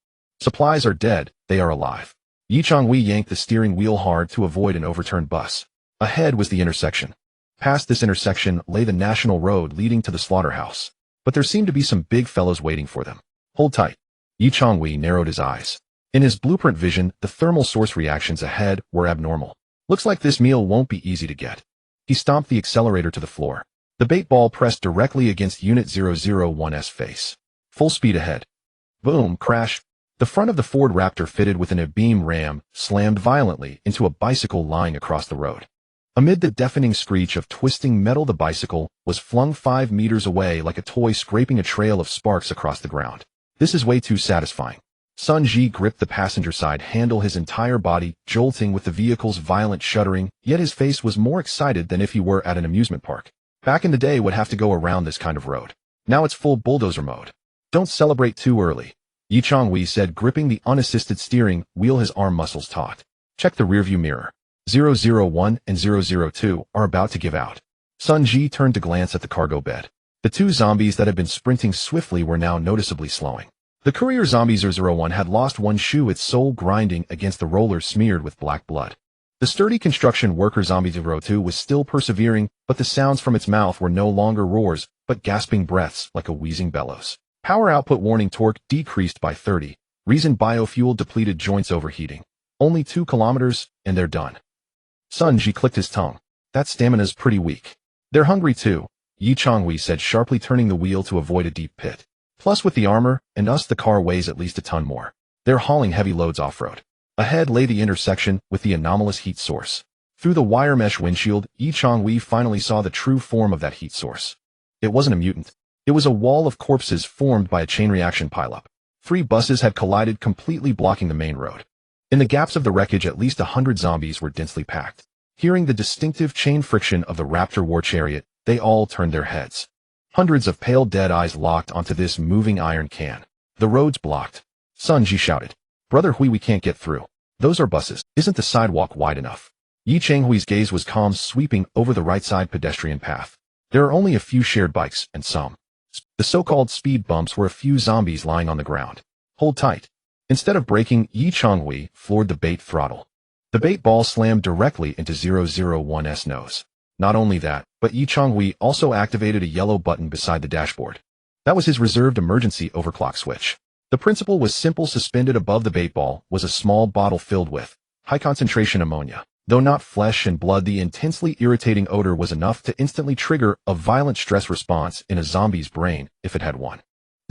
Speaker 1: Supplies are dead, they are alive. Yi Changhui yanked the steering wheel hard to avoid an overturned bus. Ahead was the intersection. Past this intersection lay the national road leading to the slaughterhouse. But there seemed to be some big fellows waiting for them. Hold tight. Yi Changhui narrowed his eyes. In his blueprint vision, the thermal source reactions ahead were abnormal. Looks like this meal won't be easy to get. He stomped the accelerator to the floor. The bait ball pressed directly against Unit 001's face. Full speed ahead. Boom, crash. The front of the Ford Raptor, fitted with an I-beam ram, slammed violently into a bicycle lying across the road. Amid the deafening screech of twisting metal, the bicycle was flung 5 meters away like a toy, scraping a trail of sparks across the ground. This is way too satisfying. Sun Ji gripped the passenger side handle, his entire body jolting with the vehicle's violent shuddering, yet his face was more excited than if he were at an amusement park. Back in the day, would have to go around this kind of road. Now it's full bulldozer mode. Don't celebrate too early, Yi Changhui said, gripping the unassisted steering wheel, his arm muscles taut. Check the rearview mirror. 001 and 002 are about to give out. Sun Ji turned to glance at the cargo bed. The two zombies that had been sprinting swiftly were now noticeably slowing. The courier zombie 001 had lost one shoe, its sole grinding against the roller smeared with black blood. The sturdy construction worker zombie 02 was still persevering, but the sounds from its mouth were no longer roars, but gasping breaths like a wheezing bellows. Power output warning, torque decreased by 30. Reason, biofuel depleted, joints overheating. Only 2 kilometers, and they're done. Sun Ji clicked his tongue. That stamina's pretty weak. They're hungry too, Yi Changhui said, sharply turning the wheel to avoid a deep pit. Plus, with the armor and us, the car weighs at least a ton more. They're hauling heavy loads off-road. Ahead lay the intersection with the anomalous heat source. Through the wire mesh windshield, Yi Changhui finally saw the true form of that heat source. It wasn't a mutant. It was a wall of corpses formed by a chain reaction pileup. 3 buses had collided, completely blocking the main road. In the gaps of the wreckage, at least 100 zombies were densely packed. Hearing the distinctive chain friction of the Raptor war chariot, they all turned their heads. Hundreds of pale dead eyes locked onto this moving iron can. The road's blocked. Sun Ji shouted. Brother Hui, we can't get through. Those are buses. Isn't the sidewalk wide enough? Yi Changhui's gaze was calm, sweeping over the right side pedestrian path. There are only a few shared bikes, and some. The so-called speed bumps were a few zombies lying on the ground. Hold tight. Instead of braking, Yi Changhui floored the bait throttle. The bait ball slammed directly into 001's nose. Not only that, but Yi Changhui also activated a yellow button beside the dashboard. That was his reserved emergency overclock switch. The principle was simple. Suspended above the bait ball was a small bottle filled with high-concentration ammonia. Though not flesh and blood, the intensely irritating odor was enough to instantly trigger a violent stress response in a zombie's brain if it had one.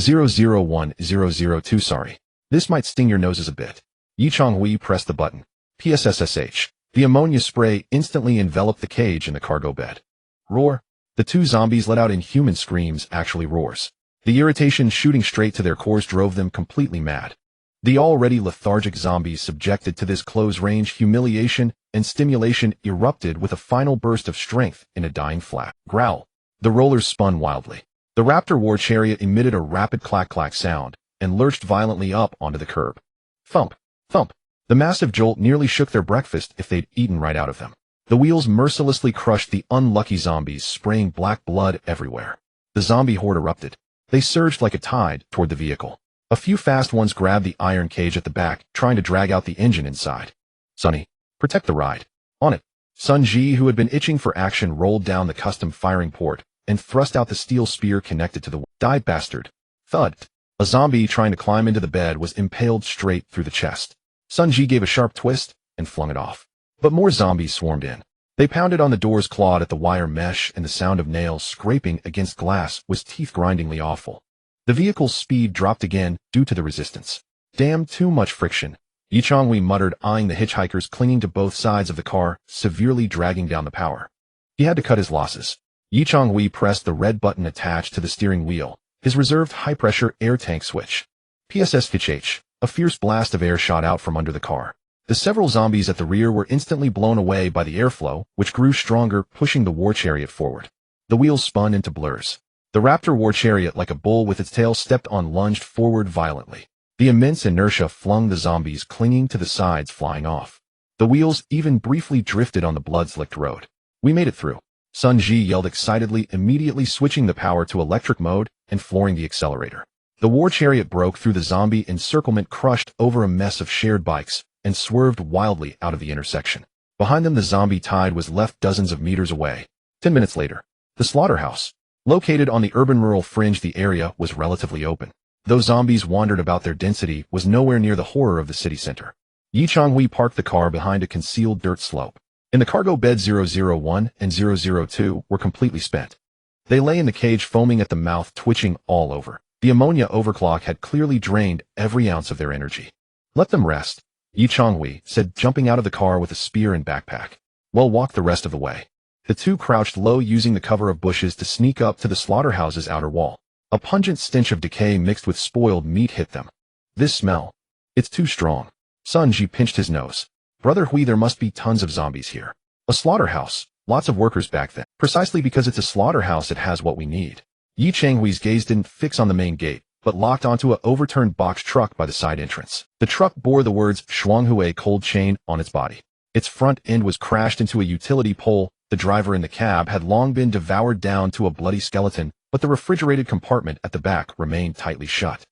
Speaker 1: 001, 002, sorry. This might sting your noses a bit. Yi Changhui pressed the button. PSSSH. The ammonia spray instantly enveloped the cage in the cargo bed. Roar. The 2 zombies let out inhuman screams, actually roars. The irritation shooting straight to their cores drove them completely mad. The already lethargic zombies, subjected to this close-range humiliation and stimulation, erupted with a final burst of strength in a dying flat growl. The rollers spun wildly. The Raptor war chariot emitted a rapid clack-clack sound and lurched violently up onto the curb. Thump, thump. The massive jolt nearly shook their breakfast if they'd eaten right out of them. The wheels mercilessly crushed the unlucky zombies, spraying black blood everywhere. The zombie horde erupted. They surged like a tide toward the vehicle. A few fast ones grabbed the iron cage at the back, trying to drag out the engine inside. Sonny, protect the ride. On it. Sun Ji, who had been itching for action, rolled down the custom firing port and thrust out the steel spear connected to the die bastard. Thud. A zombie trying to climb into the bed was impaled straight through the chest. Sun Ji gave a sharp twist and flung it off. But more zombies swarmed in. They pounded on the doors, clawed at the wire mesh, and the sound of nails scraping against glass was teeth-grindingly awful. The vehicle's speed dropped again due to the resistance. Damn, too much friction. Yi Changhui muttered, eyeing the hitchhikers clinging to both sides of the car, severely dragging down the power. He had to cut his losses. Yi Changhui pressed the red button attached to the steering wheel, his reserved high-pressure air tank switch. PSS-𝓃. A fierce blast of air shot out from under the car. The several zombies at the rear were instantly blown away by the airflow, which grew stronger, pushing the war chariot forward. The wheels spun into blurs. The Raptor war chariot, like a bull with its tail stepped on, lunged forward violently. The immense inertia flung the zombies clinging to the sides flying off. The wheels even briefly drifted on the blood-slicked road. We made it through. Sun Ji yelled excitedly, immediately switching the power to electric mode and flooring the accelerator. The war chariot broke through the zombie encirclement, crushed over a mess of shared bikes, and swerved wildly out of the intersection. Behind them, the zombie tide was left dozens of meters away. 10 minutes later, the slaughterhouse. Located on the urban-rural fringe, the area was relatively open. Though zombies wandered about, their density was nowhere near the horror of the city center. Yi Changhui parked the car behind a concealed dirt slope. In the cargo bed, 001 and 002 were completely spent. They lay in the cage, foaming at the mouth, twitching all over. The ammonia overclock had clearly drained every ounce of their energy. Let them rest, Yi Changhui said, jumping out of the car with a spear and backpack. Well, walk the rest of the way. The two crouched low, using the cover of bushes to sneak up to the slaughterhouse's outer wall. A pungent stench of decay mixed with spoiled meat hit them. This smell. It's too strong. Sun Ji pinched his nose. Brother Hui, there must be tons of zombies here. A slaughterhouse. Lots of workers back then. Precisely because it's a slaughterhouse, it has what we need. Yi Changhui's gaze didn't fix on the main gate, but locked onto a overturned box truck by the side entrance. The truck bore the words Shuanghui Cold Chain on its body. Its front end was crashed into a utility pole. The driver in the cab had long been devoured down to a bloody skeleton, but the refrigerated compartment at the back remained tightly shut.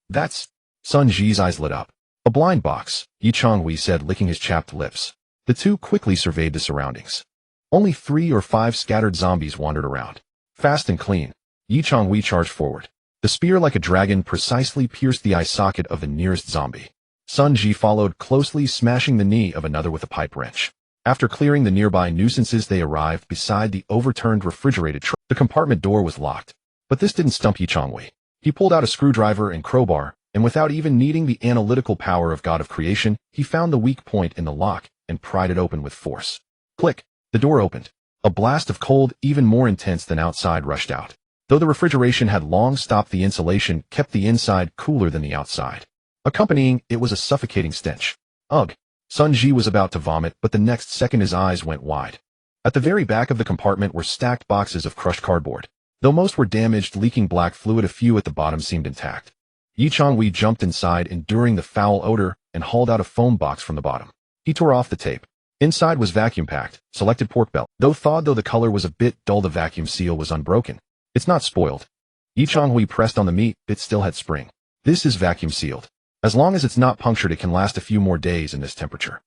Speaker 1: That's... Sun Ji's eyes lit up. A blind box, Yi Changhui said, licking his chapped lips. The two quickly surveyed the surroundings. Only 3 or 5 scattered zombies wandered around. Fast and clean. Yi Changhui charged forward. The spear, like a dragon, precisely pierced the eye socket of the nearest zombie. Sun Ji followed closely, smashing the knee of another with a pipe wrench. After clearing the nearby nuisances, they arrived beside the overturned refrigerated truck. The compartment door was locked. But this didn't stump Yi Changhui. He pulled out a screwdriver and crowbar, and without even needing the analytical power of God of Creation, he found the weak point in the lock and pried it open with force. Click! The door opened. A blast of cold, even more intense than outside, rushed out. Though the refrigeration had long stopped, the insulation kept the inside cooler than the outside. Accompanying it was a suffocating stench. Ugh! Sun Ji was about to vomit, but the next second his eyes went wide. At the very back of the compartment were stacked boxes of crushed cardboard. Though most were damaged, leaking black fluid, a few at the bottom seemed intact. Yi Changhui jumped inside, enduring the foul odor, and hauled out a foam box from the bottom. He tore off the tape. Inside was vacuum-packed, selected pork belly. Though thawed, though the color was a bit dull, the vacuum seal was unbroken. It's not spoiled. Yi Changhui pressed on the meat. It still had spring. This is vacuum sealed. As long as it's not punctured, it can last a few more days in this temperature.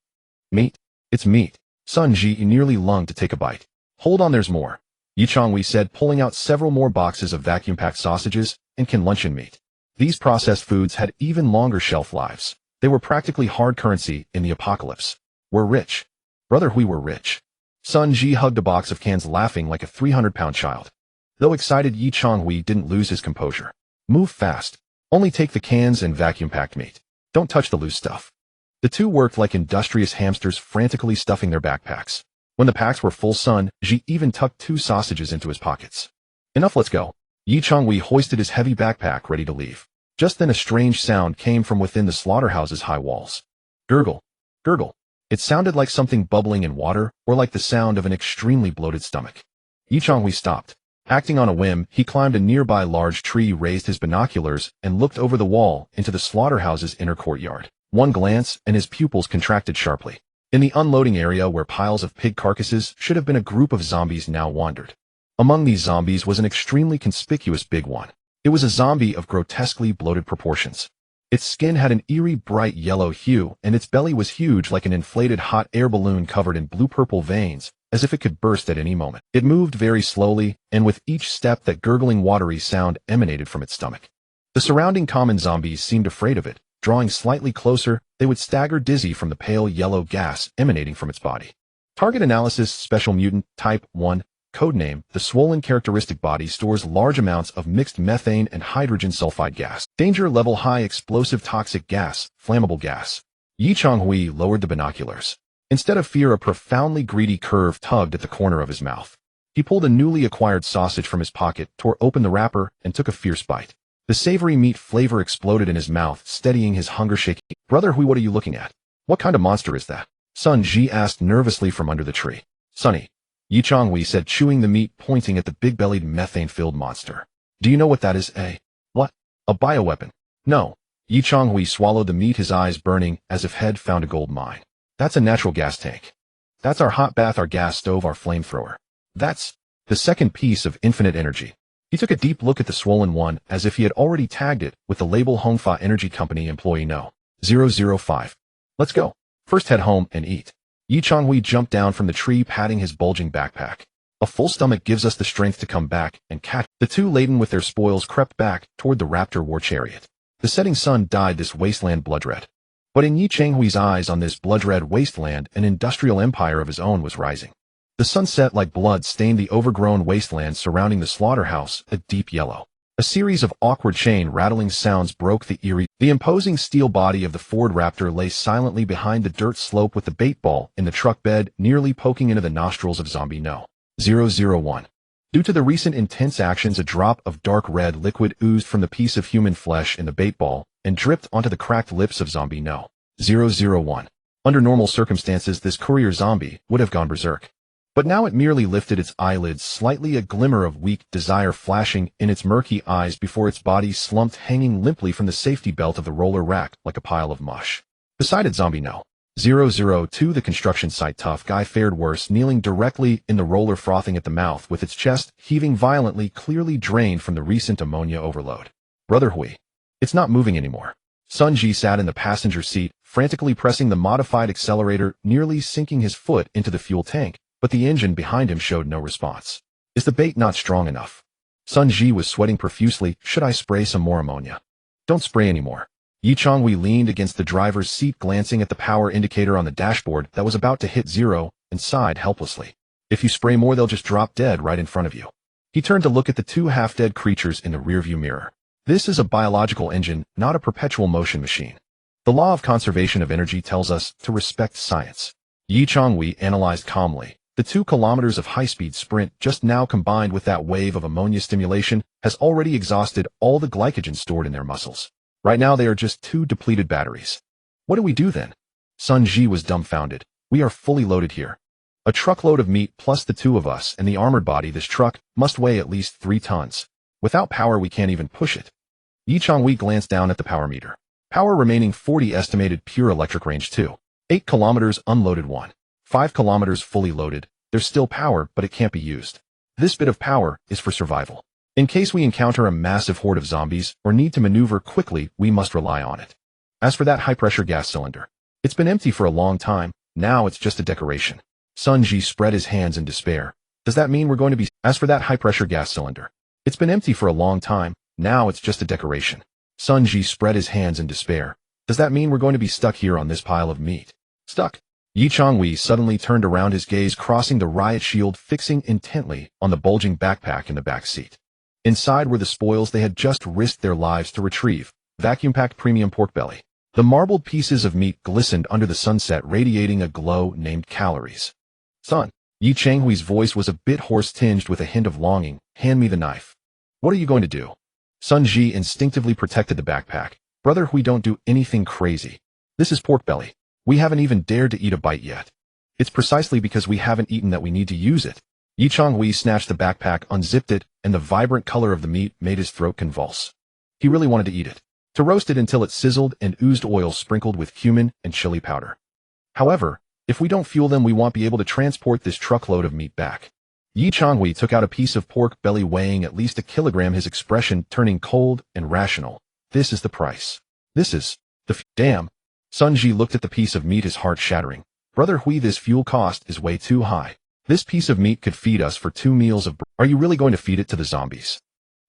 Speaker 1: Meat? It's meat. Sun Ji nearly lunged to take a bite. Hold on, there's more, Yi Changhui said, pulling out several more boxes of vacuum-packed sausages and canned luncheon meat. These processed foods had even longer shelf lives. They were practically hard currency in the apocalypse. We're rich. Brother Hui, we're rich. Sun Ji hugged a box of cans, laughing like a 300-pound child. Though excited, Yi Changhui didn't lose his composure. Move fast. Only take the cans and vacuum-packed meat. Don't touch the loose stuff. The two worked like industrious hamsters, frantically stuffing their backpacks. When the packs were full, Sun Ji even tucked 2 sausages into his pockets. Enough, let's go. Yi Changhui hoisted his heavy backpack, ready to leave. Just then a strange sound came from within the slaughterhouse's high walls. Gurgle. Gurgle. It sounded like something bubbling in water, or like the sound of an extremely bloated stomach. Yi Changhui stopped. Acting on a whim, he climbed a nearby large tree, raised his binoculars, and looked over the wall into the slaughterhouse's inner courtyard. One glance, and his pupils contracted sharply. In the unloading area, where piles of pig carcasses should have been, a group of zombies now wandered. Among these zombies was an extremely conspicuous big one. It was a zombie of grotesquely bloated proportions. Its skin had an eerie bright yellow hue, and its belly was huge, like an inflated hot air balloon covered in blue-purple veins, as if it could burst at any moment. It moved very slowly, and with each step that gurgling watery sound emanated from its stomach. The surrounding common zombies seemed afraid of it. Drawing slightly closer, they would stagger dizzy from the pale yellow gas emanating from its body. Target analysis: Special Mutant, Type 1, Codename: The swollen characteristic body stores large amounts of mixed methane and hydrogen sulfide gas. Danger level: high explosive toxic gas, flammable gas. Yi Changhui lowered the binoculars. Instead of fear, a profoundly greedy curve tugged at the corner of his mouth. He pulled a newly acquired sausage from his pocket, tore open the wrapper, and took a fierce bite. The savory meat flavor exploded in his mouth, steadying his hunger shaking. Brother Hui, what are you looking at? What kind of monster is that? Sun Ji asked nervously from under the tree. Sonny, Yi Changhui said, chewing the meat, pointing at the big-bellied methane-filled monster. Do you know what that is, eh? What? A bioweapon? No. Yi Changhui swallowed the meat, his eyes burning, as if he'd found a gold mine. That's a natural gas tank. That's our hot bath, our gas stove, our flamethrower. That's the second piece of infinite energy. He took a deep look at the swollen one, as if he had already tagged it with the label Hongfa Energy Company Employee No. 005. Let's go. First head home and eat. Yi Changhui jumped down from the tree, patting his bulging backpack. A full stomach gives us the strength to come back and catch. The two, laden with their spoils, crept back toward the raptor war chariot. The setting sun dyed this wasteland blood-red. But in Yi Changhui's eyes, on this blood-red wasteland, an industrial empire of his own was rising. The sunset like blood stained the overgrown wasteland surrounding the slaughterhouse a deep yellow. A series of awkward chain-rattling sounds broke the eerie. The imposing steel body of the Ford Raptor lay silently behind the dirt slope with the bait ball in the truck bed nearly poking into the nostrils of Zombie No. 001. Due to the recent intense actions, a drop of dark red liquid oozed from the piece of human flesh in the bait ball and dripped onto the cracked lips of Zombie No. 001. Under normal circumstances, this courier zombie would have gone berserk. But now it merely lifted its eyelids slightly, a glimmer of weak desire flashing in its murky eyes before its body slumped, hanging limply from the safety belt of the roller rack like a pile of mush. Beside it, Zombie No. 002, the construction site tough guy, fared worse, kneeling directly in the roller, frothing at the mouth, with its chest heaving violently, clearly drained from the recent ammonia overload. Brother Hui. It's not moving anymore. Sun Ji sat in the passenger seat, frantically pressing the modified accelerator, nearly sinking his foot into the fuel tank. But the engine behind him showed no response. Is the bait not strong enough? Sun Ji was sweating profusely. Should I spray some more ammonia? Don't spray anymore. Yi Changhui leaned against the driver's seat, glancing at the power indicator on the dashboard that was about to hit 0, and sighed helplessly. If you spray more, they'll just drop dead right in front of you. He turned to look at the two half-dead creatures in the rearview mirror. This is a biological engine, not a perpetual motion machine. The law of conservation of energy tells us to respect science. Yi Changhui analyzed calmly. The 2 kilometers of high-speed sprint just now, combined with that wave of ammonia stimulation, has already exhausted all the glycogen stored in their muscles. Right now they are just 2 depleted batteries. What do we do then? Sun Ji was dumbfounded. We are fully loaded here. A truckload of meat plus the 2 of us and the armored body. This truck must weigh at least 3 tons. Without power we can't even push it. Yi Changhui glanced down at the power meter. Power remaining 40, estimated pure electric range 2. 8 kilometers unloaded 1. 5 kilometers fully loaded. There's still power, but it can't be used. This bit of power is for survival. In case we encounter a massive horde of zombies or need to maneuver quickly, we must rely on it. As for that high-pressure gas cylinder, it's been empty for a long time. Now it's just a decoration. Sun Ji spread his hands in despair. Does that mean we're going to be... As for that high-pressure gas cylinder, it's been empty for a long time. Now it's just a decoration. Sun Ji spread his hands in despair. Does that mean we're going to be stuck here on this pile of meat? Stuck? Yi Changhui suddenly turned around, his gaze crossing the riot shield, fixing intently on the bulging backpack in the back seat. Inside were the spoils they had just risked their lives to retrieve. Vacuum-packed premium pork belly. The marbled pieces of meat glistened under the sunset, radiating a glow named calories. Son. Yi Changhui's voice was a bit hoarse, tinged with a hint of longing. Hand me the knife. What are you going to do? Sun Ji instinctively protected the backpack. Brother Hui, don't do anything crazy. This is pork belly. We haven't even dared to eat a bite yet. It's precisely because we haven't eaten that we need to use it. Yi Changhui snatched the backpack, unzipped it, and the vibrant color of the meat made his throat convulse. He really wanted to eat it. To roast it until it sizzled and oozed oil sprinkled with cumin and chili powder. However, if we don't fuel them, we won't be able to transport this truckload of meat back. Yi Changhui took out a piece of pork belly weighing at least 1 kilogram, his expression turning cold and rational. This is the price. This is the damn. Sun Ji looked at the piece of meat, his heart shattering. Brother Hui, this fuel cost is way too high. This piece of meat could feed us for 2 meals of... Are you really going to feed it to the zombies?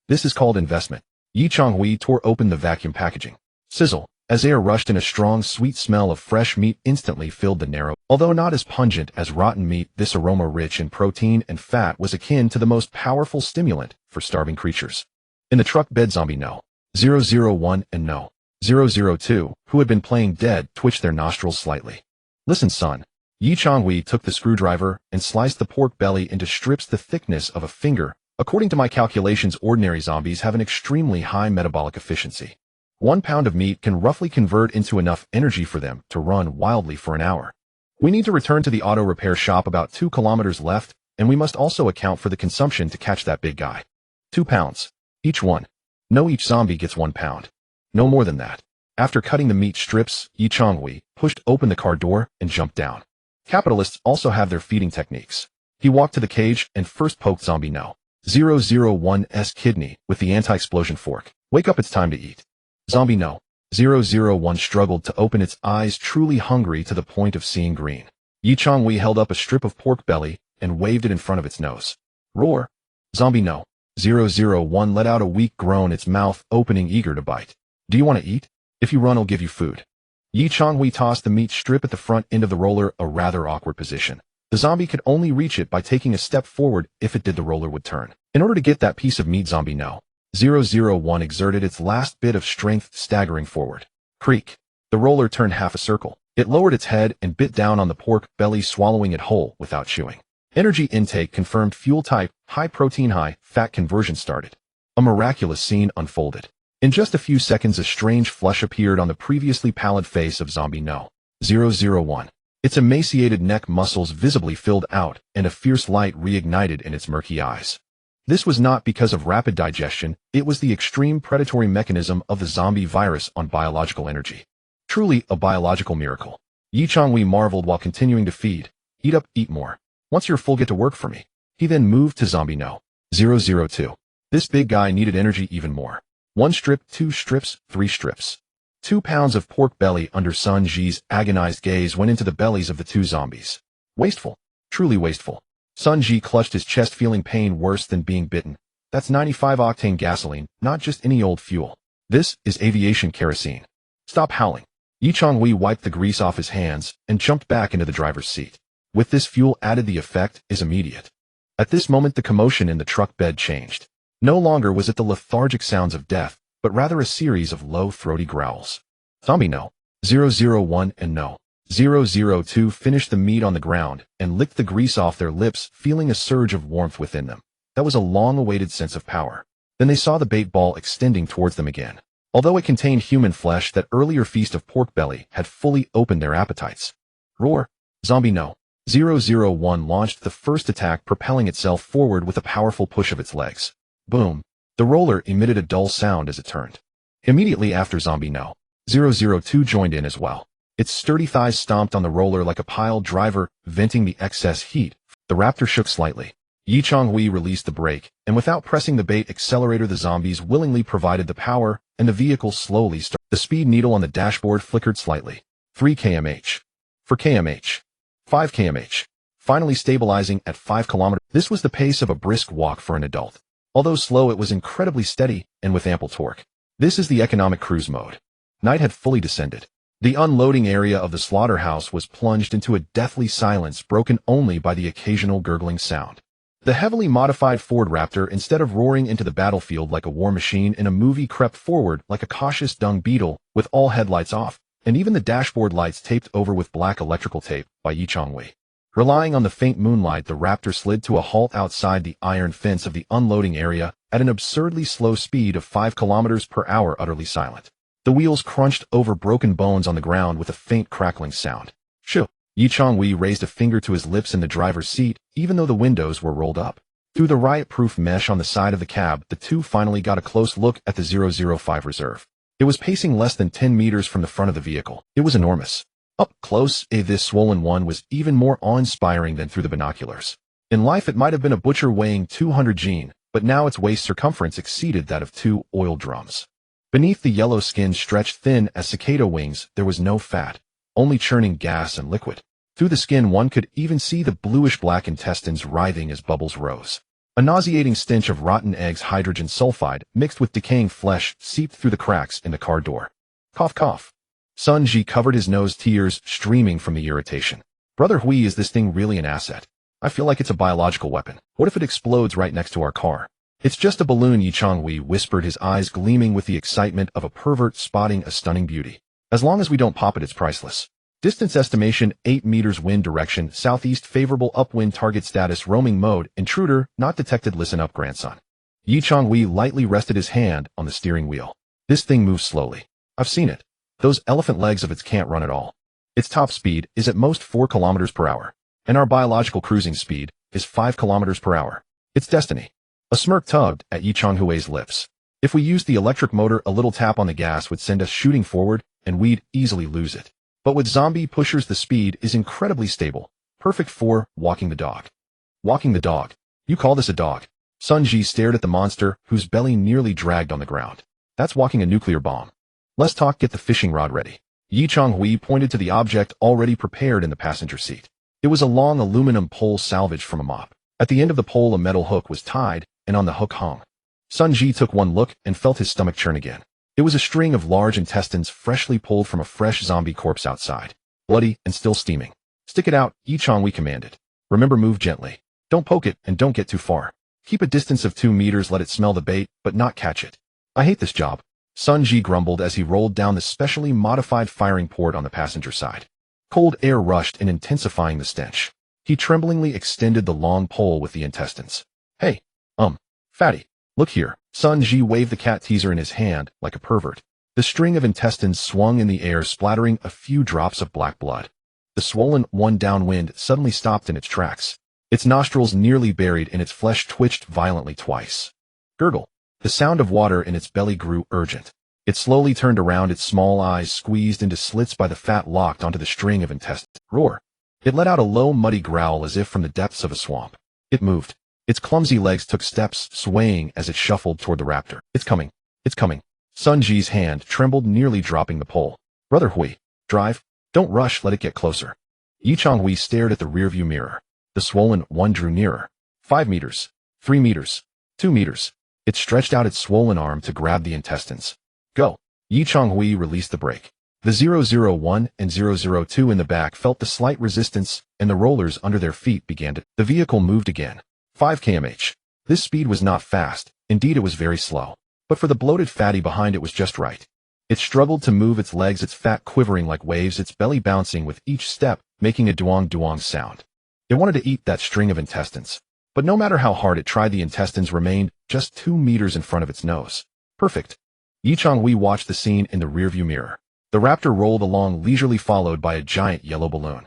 Speaker 1: This is called investment. Yi Changhui tore open the vacuum packaging. Sizzle. As air rushed in, a strong, sweet smell of fresh meat instantly filled the narrow. Although not as pungent as rotten meat, this aroma, rich in protein and fat, was akin to the most powerful stimulant for starving creatures. In the truck bed, Zombie No. 001 and No. 002, who had been playing dead, twitched their nostrils slightly. Listen, son. Yi Changhui took the screwdriver and sliced the pork belly into strips the thickness of a finger. According to my calculations, ordinary zombies have an extremely high metabolic efficiency. 1 pound of meat can roughly convert into enough energy for them to run wildly for an hour. We need to return to the auto repair shop, about 2 kilometers left, and we must also account for the consumption to catch that big guy. 2 pounds. Each one. No, each zombie gets 1 pound. No more than that. After cutting the meat strips, Yi Changhui pushed open the car door and jumped down. Capitalists also have their feeding techniques. He walked to the cage and first poked Zombie No. 001's kidney with the anti-explosion fork. Wake up, it's time to eat. Zombie No. 001 struggled to open its eyes, truly hungry to the point of seeing green. Yi Changhui held up a strip of pork belly and waved it in front of its nose. Roar! Zombie No. 001 let out a weak groan, its mouth opening, eager to bite. Do you want to eat? If you run, I'll give you food. Yi Changhui tossed the meat strip at the front end of the roller, a rather awkward position. The zombie could only reach it by taking a step forward. If it did, the roller would turn. In order to get that piece of meat, Zombie No. 001 exerted its last bit of strength, staggering forward. Creak. The roller turned half a circle. It lowered its head and bit down on the pork belly, swallowing it whole without chewing. Energy intake confirmed, fuel type, high protein, high fat conversion started. A miraculous scene unfolded. In just a few seconds, a strange flush appeared on the previously pallid face of Zombie No. 001. Its emaciated neck muscles visibly filled out, and a fierce light reignited in its murky eyes. This was not because of rapid digestion, it was the extreme predatory mechanism of the zombie virus on biological energy. Truly a biological miracle. Yi Changhui marveled while continuing to feed. Eat up, eat more. Once you're full, get to work for me. He then moved to Zombie No. 002. This big guy needed energy even more. 1 strip, 2 strips, 3 strips. 2 pounds of pork belly. Under Sun Ji's agonized gaze went into the bellies of the 2 zombies. Wasteful. Truly wasteful. Sun Ji clutched his chest, feeling pain worse than being bitten. That's 95-octane gasoline, not just any old fuel. This is aviation kerosene. Stop howling. Yi Changhui wiped the grease off his hands and jumped back into the driver's seat. With this fuel added, the effect is immediate. At this moment, the commotion in the truck bed changed. No longer was it the lethargic sounds of death, but rather a series of low, throaty growls. Zombie No. 001 and No. 002 finished the meat on the ground and licked the grease off their lips, feeling a surge of warmth within them. That was a long-awaited sense of power. Then they saw the bait ball extending towards them again. Although it contained human flesh, that earlier feast of pork belly had fully opened their appetites. Roar! Zombie No. 001 launched the first attack, propelling itself forward with a powerful push of its legs. Boom! The roller emitted a dull sound as it turned. Immediately after, Zombie No. 002 joined in as well. Its sturdy thighs stomped on the roller like a pile driver, venting the excess heat. The raptor shook slightly. Yi Changhui released the brake, and without pressing the bait accelerator, the zombies willingly provided the power, and the vehicle slowly started. The speed needle on the dashboard flickered slightly. 3 km/h. 4 km/h. 5 km/h. Finally stabilizing at 5 km. This was the pace of a brisk walk for an adult. Although slow, it was incredibly steady and with ample torque. This is the economic cruise mode. Night had fully descended. The unloading area of the slaughterhouse was plunged into a deathly silence, broken only by the occasional gurgling sound. The heavily modified Ford Raptor, instead of roaring into the battlefield like a war machine in a movie, crept forward like a cautious dung beetle, with all headlights off, and even the dashboard lights taped over with black electrical tape by Yi Changhui. Relying on the faint moonlight, the Raptor slid to a halt outside the iron fence of the unloading area at an absurdly slow speed of 5 km/h, utterly silent. The wheels crunched over broken bones on the ground with a faint crackling sound. Shoo! Yi Changhui raised a finger to his lips in the driver's seat, even though the windows were rolled up. Through the riot-proof mesh on the side of the cab, the two finally got a close look at the 005 Reserve. It was pacing less than 10 meters from the front of the vehicle. It was enormous. Up close, this swollen one was even more awe-inspiring than through the binoculars. In life, it might have been a butcher weighing 200 gene, but now its waist circumference exceeded that of 2 oil drums. Beneath the yellow skin stretched thin as cicada wings, there was no fat, only churning gas and liquid. Through the skin, one could even see the bluish-black intestines writhing as bubbles rose. A nauseating stench of rotten eggs, hydrogen sulfide, mixed with decaying flesh, seeped through the cracks in the car door. Cough, cough. Sun Ji covered his nose, tears streaming from the irritation. Brother Hui, is this thing really an asset? I feel like it's a biological weapon. What if it explodes right next to our car? It's just a balloon, Yichang Hui whispered, his eyes gleaming with the excitement of a pervert spotting a stunning beauty. As long as we don't pop it, it's priceless. Distance estimation 8 meters, wind direction southeast, favorable upwind, target status roaming mode, intruder not detected. Listen up, grandson. Yichang Hui lightly rested his hand on the steering wheel. This thing moves slowly. I've seen it. Those elephant legs of its can't run at all. Its top speed is at most 4 kilometers per hour, and our biological cruising speed is 5 kilometers per hour. It's destiny. A smirk tugged at Yichang Hui's lips. If we used the electric motor, a little tap on the gas would send us shooting forward, and we'd easily lose it. But with zombie pushers, the speed is incredibly stable, perfect for walking the dog. Walking the dog? You call this a dog? Sun Ji stared at the monster, whose belly nearly dragged on the ground. That's walking a nuclear bomb. Let's talk. Get the fishing rod ready. Yichang Hui pointed to the object already prepared in the passenger seat. It was a long aluminum pole salvaged from a mop. At the end of the pole, a metal hook was tied, and on the hook hung. Sun Ji took one look and felt his stomach churn again. It was a string of large intestines freshly pulled from a fresh zombie corpse outside, bloody and still steaming. Stick it out, Yichang Hui commanded. Remember, move gently. Don't poke it and don't get too far. Keep a distance of 2 meters, let it smell the bait, but not catch it. I hate this job, Sun Ji grumbled as he rolled down the specially modified firing port on the passenger side. Cold air rushed in, intensifying the stench. He tremblingly extended the long pole with the intestines. Hey, fatty, look here. Sun Ji waved the cat teaser in his hand like a pervert. The string of intestines swung in the air, splattering a few drops of black blood. The swollen one downwind suddenly stopped in its tracks. Its nostrils nearly buried in its flesh twitched violently twice. Gurgle. The sound of water in its belly grew urgent. It slowly turned around, its small eyes squeezed into slits by the fat locked onto the string of intestines. Roar. It let out a low, muddy growl as if from the depths of a swamp. It moved. Its clumsy legs took steps, swaying as it shuffled toward the raptor. It's coming. It's coming. Sun Ji's hand trembled, nearly dropping the pole. Brother Hui, drive. Don't rush, let it get closer. Yichang Hui stared at the rearview mirror. The swollen one drew nearer. 5 meters. 3 meters. 2 meters. It stretched out its swollen arm to grab the intestines. Go. Yichang Hui released the brake. The 001 and 002 in the back felt the slight resistance, and the rollers under their feet began to. The vehicle moved again. 5 km/h. This speed was not fast, indeed it was very slow. But for the bloated fatty behind it was just right. It struggled to move its legs, its fat quivering like waves, its belly bouncing with each step, making a duong-duong sound. It wanted to eat that string of intestines. But no matter how hard it tried, the intestines remained just 2 meters in front of its nose. Perfect. Yichang Hui watched the scene in the rearview mirror. The raptor rolled along leisurely, followed by a giant yellow balloon.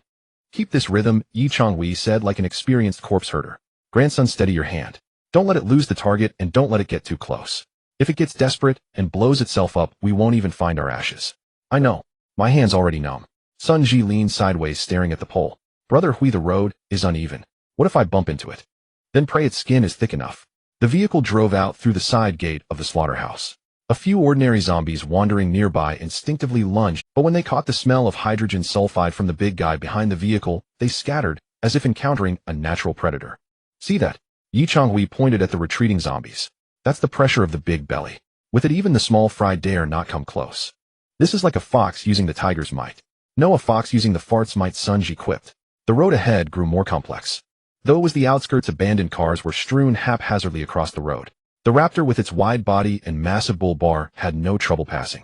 Speaker 1: Keep this rhythm, Yichang Hui said like an experienced corpse herder. Grandson, steady your hand. Don't let it lose the target, and don't let it get too close. If it gets desperate and blows itself up, we won't even find our ashes. I know. My hand's already numb. Sun Ji leaned sideways, staring at the pole. Brother Hui, the road is uneven. What if I bump into it? Then pray its skin is thick enough. The vehicle drove out through the side gate of the slaughterhouse. A few ordinary zombies wandering nearby instinctively lunged, but when they caught the smell of hydrogen sulfide from the big guy behind the vehicle, they scattered, as if encountering a natural predator. See that? Yichang Hui pointed at the retreating zombies. That's the pressure of the big belly. With it, even the small fry dare not come close. This is like a fox using the tiger's might. No, a fox using the fart's might, Sun Ji quipped. The road ahead grew more complex. Though it was the outskirts, abandoned cars were strewn haphazardly across the road. The raptor with its wide body and massive bull bar had no trouble passing.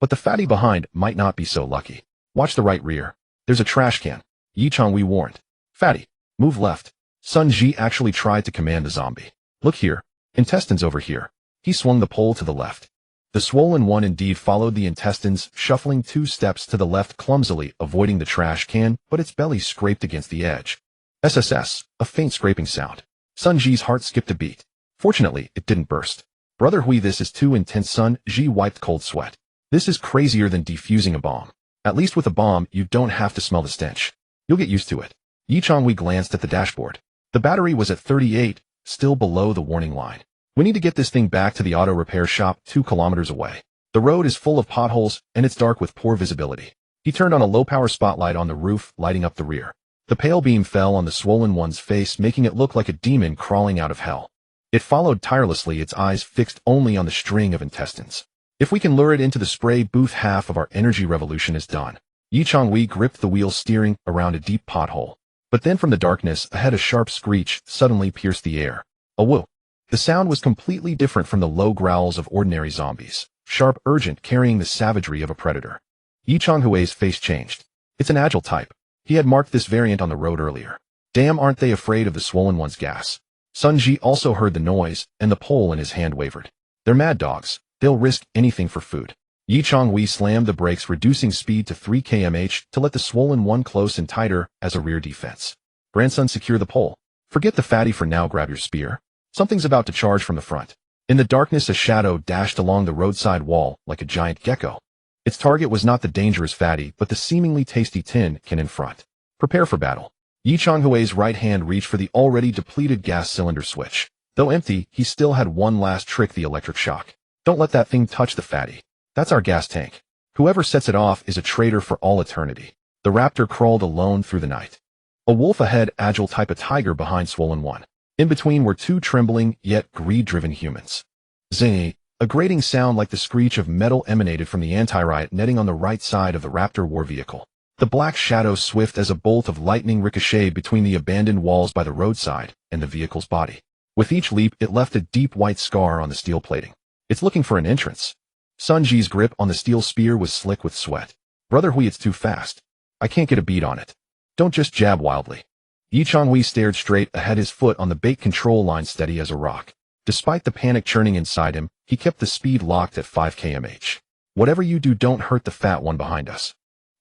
Speaker 1: But the fatty behind might not be so lucky. Watch the right rear. There's a trash can. Yichang Hui warned. Fatty, move left. Sun Ji actually tried to command the zombie. Look here. Intestines over here. He swung the pole to the left. The swollen one indeed followed the intestines, shuffling 2 steps to the left, clumsily avoiding the trash can, but its belly scraped against the edge. SSS, a faint scraping sound. Sun Ji's heart skipped a beat. Fortunately, it didn't burst. Brother Hui, this is too intense. Sun Ji wiped cold sweat. This is crazier than defusing a bomb. At least with a bomb, you don't have to smell the stench. You'll get used to it. Yichang Hui glanced at the dashboard. The battery was at 38, still below the warning line. We need to get this thing back to the auto repair shop 2 kilometers away. The road is full of potholes, and it's dark with poor visibility. He turned on a low-power spotlight on the roof, lighting up the rear. The pale beam fell on the swollen one's face, making it look like a demon crawling out of hell. It followed tirelessly, its eyes fixed only on the string of intestines. If we can lure it into the spray booth, half of our energy revolution is done. Yi gripped the wheel, steering around a deep pothole. But then from the darkness ahead, a sharp screech suddenly pierced the air. A whoop. The sound was completely different from the low growls of ordinary zombies. Sharp, urgent, carrying the savagery of a predator. Yi Changhui's face changed. It's an agile type. He had marked this variant on the road earlier. Damn, aren't they afraid of the swollen one's gas? Sun Ji also heard the noise, and the pole in his hand wavered. They're mad dogs. They'll risk anything for food. Yi Changhui slammed the brakes, reducing speed to 3 km/h to let the swollen one close and tighter as a rear defense. Grandson, secure the pole. Forget the fatty for now, grab your spear. Something's about to charge from the front. In the darkness, a shadow dashed along the roadside wall like a giant gecko. Its target was not the dangerous fatty, but the seemingly tasty tin can in front. Prepare for battle. Yi Changhui's right hand reached for the already depleted gas cylinder switch. Though empty, he still had one last trick: the electric shock. Don't let that thing touch the fatty. That's our gas tank. Whoever sets it off is a traitor for all eternity. The raptor crawled alone through the night. A wolf ahead, agile type, a tiger behind swollen one. In between were two trembling, yet greed-driven humans. Zing! A grating sound like the screech of metal emanated from the anti-riot netting on the right side of the raptor war vehicle. The black shadow, swift as a bolt of lightning, ricocheted between the abandoned walls by the roadside and the vehicle's body. With each leap, it left a deep white scar on the steel plating. It's looking for an entrance. Sun Ji's grip on the steel spear was slick with sweat. Brother Hui, it's too fast. I can't get a beat on it. Don't just jab wildly. Yi Changhui stared straight ahead, his foot on the bait control line, steady as a rock. Despite the panic churning inside him, he kept the speed locked at 5 km/h. Whatever you do, don't hurt the fat one behind us.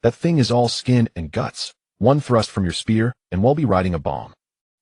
Speaker 1: That thing is all skin and guts. One thrust from your spear, and we'll be riding a bomb.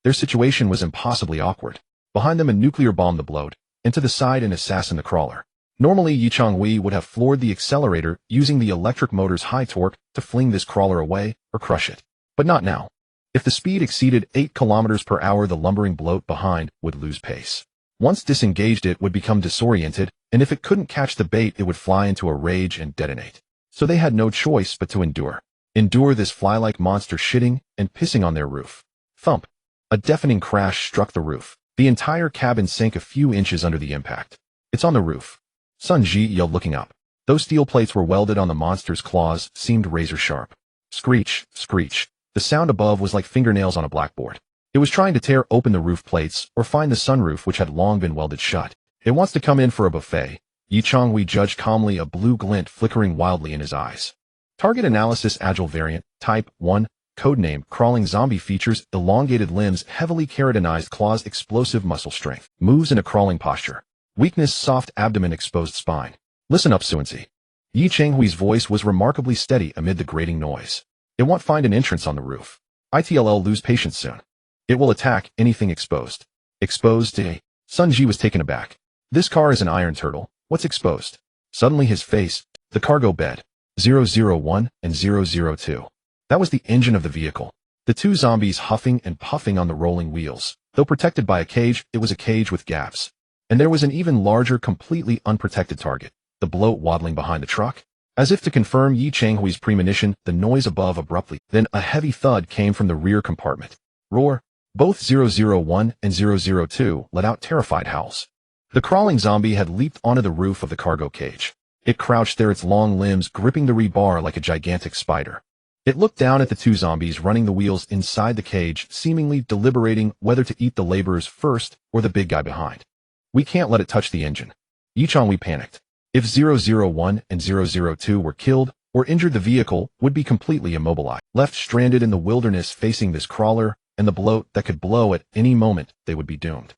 Speaker 1: Their situation was impossibly awkward. Behind them, a nuclear bomb, the bloat, and to the side, an assassin, the crawler. Normally, Yi Changhui would have floored the accelerator, using the electric motor's high torque to fling this crawler away or crush it. But not now. If the speed exceeded 8 km/h, the lumbering bloat behind would lose pace. Once disengaged, it would become disoriented, and if it couldn't catch the bait, it would fly into a rage and detonate. So they had no choice but to endure. Endure this fly-like monster shitting and pissing on their roof. Thump! A deafening crash struck the roof. The entire cabin sank a few inches under the impact. It's on the roof. Sun Ji yelled, looking up. Those steel plates were welded on the monster's claws, seemed razor sharp. Screech, screech. The sound above was like fingernails on a blackboard. It was trying to tear open the roof plates or find the sunroof, which had long been welded shut. It wants to come in for a buffet. Yi Changhui judged calmly, a blue glint flickering wildly in his eyes. Target analysis: agile variant, type 1, codename crawling zombie, features elongated limbs, heavily keratinized claws, explosive muscle strength, moves in a crawling posture. Weakness: soft abdomen, exposed spine. Listen up, Suanzi. Yi Changhui's voice was remarkably steady amid the grating noise. It won't find an entrance on the roof. It'll lose patience soon. It will attack anything exposed. Exposed? Sun Ji was taken aback. This car is an iron turtle. What's exposed? Suddenly his face, the cargo bed. 001 and 002. That was the engine of the vehicle. The two zombies huffing and puffing on the rolling wheels. Though protected by a cage, it was a cage with gaps. And there was an even larger, completely unprotected target, the bloat waddling behind the truck. As if to confirm Yi Changhui's premonition, the noise above abruptly, then a heavy thud came from the rear compartment. Roar! Both 001 and 002 let out terrified howls. The crawling zombie had leaped onto the roof of the cargo cage. It crouched there, its long limbs gripping the rebar like a gigantic spider. It looked down at the two zombies running the wheels inside the cage, seemingly deliberating whether to eat the laborers first or the big guy behind. We can't let it touch the engine. Yi Changhui panicked. If 001 and 002 were killed or injured, the vehicle would be completely immobilized, left stranded in the wilderness facing this crawler and the bloat that could blow at any moment. They would be doomed.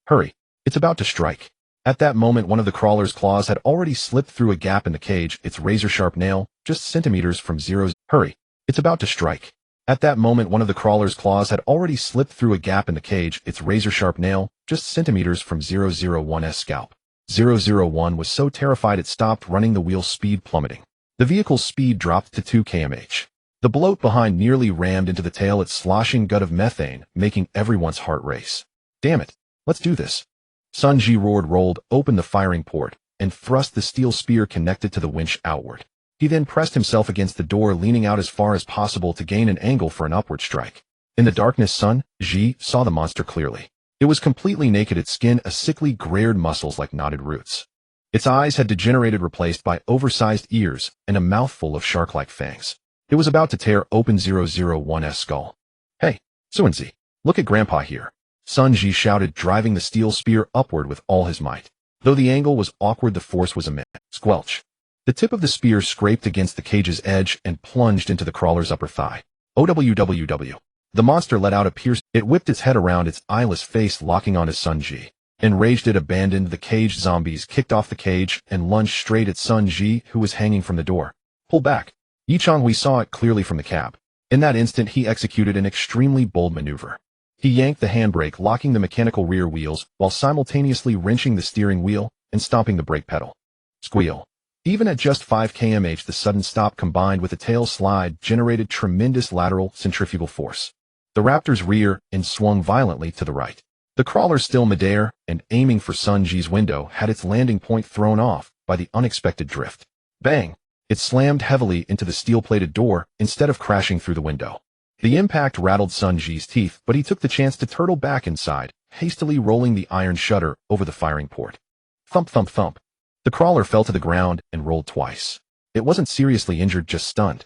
Speaker 1: Hurry. It's about to strike. At that moment, one of the crawler's claws had already slipped through a gap in the cage, its razor-sharp nail just centimeters from zero. Hurry. It's about to strike. At that moment, one of the crawler's claws had already slipped through a gap in the cage, its razor-sharp nail just centimeters from 001's scalp. 001 was so terrified it stopped running, the wheel speed plummeting. The vehicle's speed dropped to 2 km/h. The bloat behind nearly rammed into the tail, its sloshing gut of methane making everyone's heart race. Damn it. Let's do this. Sun Ji roared, rolled open the firing port, and thrust the steel spear connected to the winch outward. He then pressed himself against the door, leaning out as far as possible to gain an angle for an upward strike. In the darkness, Sun Ji saw the monster clearly. It was completely naked, its skin a sickly grared muscles like knotted roots. Its eyes had degenerated, replaced by oversized ears and a mouthful of shark-like fangs. It was about to tear open 001's skull. "Hey, 𝓃, look at Grandpa here," Sun Ji shouted, driving the steel spear upward with all his might. Though the angle was awkward, the force was immense. Squelch. The tip of the spear scraped against the cage's edge and plunged into the crawler's upper thigh. OWWW. The monster let out a pierce. It whipped its head around, its eyeless face locking onto Sun Ji. Enraged, it abandoned the caged zombies, kicked off the cage, and lunged straight at Sun Ji, who was hanging from the door. "Pull back." Hui saw it clearly from the cab. In that instant, he executed an extremely bold maneuver. He yanked the handbrake, locking the mechanical rear wheels, while simultaneously wrenching the steering wheel and stomping the brake pedal. Squeal. Even at just 5 km/h, the sudden stop combined with a tail slide generated tremendous lateral centrifugal force. The raptor's rear end swung violently to the right. The crawler, still midair and aiming for Sun Ji's window, had its landing point thrown off by the unexpected drift. Bang! It slammed heavily into the steel-plated door instead of crashing through the window. The impact rattled Sun Ji's teeth, but he took the chance to turtle back inside, hastily rolling the iron shutter over the firing port. Thump, thump, thump. The crawler fell to the ground and rolled twice. It wasn't seriously injured, just stunned.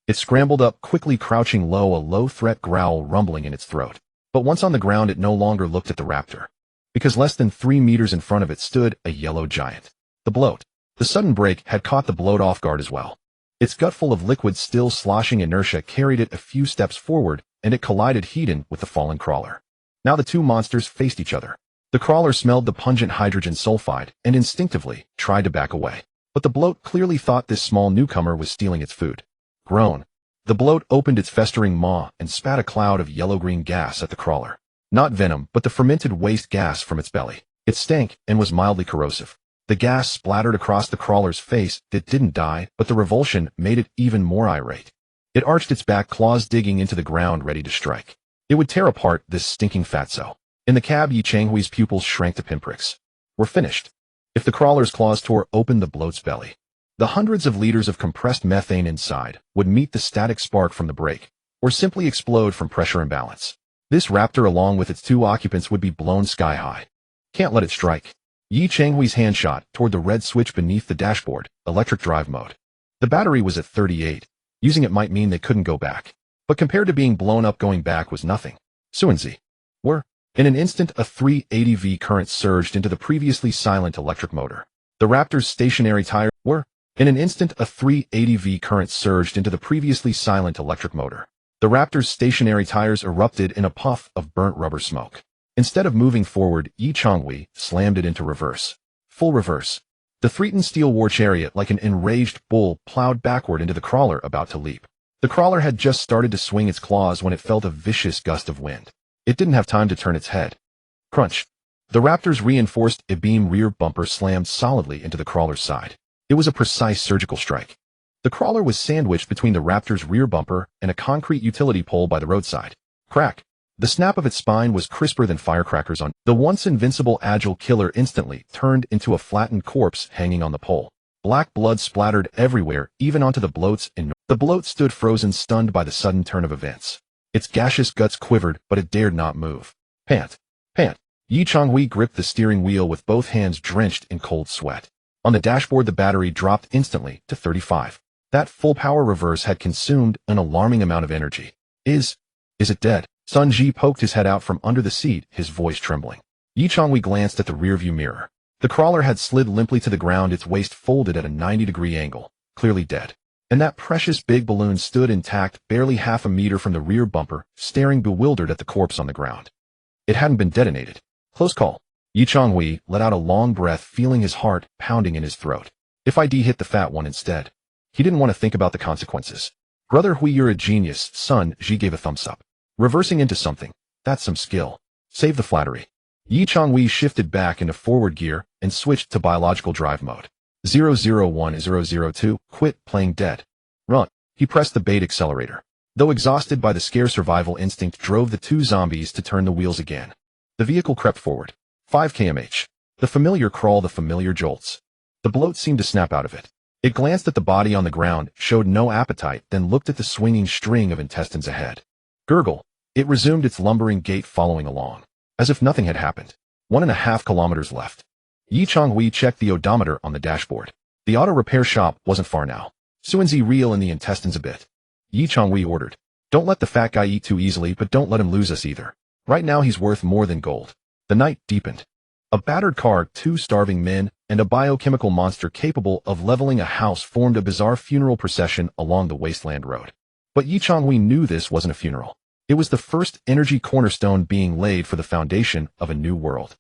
Speaker 1: It scrambled up quickly, crouching low, a low-threat growl rumbling in its throat. But once on the ground, it no longer looked at the raptor, because less than 3 meters in front of it stood a yellow giant. The bloat. The sudden break had caught the bloat off guard as well. Its gutful of liquid, still sloshing inertia, carried it a few steps forward, and it collided head-on with the fallen crawler. Now the two monsters faced each other. The crawler smelled the pungent hydrogen sulfide and instinctively tried to back away. But the bloat clearly thought this small newcomer was stealing its food. Groan. The bloat opened its festering maw and spat a cloud of yellow-green gas at the crawler. Not venom, but the fermented waste gas from its belly. It stank and was mildly corrosive. The gas splattered across the crawler's face. It didn't die, but the revulsion made it even more irate. It arched its back, claws digging into the ground, ready to strike. It would tear apart this stinking fatso. In the cab, Hui's pupils shrank to pinpricks. We're finished. If the crawler's claws tore open the bloat's belly, the hundreds of liters of compressed methane inside would meet the static spark from the brake, or simply explode from pressure imbalance. This raptor, along with its 2 occupants, would be blown sky high. Can't let it strike. Hui's hand shot toward the red switch beneath the dashboard, electric drive mode. The battery was at 38. Using it might mean they couldn't go back. But compared to being blown up, going back was nothing. 𝓃. Were. In an instant, a 380 V current surged into the previously silent electric motor. The raptor's stationary tires were. In an instant, a 380 V current surged into the previously silent electric motor. The raptor's stationary tires erupted in a puff of burnt rubber smoke. Instead of moving forward, Hui slammed it into reverse. Full reverse. The 𝓃 steel war chariot, like an enraged bull, plowed backward into the crawler, about to leap. The crawler had just started to swing its claws when it felt a vicious gust of wind. It didn't have time to turn its head. Crunch. The raptor's reinforced I-beam rear bumper slammed solidly into the crawler's side. It was a precise surgical strike. The crawler was sandwiched between the raptor's rear bumper and a concrete utility pole by the roadside. Crack. The snap of its spine was crisper than firecrackers on. The once invincible agile killer instantly turned into a flattened corpse hanging on the pole. Black blood splattered everywhere, even onto the bloat's and the bloat stood frozen, stunned by the sudden turn of events. Its gaseous guts quivered, but it dared not move. Pant. Pant. Hui gripped the steering wheel with both hands drenched in cold sweat. On the dashboard, the battery dropped instantly to 35. That full-power reverse had consumed an alarming amount of energy. Is it dead? Sun Ji poked his head out from under the seat, his voice trembling. Hui glanced at the rearview mirror. The crawler had slid limply to the ground, its waist folded at a 90-degree angle, clearly dead. And that precious big balloon stood intact, barely half a meter from the rear bumper, staring bewildered at the corpse on the ground. It hadn't been detonated. Close call. Hui let out a long breath, feeling his heart pounding in his throat. If I'd hit the fat one instead. He didn't want to think about the consequences. Brother Hui, you're a genius. Sun Ji gave a thumbs up. Reversing into something. That's some skill. Save the flattery. Hui shifted back into forward gear and switched to biological drive mode. 001-002, quit playing dead. Run. He pressed the bait accelerator. Though exhausted by the scare, survival instinct drove the 2 zombies to turn the wheels again. The vehicle crept forward. 5 km/h. The familiar crawl, the familiar jolts. The bloat seemed to snap out of it. It glanced at the body on the ground, showed no appetite, then looked at the swinging string of intestines ahead. Gurgle. It resumed its lumbering gait, following along. as if nothing had happened. 1.5 kilometers left. Yi Chonghui checked the odometer on the dashboard. The auto repair shop wasn't far now. Suanzi reel in the intestines a bit. Yi Chonghui ordered. Don't let the fat guy eat too easily, but don't let him lose us either. Right now he's worth more than gold. The night deepened. A battered car, 2 starving men, and a biochemical monster capable of leveling a house formed a bizarre funeral procession along the wasteland road. But Yi Chonghui knew this wasn't a funeral. It was the first energy cornerstone being laid for the foundation of a new world.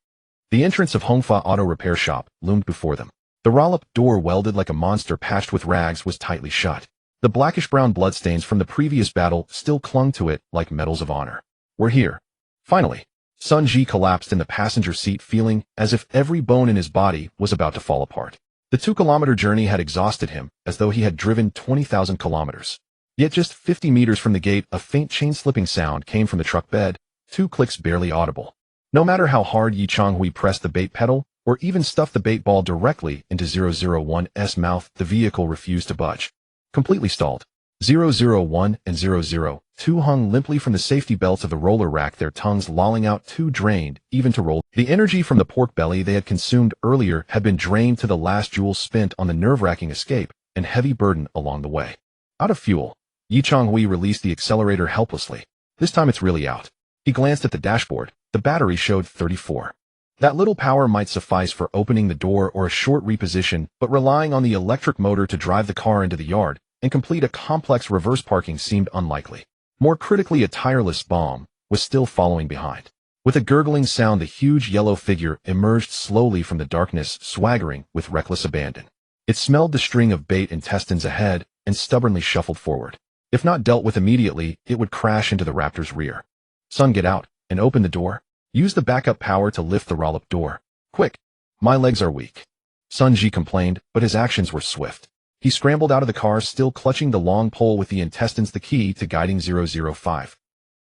Speaker 1: The entrance of Hongfa Auto Repair Shop loomed before them. The roll-up door, welded like a monster patched with rags, was tightly shut. The blackish-brown bloodstains from the previous battle still clung to it like medals of honor. We're here. Finally. Sun Ji collapsed in the passenger seat, feeling as if every bone in his body was about to fall apart. The 2-kilometer journey had exhausted him, as though he had driven 20,000 kilometers. Yet just 50 meters from the gate, a faint chain-slipping sound came from the truck bed, 2 clicks barely audible. No matter how hard Yi Chonghui pressed the bait pedal, or even stuffed the bait ball directly into 001's mouth, the vehicle refused to budge. Completely stalled. 001 and 002 hung limply from the safety belts of the roller rack, their tongues lolling out, too drained even to roll. The energy from the pork belly they had consumed earlier had been drained to the last jewel spent on the nerve-wracking escape and heavy burden along the way. Out of fuel. Yi Chonghui released the accelerator helplessly. This time it's really out. He glanced at the dashboard. The battery showed 34. That little power might suffice for opening the door or a short reposition, but relying on the electric motor to drive the car into the yard and complete a complex reverse parking seemed unlikely. More critically, a tireless bomb was still following behind. With a gurgling sound, the huge yellow figure emerged slowly from the darkness, swaggering with reckless abandon. It smelled the string of bait intestines ahead and stubbornly shuffled forward. If not dealt with immediately, it would crash into the Raptor's rear. Son, get out and open the door. Use the backup power to lift the roll-up door. Quick. My legs are weak. Sun Ji complained, but his actions were swift. He scrambled out of the car, still clutching the long pole with the intestines, the key to guiding 005.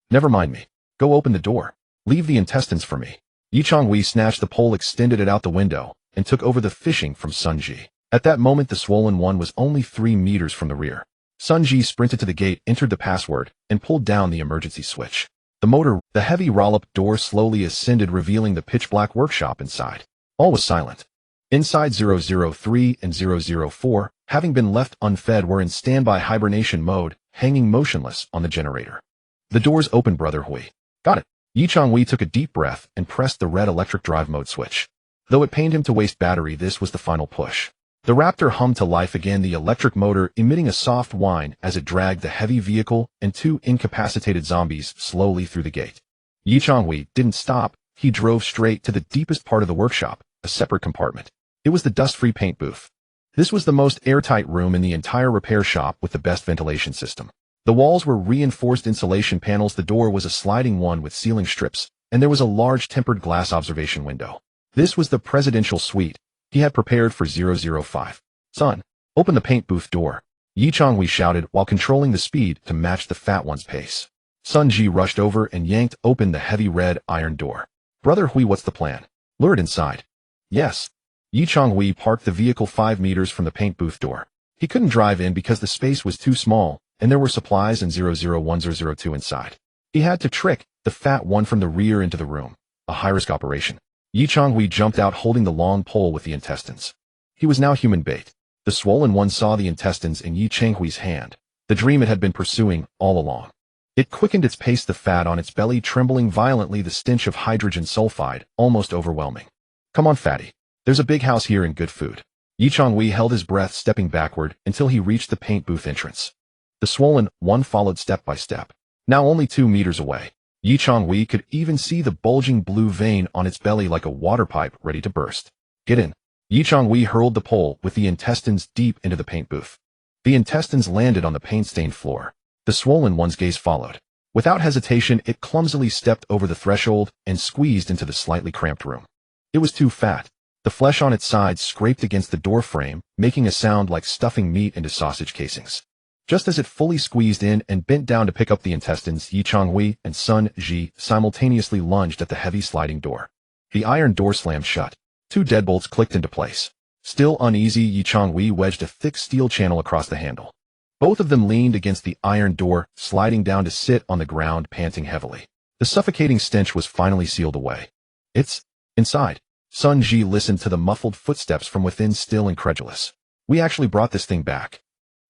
Speaker 1: Never mind me. Go open the door. Leave the intestines for me. Yi Chonghui snatched the pole, extended it out the window, and took over the fishing from Sun Ji. At that moment, the swollen one was only 3 meters from the rear. Sun Ji sprinted to the gate, entered the password, and pulled down the emergency switch. The heavy roll-up door slowly ascended, revealing the pitch-black workshop inside. All was silent. Inside, 003 and 004, having been left unfed, were in standby hibernation mode, hanging motionless on the generator. The doors opened, Brother Hui. Got it. Yi Chonghui took a deep breath and pressed the red electric drive mode switch. Though it pained him to waste battery, this was the final push. The Raptor hummed to life again, the electric motor emitting a soft whine as it dragged the heavy vehicle and 2 incapacitated zombies slowly through the gate. Yi Chonghui didn't stop. He drove straight to the deepest part of the workshop, a separate compartment. It was the dust-free paint booth. This was the most airtight room in the entire repair shop, with the best ventilation system. The walls were reinforced insulation panels, the door was a sliding one with ceiling strips, and there was a large tempered glass observation window. This was the presidential suite he had prepared for 005. Son, open the paint booth door. Yi Chonghui shouted while controlling the speed to match the fat one's pace. Sun Ji rushed over and yanked open the heavy red iron door. Brother Hui, what's the plan? Lure it inside. Yes. Yi Chonghui parked the vehicle 5 meters from the paint booth door. He couldn't drive in because the space was too small, and there were supplies in 001 or 02 inside. He had to trick the fat one from the rear into the room, a high-risk operation. Yi Chonghui jumped out, holding the long pole with the intestines. He was now human bait. The swollen one saw the intestines in Yi Chonghui's hand, the dream it had been pursuing all along. It quickened its pace, the fat on its belly trembling violently, the stench of hydrogen sulfide almost overwhelming. Come on, fatty. There's a big house here and good food. Yi Chonghui held his breath, stepping backward until he reached the paint booth entrance. The swollen one followed step by step. Now only 2 meters away, Yi Chonghui could even see the bulging blue vein on its belly like a water pipe ready to burst. Get in. Yi Chonghui hurled the pole with the intestines deep into the paint booth. The intestines landed on the paint-stained floor. The swollen one's gaze followed. Without hesitation, it clumsily stepped over the threshold and squeezed into the slightly cramped room. It was too fat. The flesh on its sides scraped against the door frame, making a sound like stuffing meat into sausage casings. Just as it fully squeezed in and bent down to pick up the intestines, Yi Chonghui and Sun Ji simultaneously lunged at the heavy sliding door. The iron door slammed shut. 2 deadbolts clicked into place. Still uneasy, Yi Chonghui wedged a thick steel channel across the handle. Both of them leaned against the iron door, sliding down to sit on the ground, panting heavily. The suffocating stench was finally sealed away. It's inside. Sun Ji listened to the muffled footsteps from within, still incredulous. We actually brought this thing back.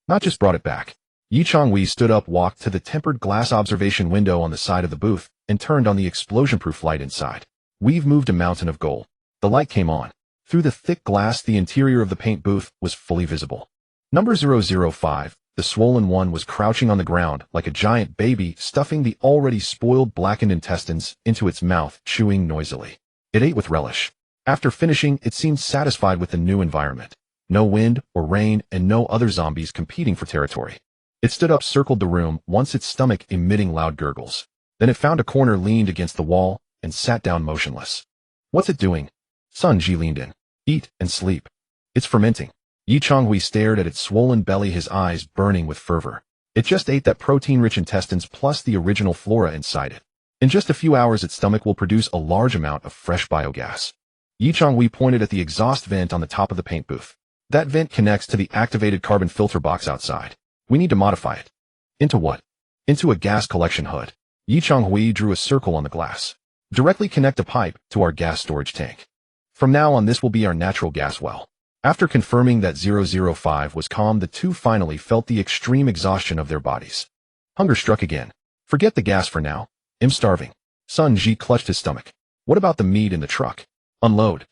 Speaker 1: Not just brought it back. Yi Changwei stood up, walked to the tempered glass observation window on the side of the booth, and turned on the explosion-proof light inside. We've moved a mountain of gold. The light came on. Through the thick glass, the interior of the paint booth was fully visible. Number 005, the swollen one, was crouching on the ground like a giant baby, stuffing the already spoiled blackened intestines into its mouth, chewing noisily. It ate with relish. After finishing, it seemed satisfied with the new environment. No wind or rain and no other zombies competing for territory. It stood up, circled the room, once its stomach emitting loud gurgles. Then it found a corner, leaned against the wall, and sat down motionless. What's it doing? Sun Ji leaned in. Eat and sleep. It's fermenting. Yi Changwei stared at its swollen belly, his eyes burning with fervor. It just ate that protein-rich intestines plus the original flora inside it. In just a few hours, its stomach will produce a large amount of fresh biogas. Yi Changwei pointed at the exhaust vent on the top of the paint booth. That vent connects to the activated carbon filter box outside. We need to modify it. Into what? Into a gas collection hood. Yi Changwei drew a circle on the glass. Directly connect a pipe to our gas storage tank. From now on, this will be our natural gas well. After confirming that 005 was calm, the two finally felt the extreme exhaustion of their bodies. Hunger struck again. Forget the gas for now. I'm starving. Sun Ji clutched his stomach. What about the meat in the truck? Unload.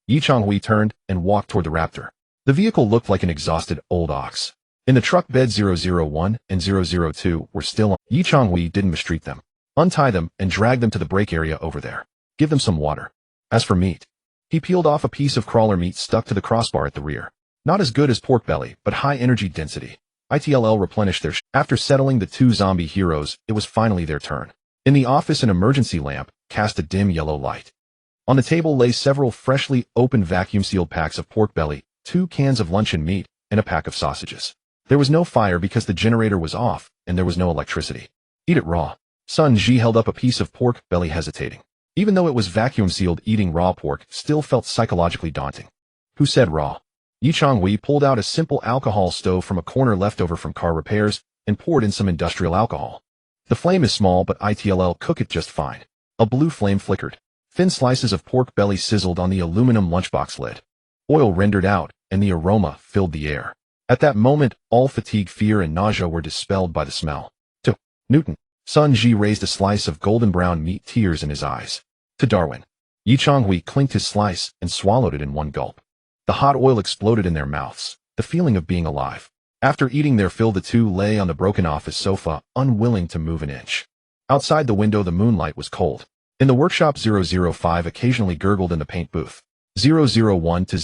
Speaker 1: Yi Changwei turned and walked toward the Raptor. The vehicle looked like an exhausted old ox. In the truck bed, 001 and 002 were still on. Yi Changwei didn't mistreat them. Untie them and drag them to the break area over there. Give them some water. As for meat, he peeled off a piece of crawler meat stuck to the crossbar at the rear. Not as good as pork belly, but high energy density. ITLL replenished their After settling the two zombie heroes, it was finally their turn. In the office, an emergency lamp cast a dim yellow light. On the table lay several freshly opened vacuum-sealed packs of pork belly, 2 cans of luncheon meat, and a pack of sausages. There was no fire because the generator was off, and there was no electricity. Eat it raw. Sun Ji held up a piece of pork belly, hesitating. Even though it was vacuum-sealed, eating raw pork still felt psychologically daunting. Who said raw? Yi Changwei pulled out a simple alcohol stove from a corner left over from car repairs and poured in some industrial alcohol. The flame is small, but ITLL cook it just fine. A blue flame flickered. Thin slices of pork belly sizzled on the aluminum lunchbox lid. Oil rendered out, and the aroma filled the air. At that moment, all fatigue, fear, and nausea were dispelled by the smell. To Newton. Sun Ji raised a slice of golden brown meat, tears in his eyes. To Darwin. Yi Changwei clinked his slice and swallowed it in one gulp. The hot oil exploded in their mouths, the feeling of being alive. After eating their fill, the two lay on the broken office sofa, unwilling to move an inch. Outside the window, the moonlight was cold. In the workshop, 005 occasionally gurgled in the paint booth. 001 to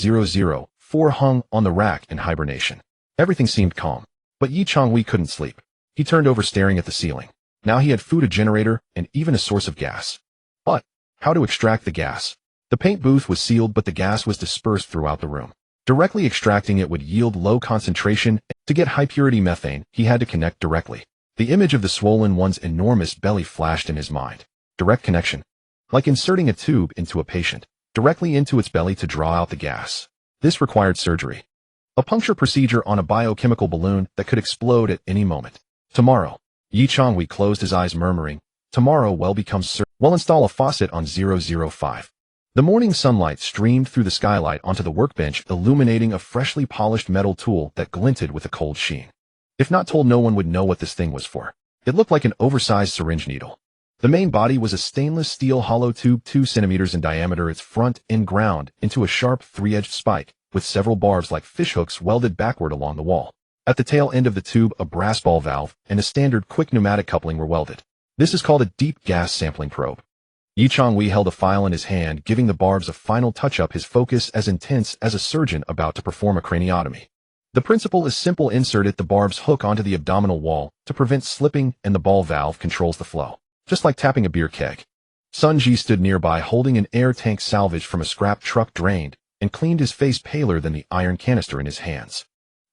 Speaker 1: 004 hung on the rack in hibernation. Everything seemed calm, but Yi Changwei couldn't sleep. He turned over, staring at the ceiling. Now he had food, a generator, and even a source of gas. But how to extract the gas? The paint booth was sealed, but the gas was dispersed throughout the room. Directly extracting it would yield low concentration. To get high-purity methane, he had to connect directly. The image of the swollen one's enormous belly flashed in his mind. Direct connection. Like inserting a tube into a patient, directly into its belly to draw out the gas. This required surgery. A puncture procedure on a biochemical balloon that could explode at any moment. Tomorrow. Yi Changwei closed his eyes, murmuring, tomorrow will become certain. We'll install a faucet on 005. The morning sunlight streamed through the skylight onto the workbench, illuminating a freshly polished metal tool that glinted with a cold sheen. If not told, no one would know what this thing was for. It looked like an oversized syringe needle. The main body was a stainless steel hollow tube 2 centimeters in diameter, its front end ground into a sharp 3-edged spike, with several barbs like fishhooks welded backward along the wall. At the tail end of the tube, a brass ball valve and a standard quick pneumatic coupling were welded. This is called a deep gas sampling probe. Yi Changwei held a file in his hand, giving the barbs a final touch-up, his focus as intense as a surgeon about to perform a craniotomy. The principle is simple. Insert it. The barbs hook onto the abdominal wall to prevent slipping, and the ball valve controls the flow, just like tapping a beer keg. Sun Ji stood nearby, holding an air tank salvaged from a scrap truck, drained, and cleaned his face, paler than the iron canister in his hands.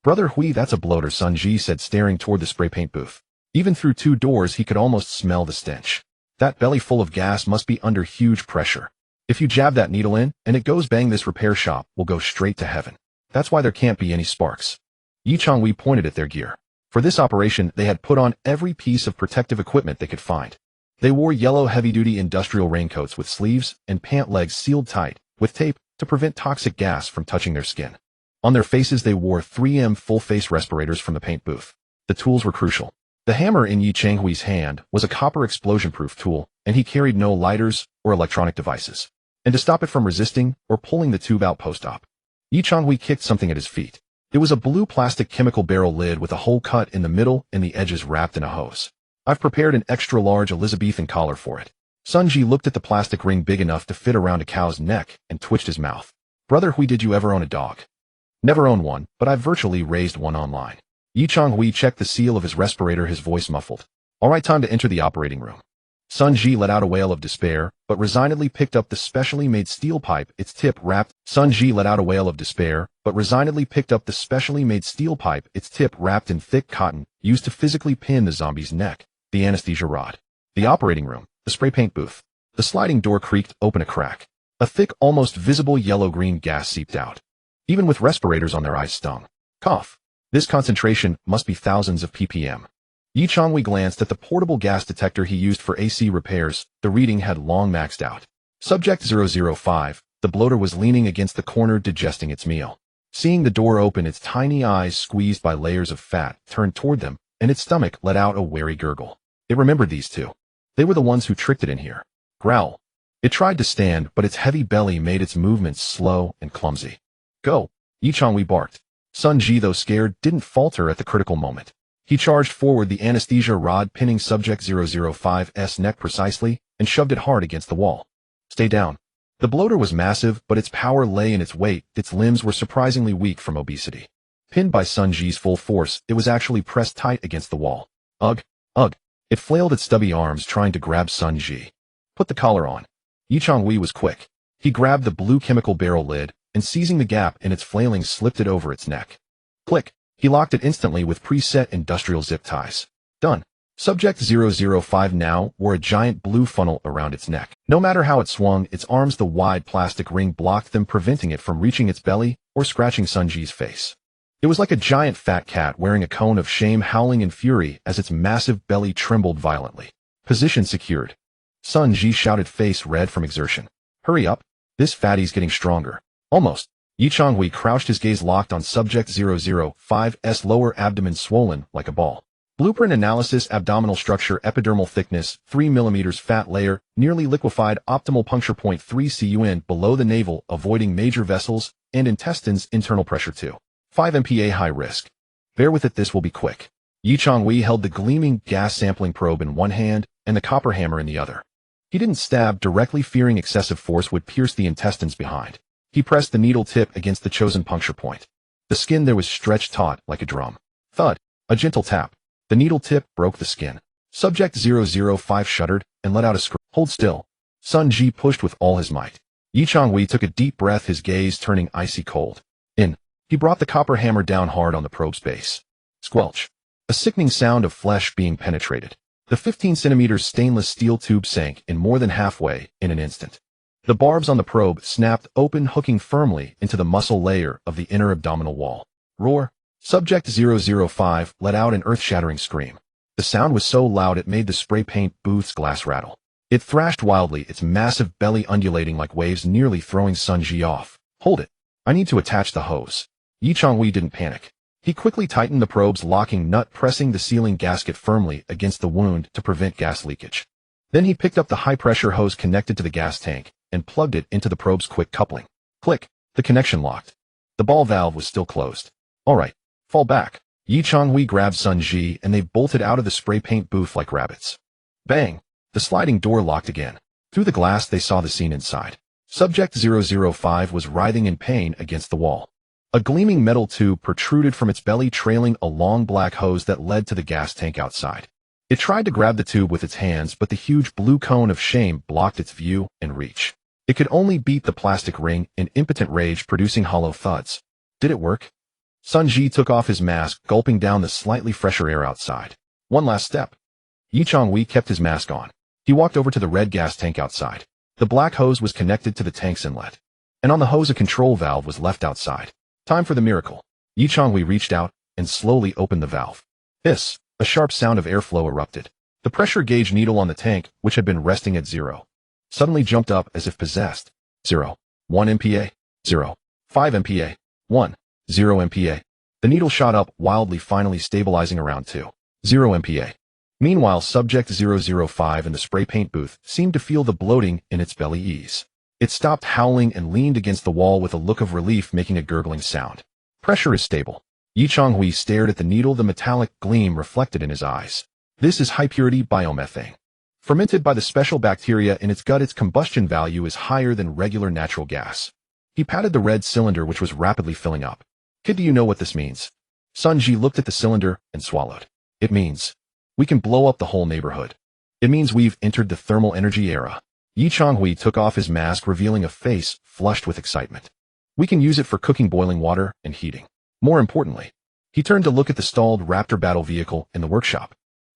Speaker 1: Brother Hui, that's a bloater, Sun Ji said, staring toward the spray paint booth. Even through 2 doors, he could almost smell the stench. That belly full of gas must be under huge pressure. If you jab that needle in, and it goes bang, this repair shop will go straight to heaven. That's why there can't be any sparks. Yi Changwei pointed at their gear. For this operation, they had put on every piece of protective equipment they could find. They wore yellow heavy-duty industrial raincoats with sleeves and pant legs sealed tight with tape to prevent toxic gas from touching their skin. On their faces they wore 3M full-face respirators from the paint booth. The tools were crucial. The hammer in Yi Changhui's hand was a copper explosion-proof tool, and he carried no lighters or electronic devices. And to stop it from resisting or pulling the tube out post-op, Yi Changhui kicked something at his feet. It was a blue plastic chemical barrel lid with a hole cut in the middle and the edges wrapped in a hose. I've prepared an extra-large Elizabethan collar for it. Sun Ji looked at the plastic ring big enough to fit around a cow's neck and twitched his mouth. Brother Hui, did you ever own a dog? Never owned one, but I've virtually raised one online. Yi Changhui checked the seal of his respirator, his voice muffled. All right, time to enter the operating room. Sun Ji let out a wail of despair, but resignedly picked up the specially made steel pipe, its tip wrapped. Sun Ji let out a wail of despair, but resignedly picked up the specially made steel pipe, its tip wrapped in thick cotton, used to physically pin the zombie's neck, the anesthesia rod. The operating room, the spray paint booth. The sliding door creaked open a crack. A thick, almost visible yellow-green gas seeped out. Even with respirators on, their eyes stung. Cough. This concentration must be thousands of ppm. Yi Changhui glanced at the portable gas detector he used for AC repairs. The reading had long maxed out. Subject 005, the bloater, was leaning against the corner digesting its meal. Seeing the door open, its tiny eyes, squeezed by layers of fat, turned toward them, and its stomach let out a wary gurgle. It remembered these two. They were the ones who tricked it in here. Growl. It tried to stand, but its heavy belly made its movements slow and clumsy. Go, Yi Changhui barked. Sun Ji, though scared, didn't falter at the critical moment. He charged forward, the anesthesia rod pinning Subject 005's neck precisely, and shoved it hard against the wall. Stay down. The bloater was massive, but its power lay in its weight. Its limbs were surprisingly weak from obesity. Pinned by Sun Ji's full force, it was actually pressed tight against the wall. Ugh, ugh. It flailed its stubby arms, trying to grab Sun Ji. Put the collar on. Yi Changhui was quick. He grabbed the blue chemical barrel lid, and seizing the gap in its flailing, slipped it over its neck. Click. He locked it instantly with preset industrial zip ties. Done. Subject 005 now wore a giant blue funnel around its neck. No matter how it swung its arms, the wide plastic ring blocked them, preventing it from reaching its belly or scratching Sun Ji's face. It was like a giant fat cat wearing a cone of shame, howling in fury as its massive belly trembled violently. Position secured. Sun Ji shouted, face red from exertion. Hurry up. This fatty's getting stronger. Almost. Yi Changhui crouched, his gaze locked on Subject 005's lower abdomen, swollen like a ball. Blueprint analysis: abdominal structure, epidermal thickness, 3 mm, fat layer, nearly liquefied, optimal puncture point 3 cun below the navel, avoiding major vessels, and intestines, internal pressure 2. 5 MPa, high risk. Bear with it, this will be quick. Yi Changhui held the gleaming gas sampling probe in one hand and the copper hammer in the other. He didn't stab directly, fearing excessive force would pierce the intestines behind. He pressed the needle tip against the chosen puncture point. The skin there was stretched taut like a drum. Thud. A gentle tap. The needle tip broke the skin. Subject 005 shuddered and let out a scream. Hold still. Sun Ji pushed with all his might. Yi Changhui took a deep breath, his gaze turning icy cold. In. He brought the copper hammer down hard on the probe's base. Squelch. A sickening sound of flesh being penetrated. The 15-centimeter stainless steel tube sank in more than halfway in an instant. The barbs on the probe snapped open, hooking firmly into the muscle layer of the inner abdominal wall. Roar. Subject 005 let out an earth-shattering scream. The sound was so loud it made the spray paint booth's glass rattle. It thrashed wildly, its massive belly undulating like waves, nearly throwing Sun Ji off. Hold it. I need to attach the hose. Yi Changhui didn't panic. He quickly tightened the probe's locking nut, pressing the sealing gasket firmly against the wound to prevent gas leakage. Then he picked up the high-pressure hose connected to the gas tank and plugged it into the probe's quick coupling. Click. The connection locked. The ball valve was still closed. All right. Fall back. Yi Changhui grabbed Sun Ji and they bolted out of the spray paint booth like rabbits. Bang. The sliding door locked again. Through the glass they saw the scene inside. Subject 005 was writhing in pain against the wall. A gleaming metal tube protruded from its belly, trailing a long black hose that led to the gas tank outside. It tried to grab the tube with its hands, but the huge blue cone of shame blocked its view and reach. It could only beat the plastic ring in impotent rage, producing hollow thuds. Did it work? Sun Ji took off his mask, gulping down the slightly fresher air outside. One last step. Yi Changhui kept his mask on. He walked over to the red gas tank outside. The black hose was connected to the tank's inlet. And on the hose a control valve was left outside. Time for the miracle. Yi Changhui reached out and slowly opened the valve. Hiss! A sharp sound of airflow erupted. The pressure gauge needle on the tank, which had been resting at 0, suddenly jumped up as if possessed. 0, 1 MPa, 0, 5 MPa, 1, 0 MPa. The needle shot up wildly, finally stabilizing around 2, 0 MPa. Meanwhile, Subject 005 in the spray paint booth seemed to feel the bloating in its belly ease. It stopped howling and leaned against the wall with a look of relief, making a gurgling sound. Pressure is stable. Yi Changhui stared at the needle, the metallic gleam reflected in his eyes. This is high-purity biomethane. Fermented by the special bacteria in its gut, its combustion value is higher than regular natural gas. He patted the red cylinder, which was rapidly filling up. Kid, do you know what this means? Sun Ji looked at the cylinder and swallowed. It means we can blow up the whole neighborhood. It means we've entered the thermal energy era. Yi Changhui took off his mask, revealing a face flushed with excitement. We can use it for cooking boiling water and heating. More importantly, he turned to look at the stalled Raptor battle vehicle in the workshop.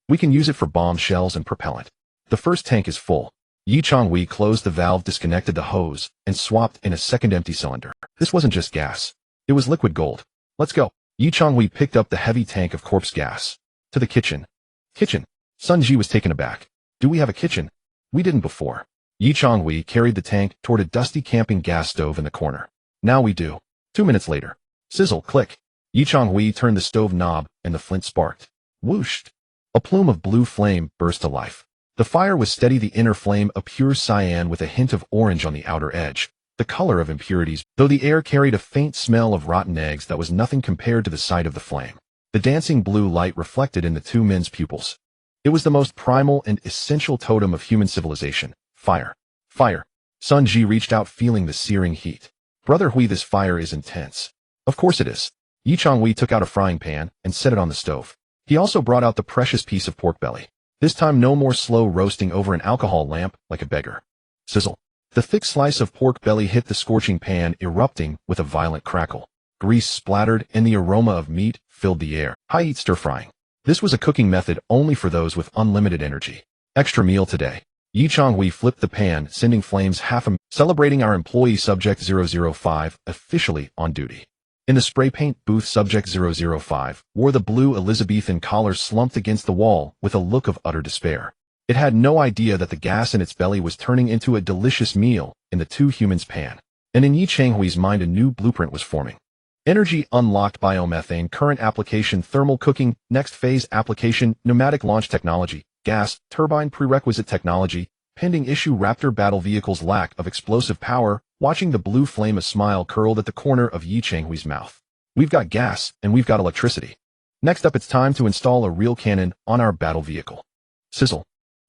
Speaker 1: We can use it for bomb shells and propellant. The first tank is full. Yi Changhui closed the valve, disconnected the hose, and swapped in a second empty cylinder. This wasn't just gas. It was liquid gold. Let's go. Yi Changhui picked up the heavy tank of corpse gas. To the kitchen. Kitchen. Sun Ji was taken aback. Do we have a kitchen? We didn't before. Yi Changhui carried the tank toward a dusty camping gas stove in the corner. Now we do. 2 minutes later. Sizzle, click. Yi Changhui turned the stove knob, and the flint sparked. Whooshed. A plume of blue flame burst to life. The fire was steady, the inner flame a pure cyan with a hint of orange on the outer edge, the color of impurities, though the air carried a faint smell of rotten eggs that was nothing compared to the sight of the flame. The dancing blue light reflected in the two men's pupils. It was the most primal and essential totem of human civilization. Fire. Fire. Sun Ji reached out, feeling the searing heat. Brother Hui, this fire is intense. Of course it is. Yi Changhui took out a frying pan and set it on the stove. He also brought out the precious piece of pork belly. This time no more slow roasting over an alcohol lamp like a beggar. Sizzle. The thick slice of pork belly hit the scorching pan, erupting with a violent crackle. Grease splattered and the aroma of meat filled the air. High-heat stir-frying. This was a cooking method only for those with unlimited energy. Extra meal today. Yi Changhui flipped the pan, sending flames celebrating our employee Subject 005 officially on duty. In the spray paint booth, Subject 005 wore the blue Elizabethan collar, slumped against the wall with a look of utter despair. It had no idea that the gas in its belly was turning into a delicious meal in the two humans' pan. And in Yi Changhui's mind, a new blueprint was forming. Energy unlocked, biomethane, current application, thermal cooking, next phase application, pneumatic launch technology, gas, turbine prerequisite technology, pending issue, Raptor battle vehicle's lack of explosive power. Watching the blue flame, a smile curled at the corner of Yi Changhui's mouth. We've got gas, and we've got electricity. Next up, it's time to install a real cannon on our battle vehicle. Sizzle.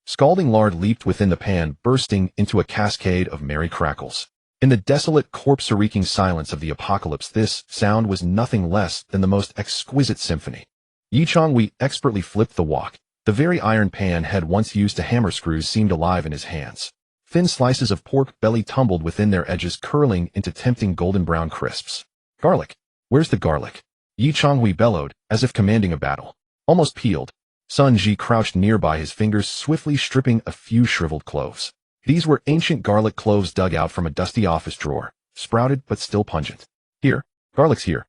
Speaker 1: Scalding lard leaped within the pan, bursting into a cascade of merry crackles. In the desolate, corpse-reeking silence of the apocalypse, this sound was nothing less than the most exquisite symphony. Yi Changhui expertly flipped the wok. The very iron pan head once used to hammer screws seemed alive in his hands. Thin slices of pork belly tumbled within, their edges curling into tempting golden brown crisps. Garlic. Where's the garlic? Yi Changhui bellowed, as if commanding a battle. Almost peeled. Sun Ji crouched nearby, his fingers swiftly stripping a few shriveled cloves. These were ancient garlic cloves dug out from a dusty office drawer, sprouted but still pungent. Here, garlic's here.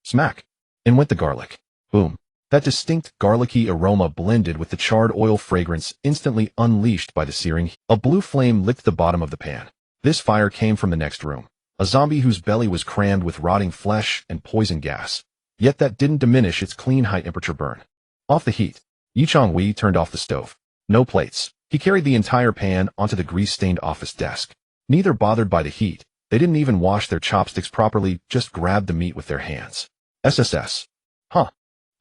Speaker 1: Smack. In went the garlic. Boom. That distinct garlicky aroma blended with the charred oil fragrance instantly unleashed by the searing heat. A blue flame licked the bottom of the pan. This fire came from the next room. A zombie whose belly was crammed with rotting flesh and poison gas. Yet that didn't diminish its clean high-temperature burn. Off the heat. Yi Changhui turned off the stove. No plates. He carried the entire pan onto the grease-stained office desk. Neither bothered by the heat. They didn't even wash their chopsticks properly, just grabbed the meat with their hands. SSS. Huh.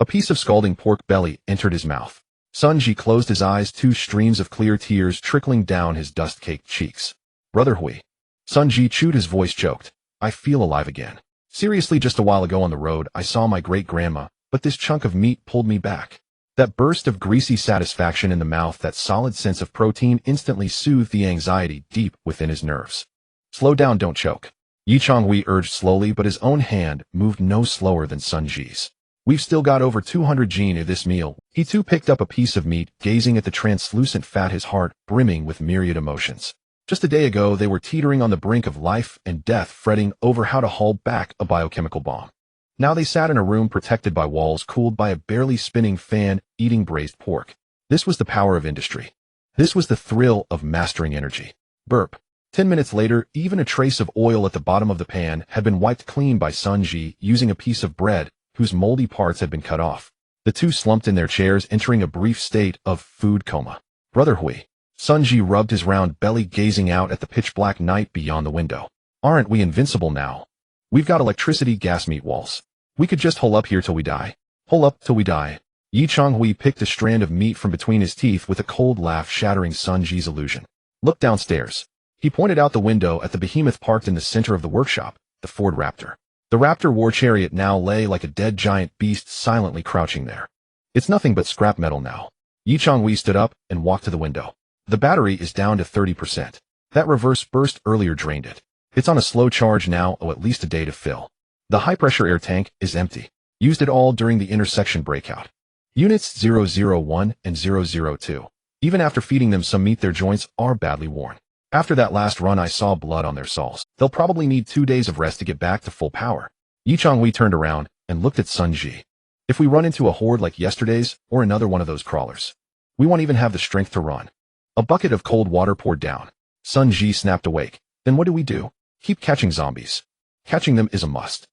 Speaker 1: A piece of scalding pork belly entered his mouth. Sun Ji closed his eyes, 2 streams of clear tears trickling down his dust-caked cheeks. Brother Hui. Sun Ji chewed, his voice choked. I feel alive again. Seriously, just a while ago on the road, I saw my great-grandma, but this chunk of meat pulled me back. That burst of greasy satisfaction in the mouth, that solid sense of protein instantly soothed the anxiety deep within his nerves. Slow down, don't choke. Yi Changhui urged slowly, but his own hand moved no slower than Sun Ji's. We've still got over 200 gene of this meal. He too picked up a piece of meat, gazing at the translucent fat, his heart brimming with myriad emotions. Just a day ago, they were teetering on the brink of life and death, fretting over how to haul back a biochemical bomb. Now they sat in a room protected by walls, cooled by a barely spinning fan, eating braised pork. This was the power of industry. This was the thrill of mastering energy. Burp. 10 minutes later, even a trace of oil at the bottom of the pan had been wiped clean by 𝓃 using a piece of bread whose moldy parts had been cut off. The two slumped in their chairs, entering a brief state of food coma. Brother Hui. 𝓃 rubbed his round belly, gazing out at the pitch-black night beyond the window. Aren't we invincible now? We've got electricity, gas, meat walls. We could just hole up here till we die. Hole up till we die. Yi Changhui picked a strand of meat from between his teeth with a cold laugh, shattering 𝓃's illusion. Look downstairs. He pointed out the window at the behemoth parked in the center of the workshop, the Ford Raptor. The Raptor war chariot now lay like a dead giant beast, silently crouching there. It's nothing but scrap metal now. Yi Changhui stood up and walked to the window. The battery is down to 30%. That reverse burst earlier drained it. It's on a slow charge now, at least a day to fill. The high-pressure air tank is empty. Used it all during the intersection breakout. Units 001 and 002. Even after feeding them some meat, their joints are badly worn. After that last run, I saw blood on their soles. They'll probably need 2 days of rest to get back to full power. Yi Changhui turned around and looked at 𝓃. If we run into a horde like yesterday's, or another one of those crawlers, we won't even have the strength to run. A bucket of cold water poured down. 𝓃 snapped awake. Then what do? Keep catching zombies. Catching them is a must.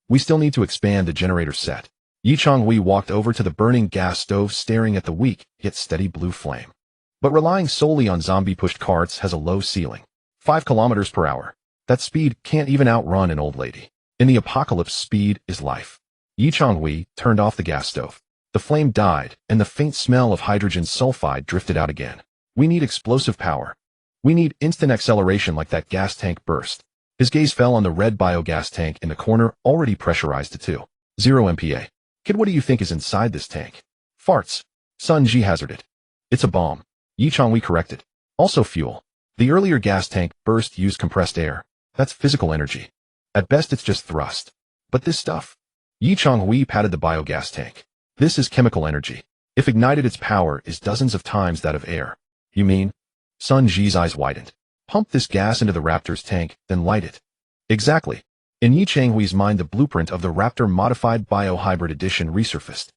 Speaker 1: We still need to expand the generator set. Yi Changhui walked over to the burning gas stove, staring at the weak, yet steady blue flame. But relying solely on zombie-pushed carts has a low ceiling. 5 kilometers per hour. That speed can't even outrun an old lady. In the apocalypse, speed is life. Yi Changhui turned off the gas stove. The flame died, and the faint smell of hydrogen sulfide drifted out again. We need explosive power. We need instant acceleration like that gas tank burst. His gaze fell on the red biogas tank in the corner, already pressurized to 2.0 MPa. Kid, what do you think is inside this tank? Farts. 𝓃 hazarded. It's a bomb. Yi Changhui corrected. Also fuel. The earlier gas tank burst used compressed air. That's physical energy. At best, it's just thrust. But this stuff? Yi Changhui patted the biogas tank. This is chemical energy. If ignited, its power is dozens of times that of air. You mean? 𝓃's eyes widened. Pump this gas into the Raptor's tank, then light it. Exactly. In Yi Changhui's mind, the blueprint of the Raptor Modified Biohybrid Edition resurfaced.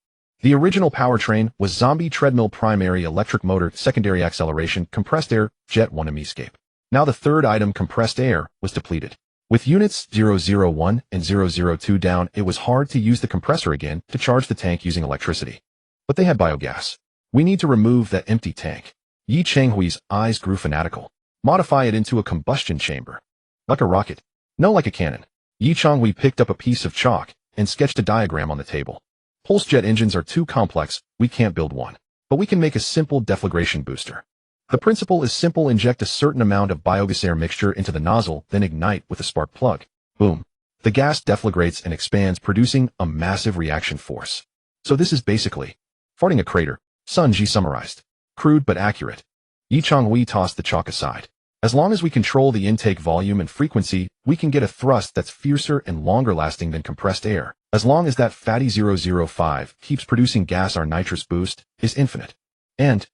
Speaker 1: The original powertrain was zombie treadmill, primary electric motor, secondary acceleration, compressed air, Jet 1 escape. Now the third item, compressed air, was depleted. With units 001 and 002 down, it was hard to use the compressor again to charge the tank using electricity. But they had biogas. We need to remove that empty tank. Yi Changhui's eyes grew fanatical. Modify it into a combustion chamber. Like a rocket. No, like a cannon. Yi Changhui picked up a piece of chalk and sketched a diagram on the table. Pulse jet engines are too complex, we can't build one. But we can make a simple deflagration booster. The principle is simple: inject a certain amount of biogas air mixture into the nozzle, then ignite with a spark plug. Boom. The gas deflagrates and expands, producing a massive reaction force. So this is basically farting a crater, 𝓃 summarized. Crude but accurate. Yi Changhui tossed the chalk aside. As long as we control the intake volume and frequency, we can get a thrust that's fiercer and longer lasting than compressed air. As long as that fatty 005 keeps producing gas, our nitrous boost is infinite. And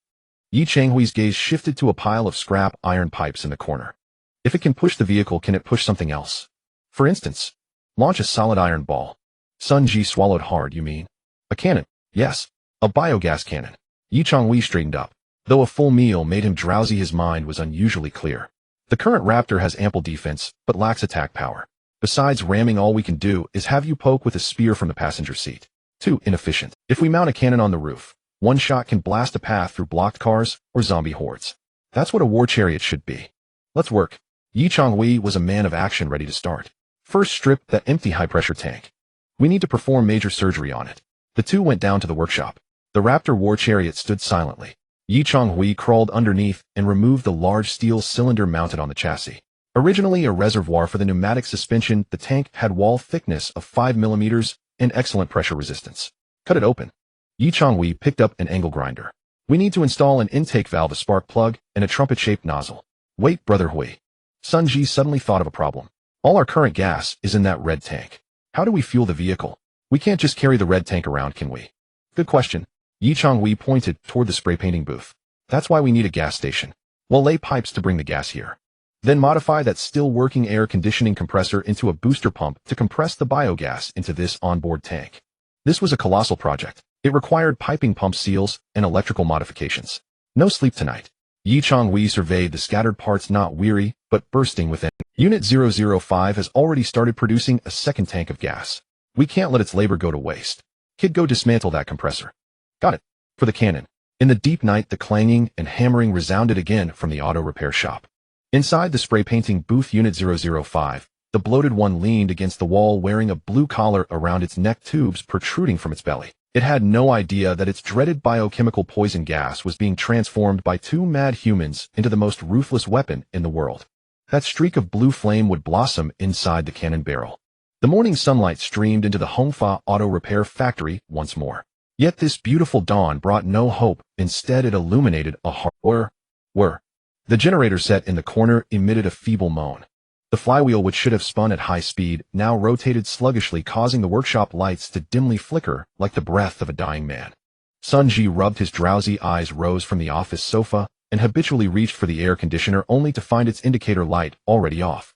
Speaker 1: Yi Changhui's gaze shifted to a pile of scrap iron pipes in the corner. If it can push the vehicle, can it push something else? For instance, launch a solid iron ball. 𝓃 swallowed hard. You mean? A cannon? Yes. A biogas cannon. Yi Changhui straightened up. Though a full meal made him drowsy, his mind was unusually clear. The current Raptor has ample defense, but lacks attack power. Besides ramming, all we can do is have you poke with a spear from the passenger seat. Too inefficient. If we mount a cannon on the roof, one shot can blast a path through blocked cars or zombie hordes. That's what a war chariot should be. Let's work. Yi Changhui was a man of action, ready to start. First, strip that empty high-pressure tank. We need to perform major surgery on it. The two went down to the workshop. The Raptor war chariot stood silently. Yi Changhui crawled underneath and removed the large steel cylinder mounted on the chassis. Originally a reservoir for the pneumatic suspension, the tank had wall thickness of 5 mm and excellent pressure resistance. Cut it open. Yi Changhui picked up an angle grinder. We need to install an intake valve, a spark plug, and a trumpet-shaped nozzle. Wait, Brother Hui. 𝓃 suddenly thought of a problem. All our current gas is in that red tank. How do we fuel the vehicle? We can't just carry the red tank around, can we? Good question. Yi Changhui pointed toward the spray painting booth. That's why we need a gas station. We'll lay pipes to bring the gas here. Then modify that still working air conditioning compressor into a booster pump to compress the biogas into this onboard tank. This was a colossal project. It required piping pump seals and electrical modifications. No sleep tonight. Yi Changhui surveyed the scattered parts, not weary, but bursting within. Unit 005 has already started producing a second tank of gas. We can't let its labor go to waste. Kid, go dismantle that compressor. Got it. For the cannon. In the deep night, the clanging and hammering resounded again from the auto repair shop. Inside the spray painting booth, Unit 005, the bloated one leaned against the wall wearing a blue collar around its neck, tubes protruding from its belly. It had no idea that its dreaded biochemical poison gas was being transformed by two mad humans into the most ruthless weapon in the world. That streak of blue flame would blossom inside the cannon barrel. The morning sunlight streamed into the Hongfa auto repair factory once more. Yet this beautiful dawn brought no hope. Instead, it illuminated a horror. The generator set in the corner emitted a feeble moan. The flywheel, which should have spun at high speed, now rotated sluggishly, causing the workshop lights to dimly flicker like the breath of a dying man. Sun Ji rubbed his drowsy eyes, rose from the office sofa, and habitually reached for the air conditioner only to find its indicator light already off.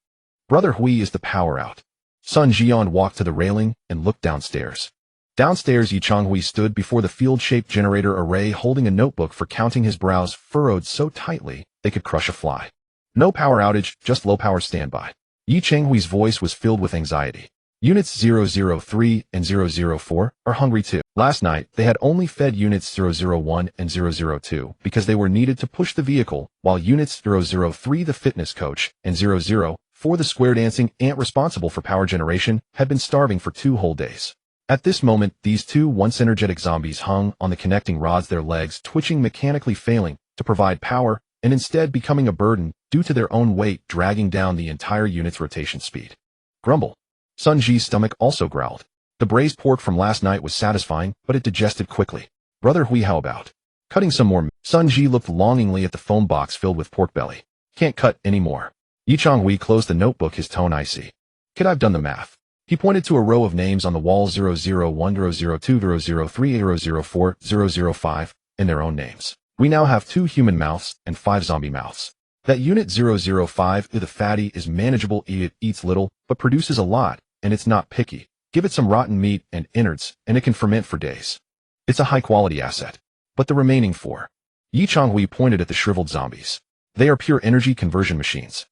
Speaker 1: Brother Hui, is the power out? Sun Jian walked to the railing and looked downstairs. Downstairs, Yi Changhui stood before the field-shaped generator array, holding a notebook for counting, his brows furrowed so tightly they could crush a fly. No power outage, just low power standby. Yi Changhui's voice was filled with anxiety. Units 003 and 004 are hungry too. Last night, they had only fed Units 001 and 002 because they were needed to push the vehicle, while Units 003, the fitness coach, and 004, the square dancing ant responsible for power generation, had been starving for 2 whole days. At this moment, these two once energetic zombies hung on the connecting rods, their legs twitching, mechanically failing to provide power, and instead becoming a burden due to their own weight, dragging down the entire unit's rotation speed. Grumble. Sun Ji's stomach also growled. The braised pork from last night was satisfying, but it digested quickly. Brother Hui, how about cutting some more? Sun Ji looked longingly at the foam box filled with pork belly. Can't cut any more. Yi Changhui closed the notebook, his tone icy. Kid, I've done the math. He pointed to a row of names on the wall: 001, 002, 003, 004, 005, and their own names. We now have 2 human mouths and 5 zombie mouths. That Unit 005, the fatty, is manageable. It eats little, but produces a lot, and it's not picky. Give it some rotten meat and innards, and it can ferment for days. It's a high-quality asset. But the remaining 4. Yi Changhui pointed at the shriveled zombies. They are pure energy conversion machines.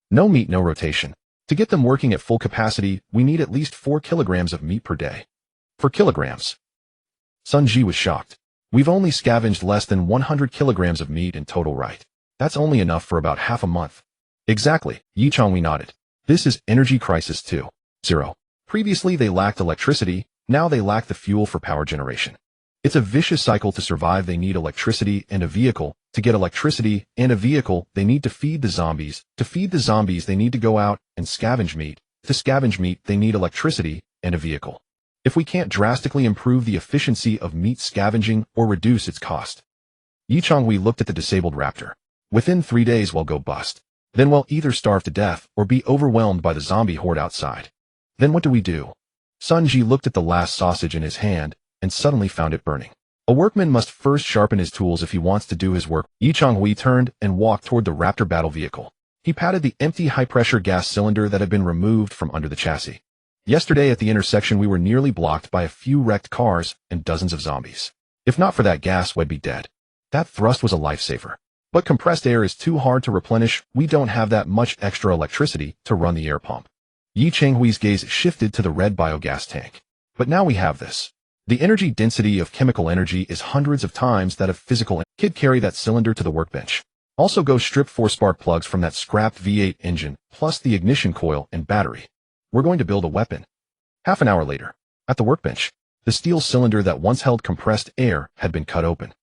Speaker 1: No meat, no rotation. To get them working at full capacity, we need at least 4 kilograms of meat per day. 4 kilograms? Sun Ji was shocked. We've only scavenged less than 100 kilograms of meat in total, right? That's only enough for about half a month. Exactly, Yi Changhui nodded. This is Energy Crisis 2.0. Previously they lacked electricity, now they lack the fuel for power generation. It's a vicious cycle. To survive, they need electricity and a vehicle. To get electricity and a vehicle, they need to feed the zombies. To feed the zombies, they need to go out and scavenge meat. To scavenge meat, they need electricity and a vehicle. If we can't drastically improve the efficiency of meat scavenging or reduce its cost. Yi Changhui looked at the disabled raptor. Within 3 days we'll go bust. Then we'll either starve to death or be overwhelmed by the zombie horde outside. Then what do we do? Sun Ji looked at the last sausage in his hand and suddenly found it burning. A workman must first sharpen his tools if he wants to do his work. Yi Changhui turned and walked toward the raptor battle vehicle. He patted the empty high-pressure gas cylinder that had been removed from under the chassis. Yesterday at the intersection we were nearly blocked by a few wrecked cars and dozens of zombies. If not for that gas, we'd be dead. That thrust was a lifesaver. But compressed air is too hard to replenish. We don't have that much extra electricity to run the air pump. Yi Changhui's gaze shifted to the red biogas tank. But now we have this. The energy density of chemical energy is hundreds of times that of physical. Kid, carry that cylinder to the workbench. Also go strip 4 spark plugs from that scrapped V8 engine, plus the ignition coil and battery. We're going to build a weapon. Half an hour later, at the workbench, the steel cylinder that once held compressed air had been cut open.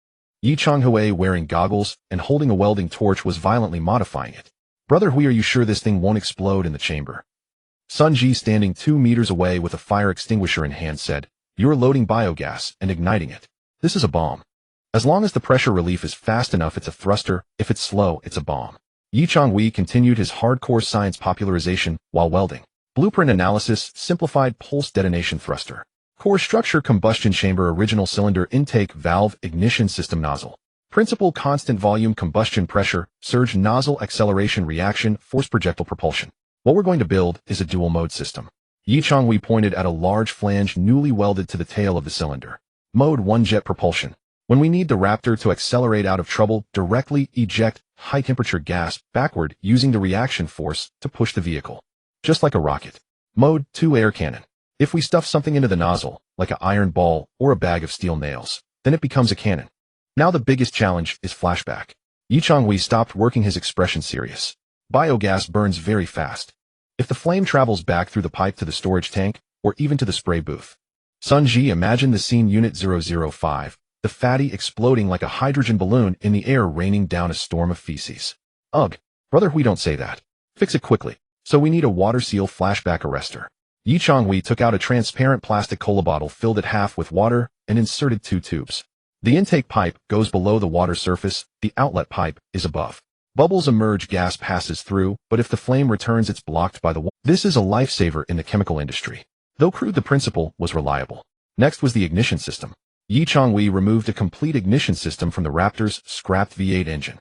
Speaker 1: Yi Changhui, wearing goggles and holding a welding torch, was violently modifying it. Brother Hui, are you sure this thing won't explode in the chamber? Sun Ji, standing 2 meters away with a fire extinguisher in hand, said, You're loading biogas and igniting it. This is a bomb. As long as the pressure relief is fast enough, it's a thruster. If it's slow, it's a bomb. Yi Changhui continued his hardcore science popularization while welding. Blueprint analysis, simplified pulse detonation thruster. Core structure, combustion chamber, original cylinder, intake valve, ignition system, nozzle. Principle, constant volume, combustion pressure, surge, nozzle, acceleration, reaction, force, projectile propulsion. What we're going to build is a dual mode system. Yi Changhui pointed at a large flange newly welded to the tail of the cylinder. Mode 1 jet propulsion. When we need the Raptor to accelerate out of trouble, directly eject high-temperature gas backward using the reaction force to push the vehicle. Just like a rocket. Mode 2 air cannon. If we stuff something into the nozzle, like an iron ball or a bag of steel nails, then it becomes a cannon. Now the biggest challenge is flashback. Yi stopped working his expression serious. Biogas burns very fast. If the flame travels back through the pipe to the storage tank, or even to the spray booth. Sunji imagined the scene Unit 005, the fatty exploding like a hydrogen balloon in the air raining down a storm of feces. Ugh, brother, we don't say that. Fix it quickly. So we need a water seal flashback arrestor. Yi took out a transparent plastic cola bottle, filled it half with water, and inserted 2 tubes. The intake pipe goes below the water surface, the outlet pipe is above. Bubbles emerge, gas passes through, but if the flame returns, it's blocked by the water. This is a lifesaver in the chemical industry. Though crude, the principle was reliable. Next was the ignition system. Yi removed a complete ignition system from the Raptor's scrapped V8 engine.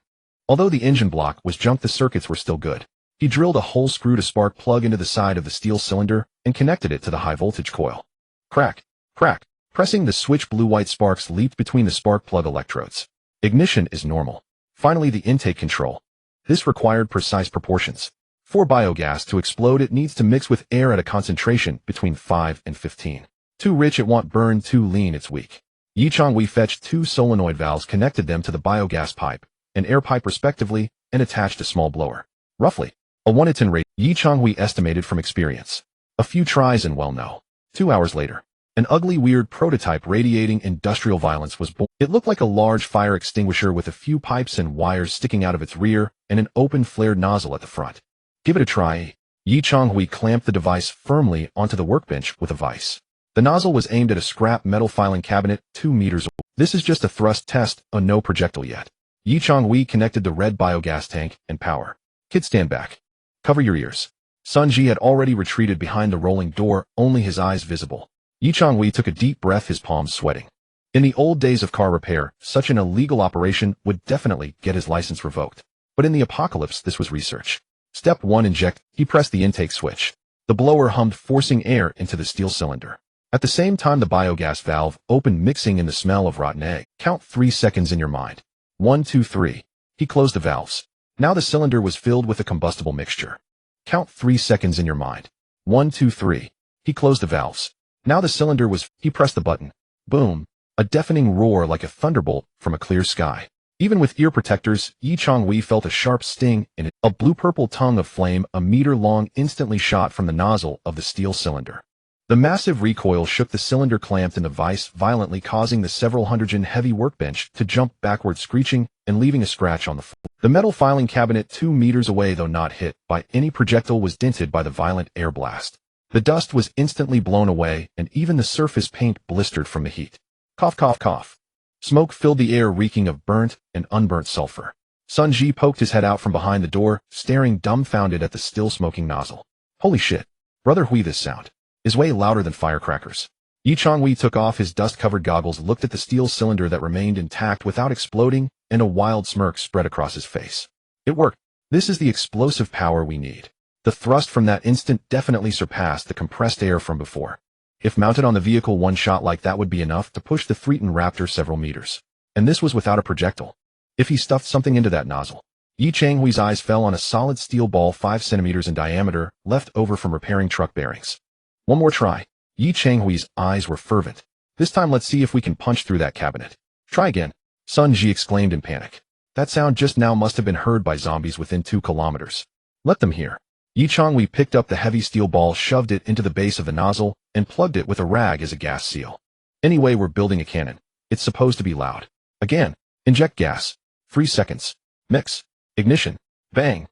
Speaker 1: Although the engine block was junk, the circuits were still good. He drilled a hole, screwed a spark plug into the side of the steel cylinder, and connected it to the high-voltage coil. Crack, crack. Pressing the switch, blue-white sparks leaped between the spark plug electrodes. Ignition is normal. Finally, the intake control. This required precise proportions. For biogas to explode, it needs to mix with air at a concentration between 5 and 15. Too rich, it won't burn. Too lean, it's weak. Yi fetched 2 solenoid valves, connected them to the biogas pipe, and air pipe respectively, and attached a small blower. Roughly a 1:10 rate, Yi estimated from experience. A few tries and well, no. 2 hours later, an ugly, weird prototype radiating industrial violence was born. It looked like a large fire extinguisher with a few pipes and wires sticking out of its rear and an open flared nozzle at the front. Give it a try. Yi clamped the device firmly onto the workbench with a vise. The nozzle was aimed at a scrap metal filing cabinet 2 meters away. This is just a thrust test, no projectile yet. Yi connected the red biogas tank and power. Kid, stand back. Cover your ears. Sunji had already retreated behind the rolling door, only his eyes visible. Yi took a deep breath, his palms sweating. In the old days of car repair, such an illegal operation would definitely get his license revoked. But in the apocalypse, this was research. Step 1, inject. He pressed the intake switch. The blower hummed, forcing air into the steel cylinder. At the same time, the biogas valve opened, mixing in the smell of rotten egg. Count 3 seconds in your mind. 1, 2, 3. He closed the valves. Now the cylinder was filled with a combustible mixture. Count 3 seconds in your mind. 1, 2, 3. He closed the valves. Now the cylinder was... He pressed the button. Boom. A deafening roar like a thunderbolt from a clear sky. Even with ear protectors, Yi felt a sharp sting in it. A blue-purple tongue of flame, a meter long, instantly shot from the nozzle of the steel cylinder. The massive recoil shook the cylinder clamped in the vise violently, causing the several hundred-ton heavy workbench to jump backward, screeching and leaving a scratch on the floor. The metal filing cabinet 2 meters away, though not hit by any projectile, was dented by the violent air blast. The dust was instantly blown away, and even the surface paint blistered from the heat. Cough, cough, cough. Smoke filled the air, reeking of burnt and unburnt sulfur. Sunji poked his head out from behind the door, staring dumbfounded at the still smoking nozzle. Holy shit. Brother, this sound is way louder than firecrackers. Yi took off his dust-covered goggles, looked at the steel cylinder that remained intact without exploding, and a wild smirk spread across his face. It worked. This is the explosive power we need. The thrust from that instant definitely surpassed the compressed air from before. If mounted on the vehicle, one shot like that would be enough to push the �13 Raptor several meters. And this was without a projectile. If he stuffed something into that nozzle. Yi Changhui's eyes fell on a solid steel ball 5 centimeters in diameter, left over from repairing truck bearings. One more try. Yi Changhui's eyes were fervent. This time let's see if we can punch through that cabinet. Try again. Sunji exclaimed in panic. That sound just now must have been heard by zombies within 2 kilometers. Let them hear. Yi Changhui picked up the heavy steel ball, shoved it into the base of the nozzle, and plugged it with a rag as a gas seal. Anyway, we're building a cannon. It's supposed to be loud. Again. Inject gas. 3 seconds. Mix. Ignition. Bang.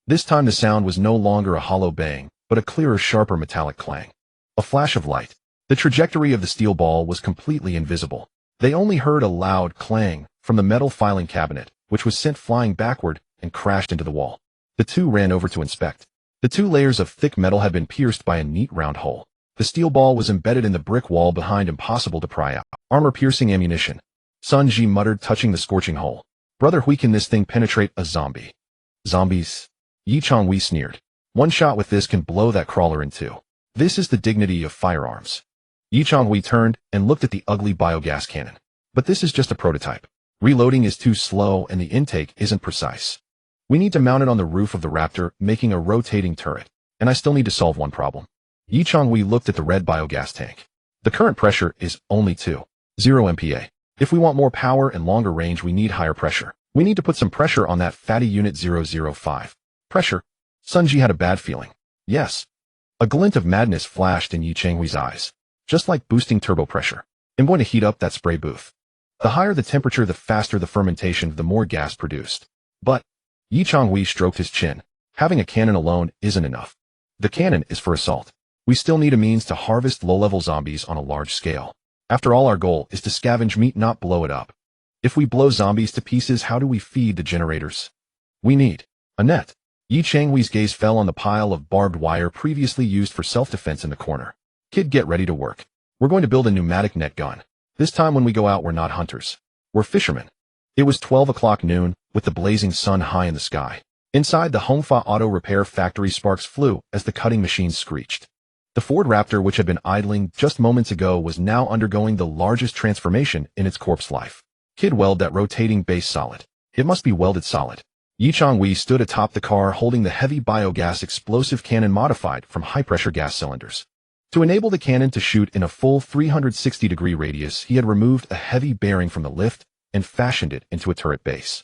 Speaker 1: This time the sound was no longer a hollow bang, but a clearer, sharper metallic clang. A flash of light. The trajectory of the steel ball was completely invisible. They only heard a loud clang from the metal filing cabinet, which was sent flying backward and crashed into the wall. The two ran over to inspect. The 2 layers of thick metal had been pierced by a neat round hole. The steel ball was embedded in the brick wall behind, impossible to pry out. Armor-piercing ammunition. Sunji muttered, touching the scorching hole. Brother, can this thing penetrate a zombie? Zombies? Yi Changhui sneered. One shot with this can blow that crawler in 2. This is the dignity of firearms. Yi Changhui turned and looked at the ugly biogas cannon. But this is just a prototype. Reloading is too slow and the intake isn't precise. We need to mount it on the roof of the Raptor, making a rotating turret. And I still need to solve one problem. Yi Changhui looked at the red biogas tank. The current pressure is only 2.0 MPa. If we want more power and longer range, we need higher pressure. We need to put some pressure on that fatty unit 005. Pressure? Sun Ji had a bad feeling. Yes. A glint of madness flashed in Yi Changhui's eyes. Just like boosting turbo pressure. I'm going to heat up that spray booth. The higher the temperature, the faster the fermentation, the more gas produced. But Yi Changhui stroked his chin. Having a cannon alone isn't enough. The cannon is for assault. We still need a means to harvest low-level zombies on a large scale. After all, our goal is to scavenge meat, not blow it up. If we blow zombies to pieces, how do we feed the generators? We need a net. Yi Changhui's gaze fell on the pile of barbed wire previously used for self-defense in the corner. Kid, get ready to work. We're going to build a pneumatic net gun. This time when we go out, we're not hunters. We're fishermen. It was 12 o'clock noon, with the blazing sun high in the sky. Inside the Hongfa auto repair factory, sparks flew as the cutting machines screeched. The Ford Raptor, which had been idling just moments ago, was now undergoing the largest transformation in its corpse life. Kid, weld that rotating base solid. It must be welded solid. Yi Changhui stood atop the car holding the heavy biogas explosive cannon modified from high-pressure gas cylinders. To enable the cannon to shoot in a full 360-degree radius, he had removed a heavy bearing from the lift and fashioned it into a turret base.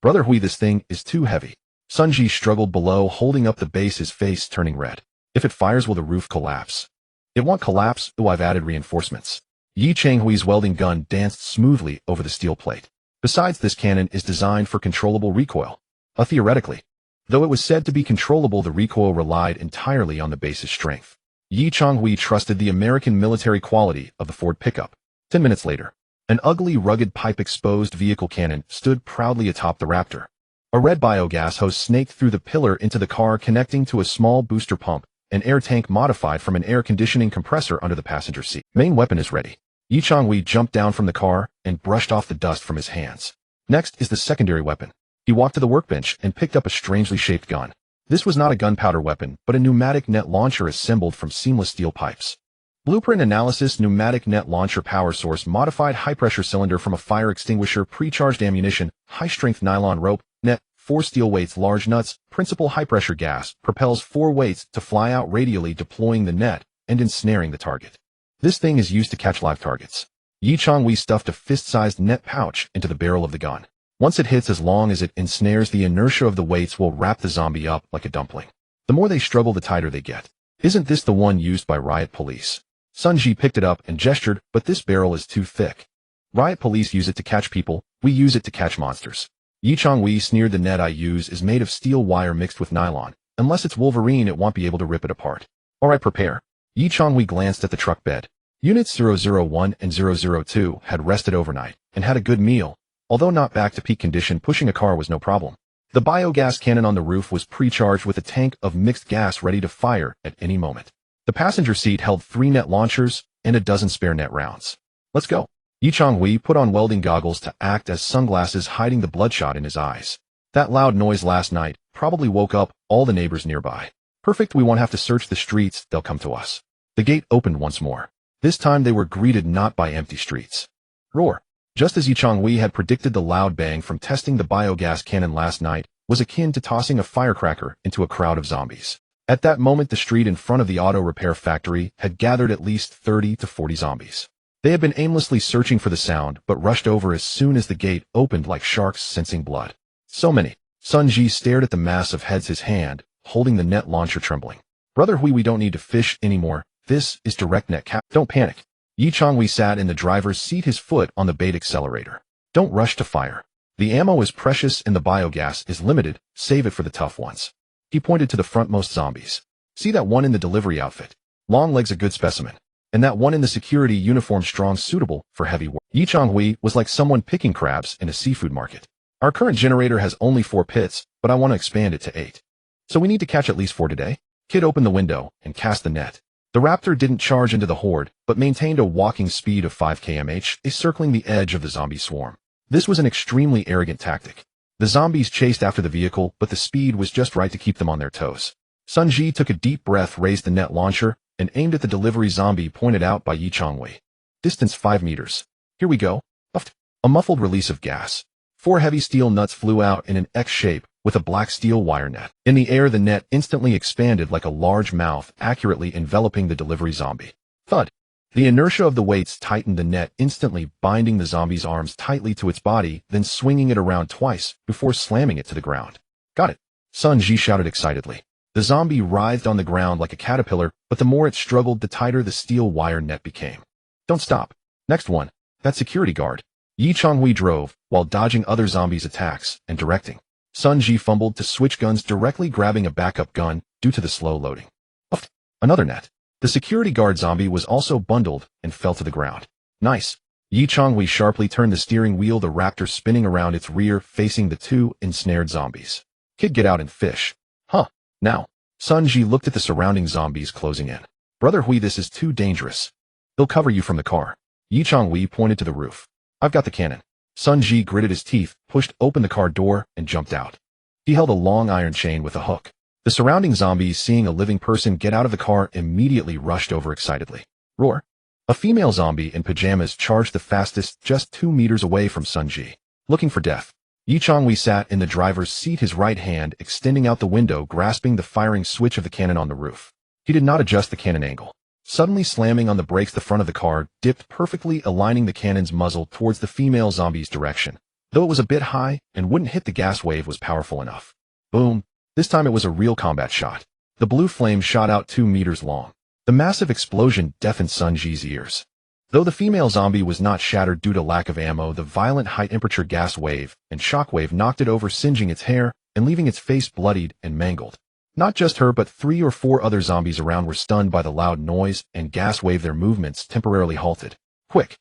Speaker 1: Brother Hui, this thing is too heavy. Sun Ji struggled below, holding up the base, his face turning red. If it fires, will the roof collapse? It won't collapse. Oh, I've added reinforcements. Yi Changhui's welding gun danced smoothly over the steel plate. Besides, this cannon is designed for controllable recoil. Theoretically. Though it was said to be controllable, the recoil relied entirely on the base's strength. Yi Changhui trusted the American military quality of the Ford pickup. 10 minutes later, an ugly, rugged pipe-exposed vehicle cannon stood proudly atop the Raptor. A red biogas hose snaked through the pillar into the car, connecting to a small booster pump, an air tank modified from an air conditioning compressor under the passenger seat. Main weapon is ready. Yi Changhui jumped down from the car and brushed off the dust from his hands. Next is the secondary weapon. He walked to the workbench and picked up a strangely shaped gun. This was not a gunpowder weapon, but a pneumatic net launcher assembled from seamless steel pipes. Blueprint analysis: pneumatic net launcher, power source, modified high-pressure cylinder from a fire extinguisher, pre-charged ammunition, high-strength nylon rope, net, 4 steel weights, large nuts, principal high-pressure gas, propels 4 weights to fly out radially, deploying the net and ensnaring the target. This thing is used to catch live targets. Yi Changhui stuffed a fist-sized net pouch into the barrel of the gun. Once it hits, as long as it ensnares, the inertia of the weights will wrap the zombie up like a dumpling. The more they struggle, the tighter they get. Isn't this the one used by riot police? Sun Ji picked it up and gestured, but this barrel is too thick. Riot police use it to catch people, we use it to catch monsters. Yi Changhui sneered. The net I use is made of steel wire mixed with nylon. Unless it's Wolverine, it won't be able to rip it apart. Alright, prepare. Yi Changhui glanced at the truck bed. Units 001 and 002 had rested overnight and had a good meal. Although not back to peak condition, pushing a car was no problem. The biogas cannon on the roof was pre-charged with a tank of mixed gas ready to fire at any moment. The passenger seat held 3 net launchers and a dozen spare net rounds. Let's go. Yi Changhui put on welding goggles to act as sunglasses, hiding the bloodshot in his eyes. That loud noise last night probably woke up all the neighbors nearby. Perfect, we won't have to search the streets, they'll come to us. The gate opened once more. This time they were greeted not by empty streets. Roar. Just as Yi Changhui had predicted, the loud bang from testing the biogas cannon last night was akin to tossing a firecracker into a crowd of zombies. At that moment, the street in front of the auto repair factory had gathered at least 30 to 40 zombies. They had been aimlessly searching for the sound, but rushed over as soon as the gate opened like sharks sensing blood. So many. Sun Ji stared at the mass of heads, his hand holding the net launcher trembling. Brother Hui, we don't need to fish anymore. This is direct net cap. Don't panic. Yi Changhui sat in the driver's seat, his foot on the bait accelerator. Don't rush to fire. The ammo is precious and the biogas is limited. Save it for the tough ones. He pointed to the frontmost zombies. See that one in the delivery outfit? Long legs, a good specimen. And that one in the security uniform, strong, suitable for heavy work. Yi Changhui was like someone picking crabs in a seafood market. Our current generator has only 4 pits, but I want to expand it to 8. So we need to catch at least 4 today. Kid opened the window and cast the net. The Raptor didn't charge into the horde, but maintained a walking speed of 5 km/h, circling the edge of the zombie swarm. This was an extremely arrogant tactic. The zombies chased after the vehicle, but the speed was just right to keep them on their toes. Sun Ji took a deep breath, raised the net launcher, and aimed at the delivery zombie pointed out by 𝂃. Distance 5 meters. Here we go. Puffed. A muffled release of gas. 4 heavy steel nuts flew out in an X shape with a black steel wire net. In the air, the net instantly expanded like a large mouth, accurately enveloping the delivery zombie. Thud. The inertia of the weights tightened the net, instantly binding the zombie's arms tightly to its body, then swinging it around twice before slamming it to the ground. Got it. Sun-Ji shouted excitedly. The zombie writhed on the ground like a caterpillar, but the more it struggled, the tighter the steel wire net became. Don't stop. Next one. That security guard. 𝂃 drove, while dodging other zombies' attacks and directing. Sun-Ji fumbled to switch guns, directly grabbing a backup gun due to the slow loading. Puffed. Another net. The security guard zombie was also bundled and fell to the ground. Nice. 𝂃 sharply turned the steering wheel, the raptor spinning around its rear, facing the 2 ensnared zombies. Kid, get out and fish. Huh. Now. Sun-Ji looked at the surrounding zombies closing in. Brother Hui, this is too dangerous. They'll cover you from the car. 𝂃 pointed to the roof. I've got the cannon. Sun-Ji gritted his teeth, pushed open the car door, and jumped out. He held a long iron chain with a hook. The surrounding zombies, seeing a living person get out of the car, immediately rushed over excitedly. Roar. A female zombie in pajamas charged the fastest, just 2 meters away from Sun-Ji. Looking for death. 𝂃 sat in the driver's seat, his right hand extending out the window, grasping the firing switch of the cannon on the roof. He did not adjust the cannon angle. Suddenly slamming on the brakes, the front of the car dipped, perfectly aligning the cannon's muzzle towards the female zombie's direction. Though it was a bit high and wouldn't hit, the gas wave was powerful enough. Boom. This time it was a real combat shot. The blue flame shot out 2 meters long. The massive explosion deafened Sun-Ji's ears. Though the female zombie was not shattered due to lack of ammo, the violent high-temperature gas wave and shockwave knocked it over, singeing its hair and leaving its face bloodied and mangled. Not just her, but 3 or 4 other zombies around were stunned by the loud noise and gas wave, their movements temporarily halted. Quick!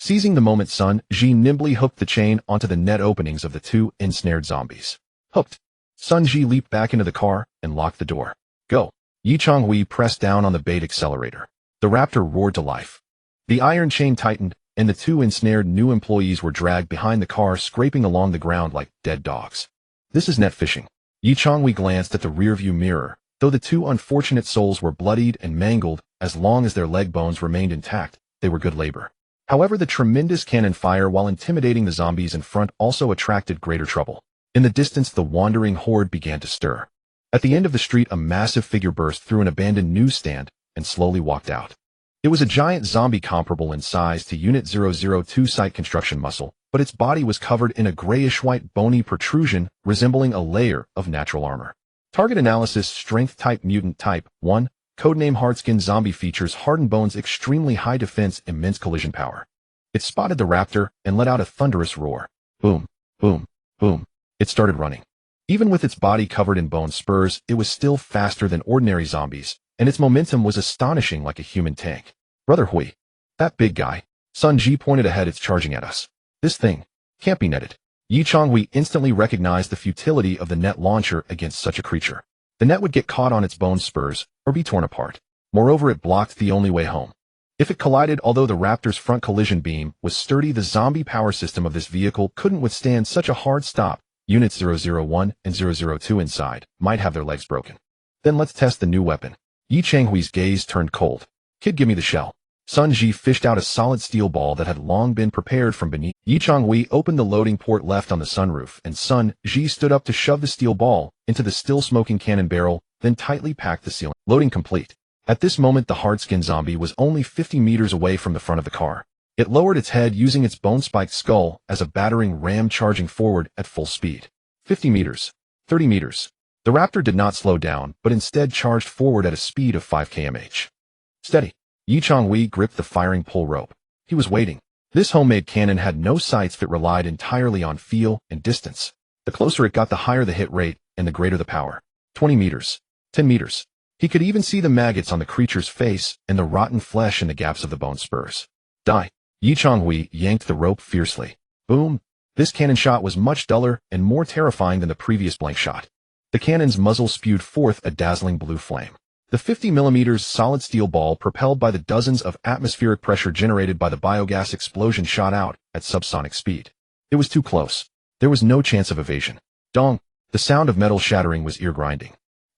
Speaker 1: Seizing the moment, Sun-Ji nimbly hooked the chain onto the net openings of the 2 ensnared zombies. Hooked! Sun-Ji leaped back into the car and locked the door. Go! 𝂃 pressed down on the bait accelerator. The raptor roared to life. The iron chain tightened, and the 2 ensnared new employees were dragged behind the car, scraping along the ground like dead dogs. This is net fishing. 𝂃 glanced at the rearview mirror. Though the 2 unfortunate souls were bloodied and mangled, as long as their leg bones remained intact, they were good labor. However, the tremendous cannon fire, while intimidating the zombies in front, also attracted greater trouble. In the distance, the wandering horde began to stir. At the end of the street, a massive figure burst through an abandoned newsstand and slowly walked out. It was a giant zombie comparable in size to Unit 002 site construction muscle, but its body was covered in a grayish-white bony protrusion resembling a layer of natural armor. Target analysis: strength type mutant type 1, codename hardskin zombie, features hardened bones, extremely high defense, immense collision power. It spotted the raptor and let out a thunderous roar. Boom, boom, boom. It started running. Even with its body covered in bone spurs, it was still faster than ordinary zombies, and its momentum was astonishing, like a human tank. Brother Hui. That big guy. Sun-Ji pointed ahead. It's charging at us. This thing can't be netted. 𝂃 instantly recognized the futility of the net launcher against such a creature. The net would get caught on its bone spurs or be torn apart. Moreover, it blocked the only way home. If it collided, although the raptor's front collision beam was sturdy, the zombie power system of this vehicle couldn't withstand such a hard stop. Units 001 and 002 inside might have their legs broken. Then let's test the new weapon. 𝂃's gaze turned cold. Kid, give me the shell. Sun-Ji fished out a solid steel ball that had long been prepared from beneath. 𝂃 opened the loading port left on the sunroof, and Sun-Ji stood up to shove the steel ball into the still smoking cannon barrel, then tightly packed the ceiling. Loading complete. At this moment, the hardskin zombie was only 50 meters away from the front of the car. It lowered its head, using its bone-spiked skull as a battering ram, charging forward at full speed. 50 meters. 30 meters. The raptor did not slow down, but instead charged forward at a speed of 5 km/h. Steady. 𝂃 gripped the firing pull rope. He was waiting. This homemade cannon had no sights. It relied entirely on feel and distance. The closer it got, the higher the hit rate and the greater the power. 20 meters. 10 meters. He could even see the maggots on the creature's face and the rotten flesh in the gaps of the bone spurs. Die. 𝂃 yanked the rope fiercely. Boom. This cannon shot was much duller and more terrifying than the previous blank shot. The cannon's muzzle spewed forth a dazzling blue flame. The 50mm solid steel ball, propelled by the dozens of atmospheric pressure generated by the biogas explosion, shot out at subsonic speed. It was too close. There was no chance of evasion. Dong! The sound of metal shattering was ear-grinding.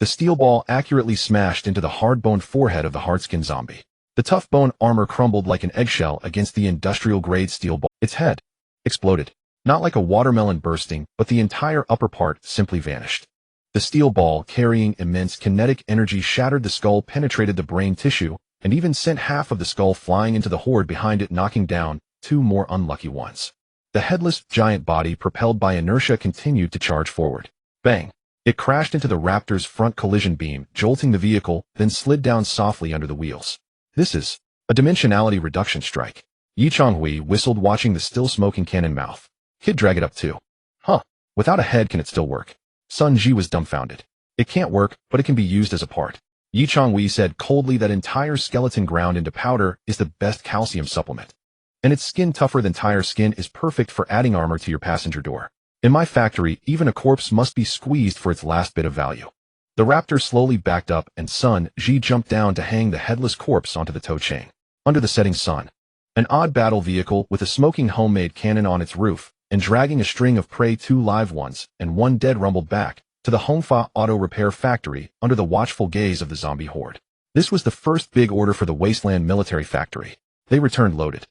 Speaker 1: The steel ball accurately smashed into the hard-boned forehead of the hard-skinned zombie. The tough bone armor crumbled like an eggshell against the industrial-grade steel ball. Its head exploded, not like a watermelon bursting, but the entire upper part simply vanished. The steel ball, carrying immense kinetic energy, shattered the skull, penetrated the brain tissue, and even sent half of the skull flying into the horde behind it, knocking down 2 more unlucky ones. The headless, giant body, propelled by inertia, continued to charge forward. Bang! It crashed into the Raptor's front collision beam, jolting the vehicle, then slid down softly under the wheels. This is a dimensionality reduction strike. Hui whistled, watching the still-smoking cannon mouth. Kid, drag it up too. Huh. Without a head, can it still work? Sun Ji was dumbfounded. It can't work, but it can be used as a part. Hui said coldly that entire skeleton ground into powder is the best calcium supplement. And its skin, tougher than tire skin, is perfect for adding armor to your passenger door. In my factory, even a corpse must be squeezed for its last bit of value. The Raptor slowly backed up, and Sun Ji jumped down to hang the headless corpse onto the tow chain. Under the setting sun, an odd battle vehicle with a smoking homemade cannon on its roof, and dragging a string of prey, 2 live ones and 1 dead, rumbled back to the Hongfa auto repair factory under the watchful gaze of the zombie horde. This was the first big order for the Wasteland military factory. They returned loaded.